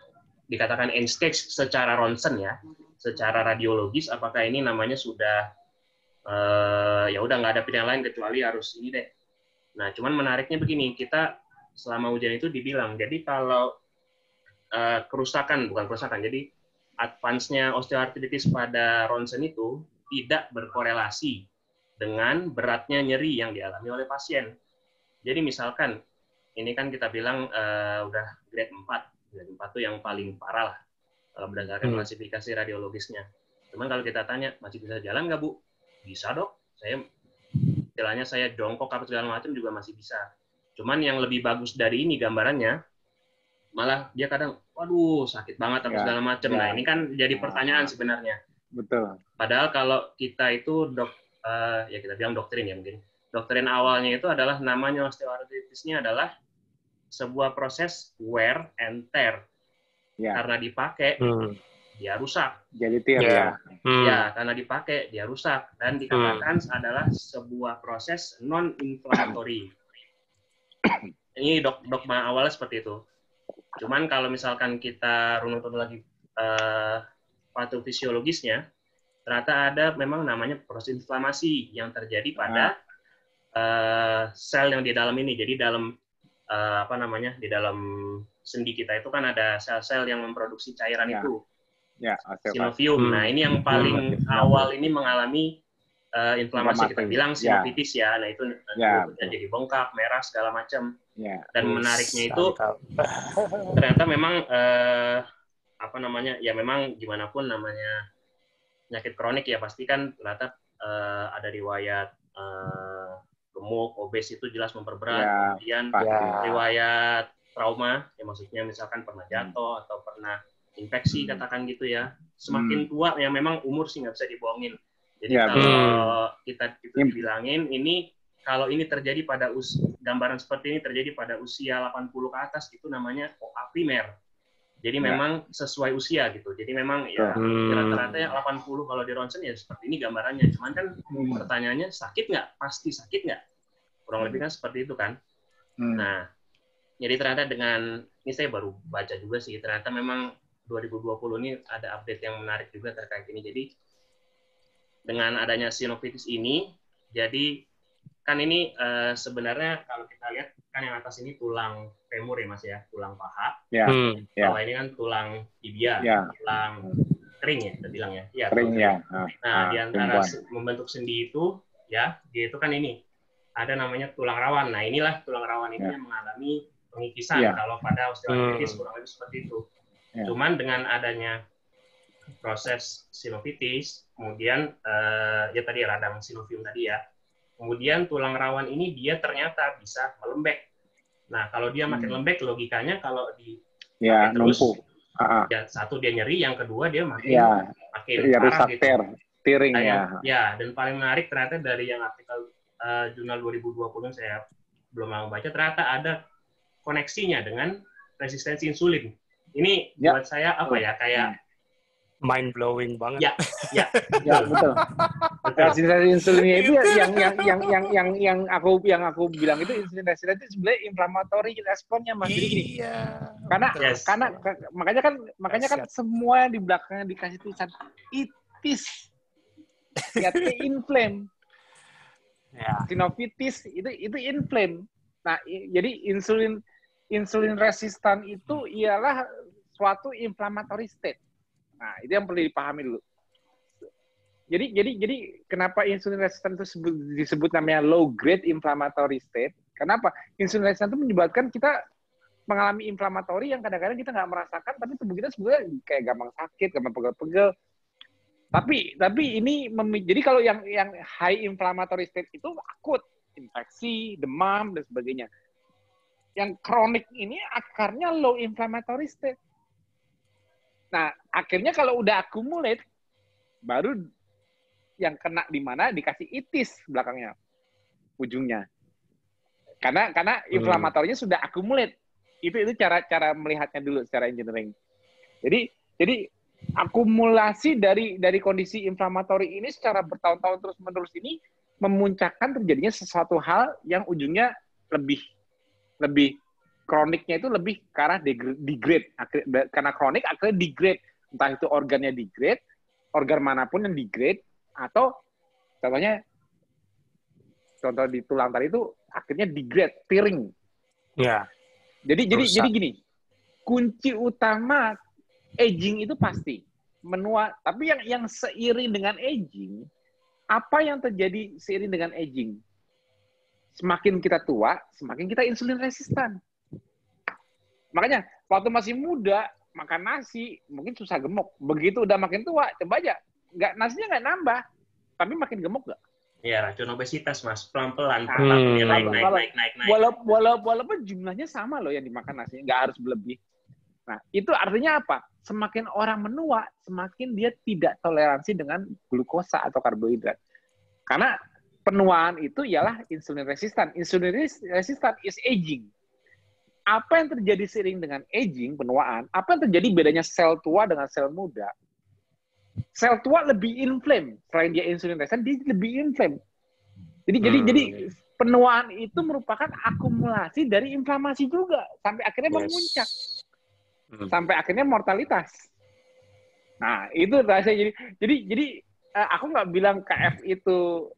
dikatakan end stage secara ronsen ya, secara radiologis, apakah ini namanya sudah ya udah nggak ada pilihan lain kecuali harus ini deh. Nah cuman menariknya begini, kita selama ujian itu dibilang, jadi kalau jadi advance-nya osteoartritis pada ronsen itu tidak berkorelasi dengan beratnya nyeri yang dialami oleh pasien. Jadi misalkan ini kan kita bilang udah grade 4. Grade 4 itu yang paling parah lah kalau berdasarkan klasifikasi radiologisnya. Cuman kalau kita tanya, masih bisa jalan nggak Bu? Bisa dok. Istilahnya saya jongkok apa segala macam juga masih bisa. Cuman yang lebih bagus dari ini gambarannya, malah dia kadang, waduh sakit banget apa segala macam. Nah ini kan jadi pertanyaan sebenarnya. Betul. Padahal kalau kita itu ya kita bilang doktrin ya mungkin. Doktrin awalnya itu adalah namanya osteoartritisnya adalah sebuah proses wear and tear. Karena dipakai, dia rusak. Jadi tear ya. Ya, karena dipakai, dia rusak. Dan dikatakan adalah sebuah proses non-inflammatory. Ini dogma awalnya seperti itu. Cuman kalau misalkan kita runut lagi patofisiologisnya, ternyata ada memang namanya proses inflamasi yang terjadi pada sel yang di dalam ini. Jadi dalam di dalam sendi kita itu kan ada sel-sel yang memproduksi cairan itu, sinovium. Nah ini yang paling awal ini mengalami inflamasi, kita bilang sinovitis ya. Nah itu jadi bengkak, merah segala macam. Dan menariknya itu ternyata memang ya memang gimana pun namanya penyakit kronik ya pasti kan ternyata ada riwayat gemuk, obes itu jelas memperberat. Kemudian riwayat trauma, ya maksudnya misalkan pernah jatuh atau pernah infeksi, katakan gitu ya. Semakin tua, ya memang umur sih nggak bisa dibohongin. Jadi kalau kita bilangin, ini kalau ini terjadi pada gambaran seperti ini terjadi pada usia 80 ke atas, itu namanya OA primer. Jadi memang sesuai usia gitu. Jadi memang ya rata-rata ya 80 kalau di ronsen ya seperti ini gambarannya. Cuman kan pertanyaannya sakit nggak? Pasti sakit nggak? Kurang lebih kan seperti itu kan. Nah, jadi ternyata dengan ini saya baru baca juga sih, ternyata memang 2020 ini ada update yang menarik juga terkait ini. Jadi dengan adanya sinovitis ini, jadi kan ini sebenarnya kalau kita lihat kan yang atas ini tulang femur ya Mas ya, tulang paha. Bawah ini kan tulang tibia, tulang kering ya kita bilang ya. Iya, kering ya. Nah, di antara membentuk sendi itu ya, dia itu kan ini ada namanya tulang rawan. Nah, inilah tulang rawan ini yang mengalami pengikisan kalau pada osteoartritis kurang lebih seperti itu. Cuman dengan adanya proses sinovitis, kemudian ya tadi radang sinovium tadi ya. Kemudian tulang rawan ini dia ternyata bisa melembek. Nah, kalau dia makin lembek, logikanya kalau terus, ya satu dia nyeri, yang kedua dia makin parah gitu. Tiring Nah, ya. Ya, dan paling menarik ternyata dari yang artikel jurnal 2020 saya belum lama baca, ternyata ada koneksinya dengan resistensi insulin. Ini Ya. buat saya apa ya, kayak mind blowing banget. Ya, betul. Resistensi insulinnya itu yang aku bilang itu insulin resisten itu sebenarnya inflammatory responnya Mas. Jadi gini. Karena makanya kan semua di belakangnya dikasih tulisan itis. Ya, inflame. Ya. Sinovitis itu inflame. Nah, jadi insulin resistan itu ialah suatu inflammatory state. Nah, itu yang perlu dipahami dulu. Jadi kenapa insulin resistan itu disebut namanya low grade inflammatory state? Kenapa? Insulin resistan itu menyebabkan kita mengalami inflamatori yang kadang-kadang kita nggak merasakan, tapi tubuh kita sebenarnya kayak gampang sakit, gampang pegel-pegel. Tapi ini jadi kalau yang high inflammatory state itu akut, infeksi, demam dan sebagainya. Yang kronik ini akarnya low inflammatory state. Nah, akhirnya kalau udah accumulate, baru yang kena di mana dikasih itis belakangnya, ujungnya. Karena inflamatorinya sudah accumulate. Itu cara melihatnya dulu secara engineering. Jadi akumulasi dari kondisi inflamatori ini secara bertahun-tahun terus-menerus ini memuncakkan terjadinya sesuatu hal yang ujungnya lebih kroniknya itu lebih ke arah degrade. Karena kronik akhirnya degrade. Entah itu organnya degrade, organ manapun yang degrade, atau contoh di tulang tadi itu akhirnya degrade, piring. Ya. Jadi gini, kunci utama aging itu pasti menua. Tapi yang seiring dengan aging, apa yang terjadi seiring dengan aging? Semakin kita tua, semakin kita insulin resistan. Makanya waktu masih muda makan nasi mungkin susah gemuk. Begitu udah makin tua, coba aja nasinya nggak nambah, tapi makin gemuk nggak? Iya, racun obesitas Mas, pelan-pelan naik. Walaupun jumlahnya sama loh yang dimakan nasinya, nggak harus berlebih. Nah, itu artinya apa? Semakin orang menua, semakin dia tidak toleransi dengan glukosa atau karbohidrat. Karena penuaan itu ialah insulin resistan. Insulin resistan is aging. Apa yang terjadi seiring dengan aging, penuaan, apa yang terjadi bedanya sel tua dengan sel muda? Sel tua lebih inflame. Selain dia insulin resistan, dia lebih inflame. Jadi penuaan itu merupakan akumulasi dari inflamasi juga. Sampai akhirnya memuncak. Sampai akhirnya mortalitas. Nah, itu rasanya. Jadi aku nggak bilang KF itu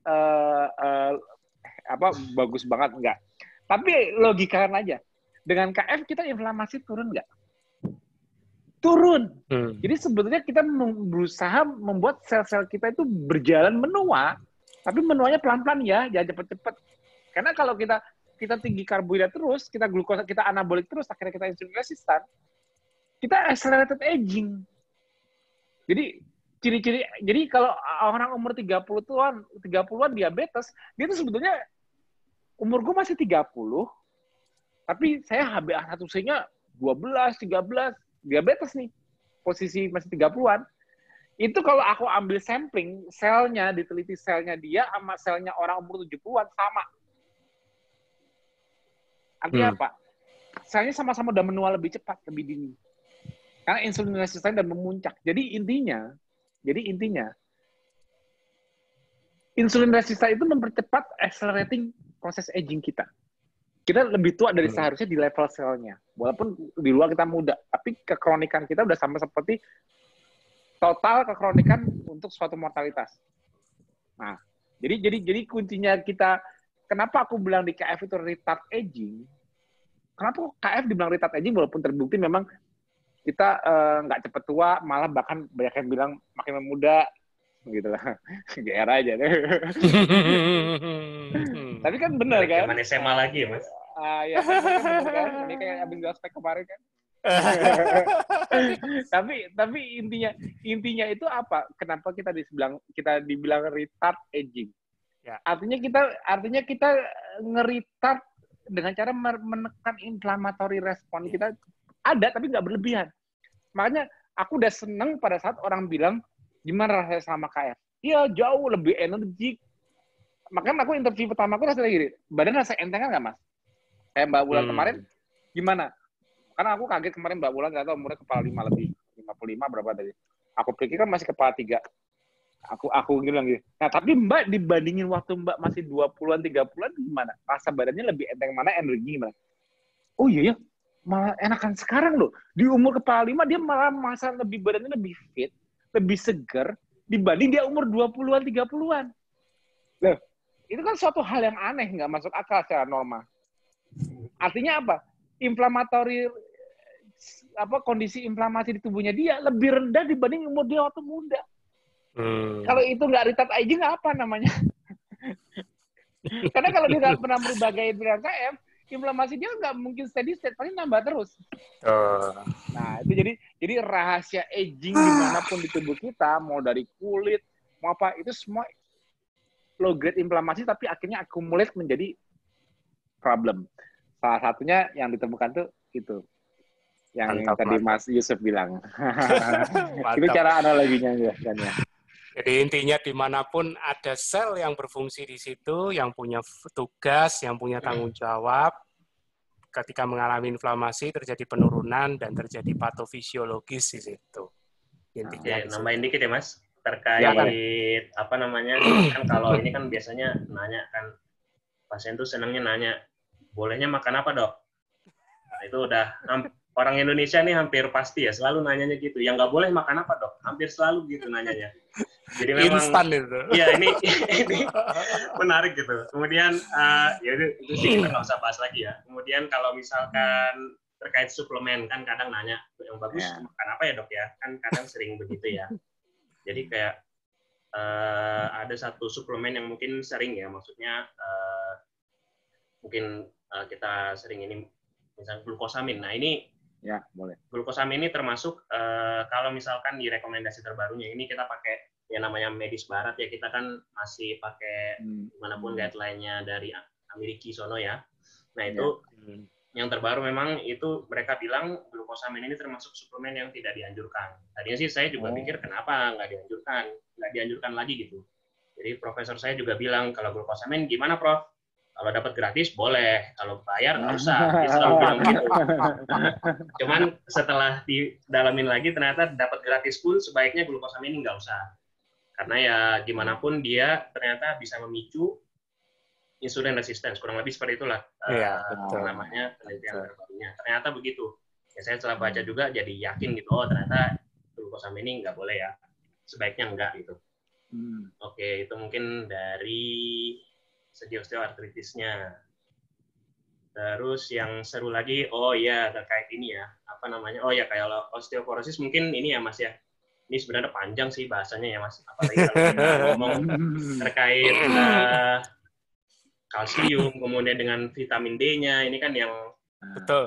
bagus banget, enggak. Tapi logikakan aja. Dengan KF kita inflamasi turun nggak? Turun. Jadi sebetulnya kita berusaha membuat sel-sel kita itu berjalan menua, tapi menuanya pelan-pelan ya, jangan cepet-cepet. Karena kalau kita tinggi karbohidrat terus, kita glukosa, kita anabolik terus, akhirnya kita insulin resistan, kita accelerated aging. Jadi ciri-ciri, jadi kalau orang umur 30-an diabetes, dia tuh sebetulnya umur gue masih 30, tapi saya HbA1c-nya 12, 13, diabetes nih, posisi masih 30-an. Itu kalau aku ambil sampling, selnya, diteliti selnya dia sama selnya orang umur 70-an sama. Artinya apa? Selnya sama-sama udah menua lebih cepat, lebih dini. Karena insulin resisten dan memuncak. Jadi intinya, insulin resisten itu mempercepat accelerating proses aging kita. Kita lebih tua dari seharusnya di level selnya. Walaupun di luar kita muda. Tapi kekronikan kita udah sama seperti total kekronikan untuk suatu mortalitas. Nah, jadi kuncinya kita, kenapa aku bilang di KF itu retard aging? Kenapa KF dibilang retard aging walaupun terbukti memang kita nggak cepat tua, malah bahkan banyak yang bilang makin muda, gitu lah. GR aja deh. Tapi kan benar kan? Zaman SMA lagi ya, Mas? Ya kan benar kan? Ini kayak abis gaspek kemarin kan? tapi intinya itu apa? Kenapa kita dibilang retard aging? Ya. Artinya kita nge-retard dengan cara menekan inflammatory respon kita ada tapi nggak berlebihan. Makanya aku udah seneng pada saat orang bilang gimana rasanya sama KF. Iya, jauh lebih energik. Makanya aku interview pertama aku rasa gini, badan rasa enteng kan nggak, Mas? Kayak Mbak Wulan kemarin, gimana? Karena aku kaget kemarin Mbak Wulan ternyata umurnya kepala 5 lebih. 55 berapa tadi? Aku pikir kan masih kepala 3. Aku bilang gitu. Nah, tapi Mbak dibandingin waktu Mbak masih 20-an, 30-an gimana? Rasa badannya lebih enteng mana, energi gimana? Oh iya ya, malah enakan sekarang loh. Di umur kepala 5 dia malah masa lebih badannya lebih fit, lebih seger dibanding dia umur 20-an, 30-an. Loh, itu kan suatu hal yang aneh, nggak masuk akal secara normal. Artinya apa? Kondisi inflamasi di tubuhnya dia lebih rendah dibanding umur dia waktu muda. Kalau itu nggak retard aging, apa namanya? Karena kalau dia nggak pernah merubah gaya hidup KM, inflamasi dia nggak mungkin steady state, paling nambah terus. Nah, itu jadi rahasia aging dimanapun di tubuh kita, mau dari kulit, mau apa, itu semua low grade inflamasi, tapi akhirnya accumulate menjadi problem. Salah satunya yang ditemukan tuh itu. Yang tadi Mas Yusuf bilang. Itu cara analoginya kan ya. Jadi intinya dimanapun ada sel yang berfungsi di situ, yang punya tugas, yang punya tanggung jawab, ketika mengalami inflamasi terjadi penurunan dan terjadi patofisiologis di situ. Intinya nambahin dikit ya Mas, terkait apa namanya, kan kalau ini kan biasanya nanya kan, pasien tuh senangnya nanya, bolehnya makan apa dok? Nah, itu udah orang Indonesia nih hampir pasti ya selalu nanyanya gitu. Yang nggak boleh makan apa dok? Hampir selalu gitu nanyanya. Jadi memang instan itu. Iya ini menarik gitu. Kemudian ya itu sih kita nggak usah bahas lagi ya. Kemudian kalau misalkan terkait suplemen kan kadang nanya yang bagus makan apa ya dok ya? Kan kadang sering begitu ya. Jadi kayak ada satu suplemen yang mungkin sering ya, maksudnya mungkin kita sering ini misalnya glukosamin. Nah ini ya boleh. Glukosamin ini termasuk kalau misalkan di rekomendasi terbarunya ini kita pakai yang namanya medis barat ya, kita kan masih pakai dimanapun guideline-nya dari Amerika sono ya. Nah itu yang terbaru memang itu mereka bilang glukosamin ini termasuk suplemen yang tidak dianjurkan. Tadinya sih saya juga pikir kenapa nggak dianjurkan lagi gitu. Jadi profesor saya juga bilang kalau glukosamin gimana Prof? Kalau dapat gratis boleh, kalau bayar nggak usah. Dia selalu bilang gitu. Cuman setelah didalamin lagi ternyata dapat gratis pun sebaiknya glukosamin ini nggak usah. Karena ya gimana pun dia ternyata bisa memicu insulin resistance, kurang lebih seperti itulah namanya penelitian terbarunya. Ternyata begitu. Ya, saya setelah baca juga jadi yakin gitu, oh ternyata glukosamin ini nggak boleh ya. Sebaiknya enggak gitu. Oke, itu mungkin dari segi osteoartritisnya. Terus yang seru lagi, oh ya terkait ini ya, apa namanya? Oh ya kayak osteoporosis mungkin ini ya Mas ya. Ini sebenarnya panjang sih bahasanya ya Mas. Apalagi kalau kita ngomong terkait kalsium, kemudian dengan vitamin D-nya, ini kan yang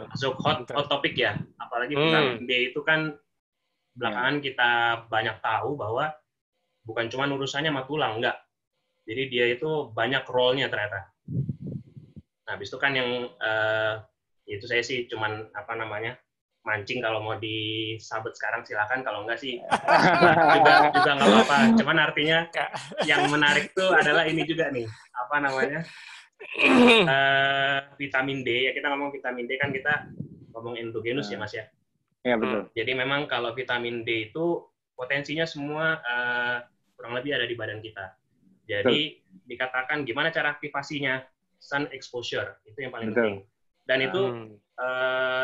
masuk hot topic ya. Apalagi vitamin D itu kan belakangan kita banyak tahu bahwa bukan cuma urusannya sama tulang, enggak. Jadi dia itu banyak role-nya ternyata. Nah, habis itu kan yang itu saya sih cuman apa namanya mancing, kalau mau disabet sekarang silakan, kalau enggak sih juga nggak apa-apa. Cuman artinya yang menarik tuh adalah ini juga nih, apa namanya vitamin D ya, kita ngomong vitamin D kan kita ngomong endogenus ya Mas ya. Iya betul. Jadi memang kalau vitamin D itu potensinya semua kurang lebih ada di badan kita. Jadi dikatakan gimana cara aktivasinya, sun exposure itu yang paling penting. Dan itu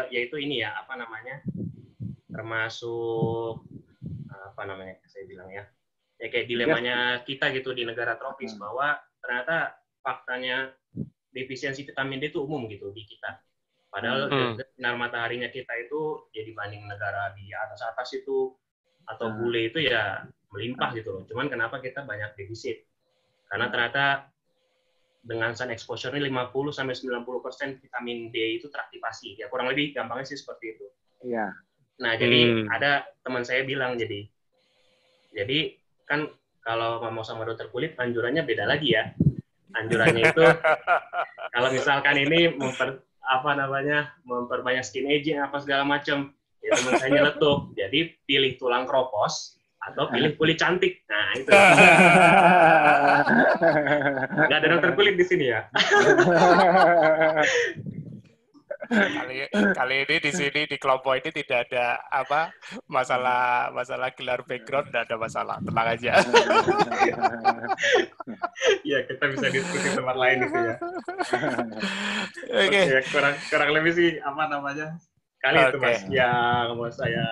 yaitu ini ya apa namanya termasuk apa namanya saya bilang ya kayak dilemanya kita gitu di negara tropis bahwa ternyata faktanya defisiensi vitamin D itu umum gitu di kita. Padahal sinar mataharinya kita itu ya dibanding negara di atas itu atau bule itu ya melimpah gitu loh. Cuman kenapa kita banyak defisit? Karena ternyata dengan sun exposure ini 50-90% vitamin D itu teraktivasi. Ya kurang lebih gampangnya sih seperti itu. Iya. Nah, jadi ada teman saya bilang jadi kan kalau mau sama dokter kulit anjurannya beda lagi ya. Anjurannya itu kalau misalkan ini memperbanyak skin aging apa segala macam, ya teman saya nyeletuk. Jadi pilih tulang kropos Atau pilih kulit cantik. Nah, itu. Nggak ada dokter kulit di sini ya. Kali ini di sini di kelompok ini tidak ada masalah gelar background, tidak ada masalah, tenang aja. Ya, kita bisa diskusi tempat lain itu ya. Oke. Kurang lebih sih kali itu Mas yang mau saya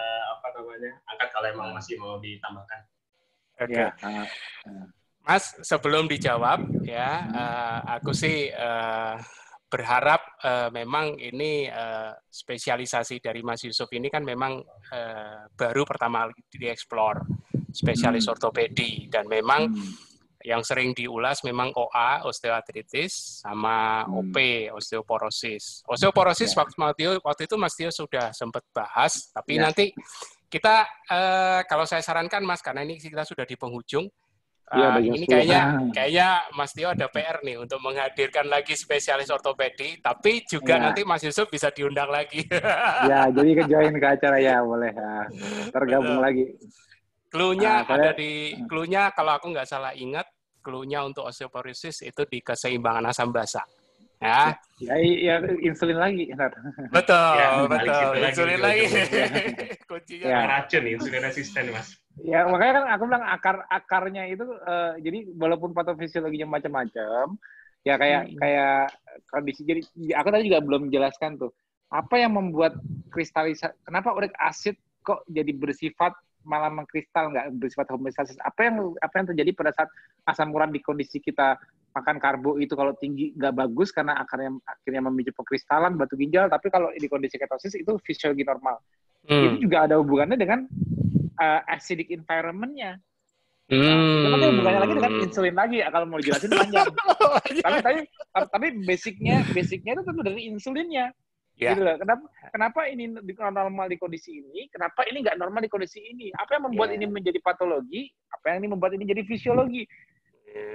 angkat kalau emang masih mau ditambahkan. Oke. Mas, sebelum dijawab ya, aku sih berharap memang ini spesialisasi dari Mas Yusuf ini kan memang baru pertama kali dieksplor, spesialis ortopedi, dan memang yang sering diulas memang OA, osteoartritis, sama OP, osteoporosis. Osteoporosis waktu itu Mas Tio sudah sempat bahas, tapi nanti kita, kalau saya sarankan Mas, karena ini kita sudah di penghujung, ini kayaknya Mas Tio ada PR nih untuk menghadirkan lagi spesialis ortopedi, tapi juga nanti Mas Yusuf bisa diundang lagi. Ya, jadi join ke acara ya, boleh. Tergabung lagi. Clue-nya ada di clue-nya, kalau aku nggak salah ingat, clue-nya untuk osteoporosis itu di keseimbangan asam basa. Ya, insulin lagi. Betul. Insulin lagi. Kuncinya racun, insulin resisten, Mas. Ya, makanya kan aku bilang akarnya itu, jadi walaupun patofisiologinya macam-macam, ya kayak kondisi. Jadi aku tadi juga belum menjelaskan tuh, apa yang membuat kristalisasi, kenapa uric acid kok jadi bersifat malah mengkristal, nggak bersifat homeostasis. Apa yang terjadi pada saat asam urat di kondisi kita makan karbo itu kalau tinggi nggak bagus karena akhirnya memicu pengkristalan batu ginjal, tapi kalau di kondisi ketosis itu fisiologi normal. Itu juga ada hubungannya dengan acidic environment-nya. Itu nanti hubungannya lagi dengan insulin lagi, kalau mau dijelasin panjang. tapi basicnya itu tentu dari insulinnya. Gitu loh. Kenapa ini normal di kondisi ini? Kenapa ini nggak normal di kondisi ini? Apa yang membuat ini menjadi patologi? Apa yang ini membuat ini jadi fisiologi?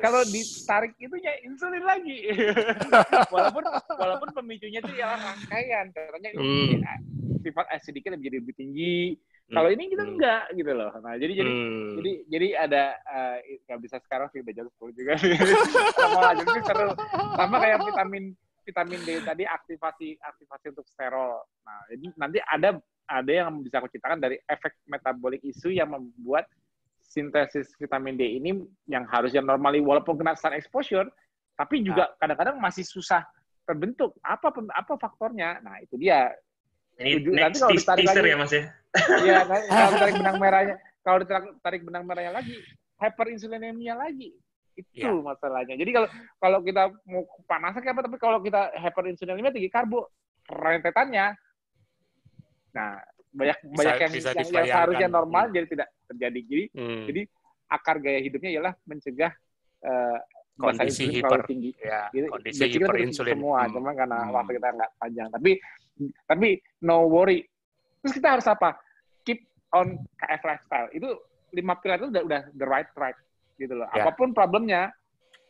Kalau ditarik itunya insulin lagi. walaupun pemicunya itu ialah rangkaian. Katanya sifat acidicnya lebih tinggi. Kalau ini kita enggak gitu loh. Nah, jadi ada nggak bisa sekarang sih, udah jam 10 juga. Sama kayak vitamin D tadi, aktivasi untuk sterol. Nah, jadi nanti ada yang bisa aku ceritakan dari efek metabolic issue yang membuat sintesis vitamin D ini yang harusnya normally walaupun kena sun exposure, tapi juga kadang-kadang masih susah terbentuk. Apa faktornya? Nah, itu dia. Ini nanti kalau ditarik lagi, ya Mas ya. Iya, kalau ditarik benang merahnya lagi, hyperinsulinemia lagi. Itu masalahnya. Jadi kalau kita mau panasan kayak apa, tapi kalau kita hyperinsulinemia tinggi karbo, rentetannya, nah banyak yang seharusnya normal jadi tidak terjadi. Jadi akar gaya hidupnya ialah mencegah kondisi hiper tinggi. Kondisi hiperinsulin semua, cuma karena waktu kita nggak panjang. Tapi no worry. Terus kita harus apa? Keep on KF lifestyle. Itu 5 pilar itu udah the right track. Gitu loh. Apapun problemnya,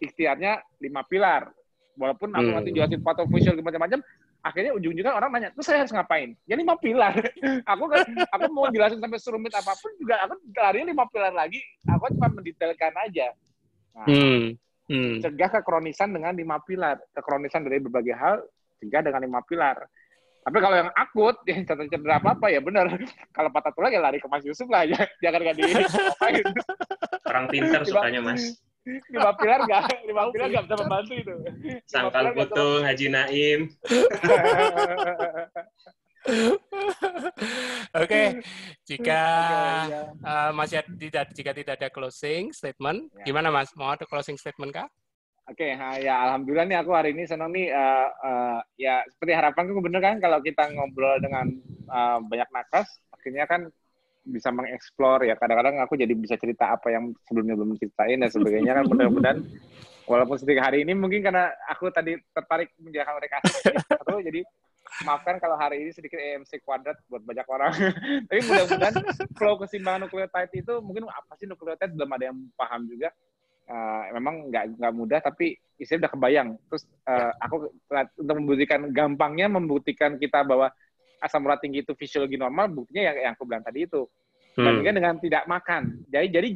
ikhtiarnya 5 pilar. Walaupun aku nanti jelasin patofisiologi macam-macam, akhirnya ujung-ujungnya orang nanya, terus saya harus ngapain? Ya 5 pilar. aku mau jelasin sampai serumit apapun juga, aku larinya 5 pilar lagi. Aku cuma mendetailkan aja. Nah, cegah kekronisan dengan 5 pilar. Kekronisan dari berbagai hal, cegah dengan 5 pilar. Tapi kalau yang akut, yang cedera apa-apa, ya benar. Kalau patah tulang ya lari ke Mas Yusuf lah, jangan nggak ngapain. Orang pintar sukanya, Mas. 5 pilar nggak bisa membantu itu. Sangkal Putung, Haji Naim. Oke, jika jika tidak ada closing statement, gimana Mas? Mau ada closing statement kah? Oke, ya alhamdulillah nih aku hari ini senang nih, ya seperti harapanku bener kan kalau kita ngobrol dengan banyak nakas, akhirnya kan bisa mengeksplor ya. Kadang-kadang aku jadi bisa cerita apa yang sebelumnya belum ceritain dan sebagainya kan, mudah-mudahan walaupun sedikit hari ini mungkin karena aku tadi tertarik menjalankan mereka atau jadi maafkan kalau hari ini sedikit EMC kuadrat buat banyak orang. Tapi mudah-mudahan flow keseimbangan nukleotide itu mungkin apa sih nukleotide belum ada yang paham juga. Memang nggak mudah, tapi istilahnya udah kebayang. Terus aku untuk membuktikan kita bahwa asam urat tinggi itu fisiologi normal, buktinya yang aku bilang tadi itu. bandingkan dengan tidak makan. Jadi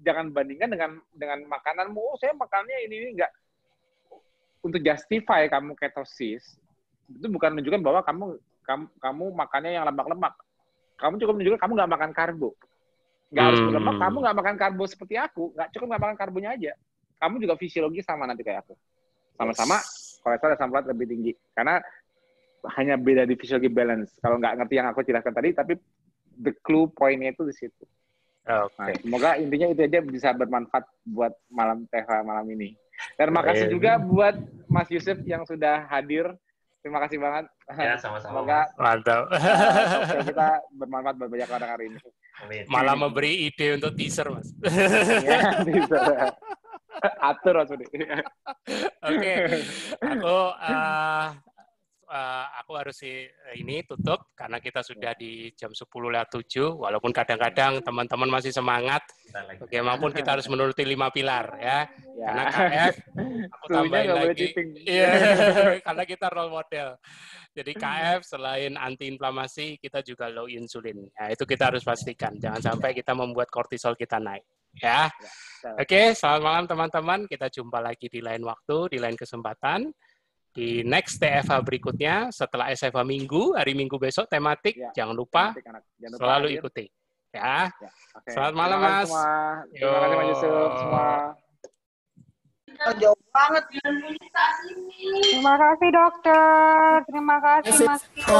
jangan bandingkan dengan makananmu. Oh, saya makannya ini enggak. Untuk justify kamu ketosis, itu bukan menunjukkan bahwa kamu makannya yang lemak-lemak. Kamu cukup menunjukkan kamu nggak makan karbo. Nggak harus berlemak, kamu nggak makan karbo seperti aku. Nggak cukup nggak makan karbonya aja. Kamu juga fisiologi sama nanti kayak aku. Sama-sama kolesterol dan asam urat lebih tinggi. Karena hanya beda di fisiologi balance. Kalau nggak ngerti yang aku jelaskan tadi, tapi the clue poinnya itu di situ. Nah, semoga intinya itu aja bisa bermanfaat buat malam TFA malam ini. Terima kasih juga buat Mas Yusuf yang sudah hadir. Terima kasih banget. Ya, sama-sama. Semoga Mantap. kita bermanfaat buat banyak orang hari ini. Malah memberi ide untuk teaser, Mas. Ya, teaser. Atur, Mas Budi. Oke. Aku harus ini tutup karena kita sudah di jam 10:07, walaupun kadang-kadang teman-teman masih semangat. Bagaimanapun kita harus menuruti 5 pilar ya. Karena KF aku tambahin lagi. Iya, karena kita role model. Jadi KF selain antiinflamasi kita juga low insulin. Nah, itu kita harus pastikan. Jangan sampai kita membuat kortisol kita naik. Ya. Oke, selamat malam teman-teman. Kita jumpa lagi di lain waktu, di lain kesempatan. Di next TFA berikutnya, setelah SFA Minggu, hari Minggu besok tematik, jangan lupa selalu ikuti. Ya. Selamat malam, Mas. Terima kasih, Mas Yusuf. Semua. Jauh banget. Terima kasih, dokter. Terima kasih, Mas Tito.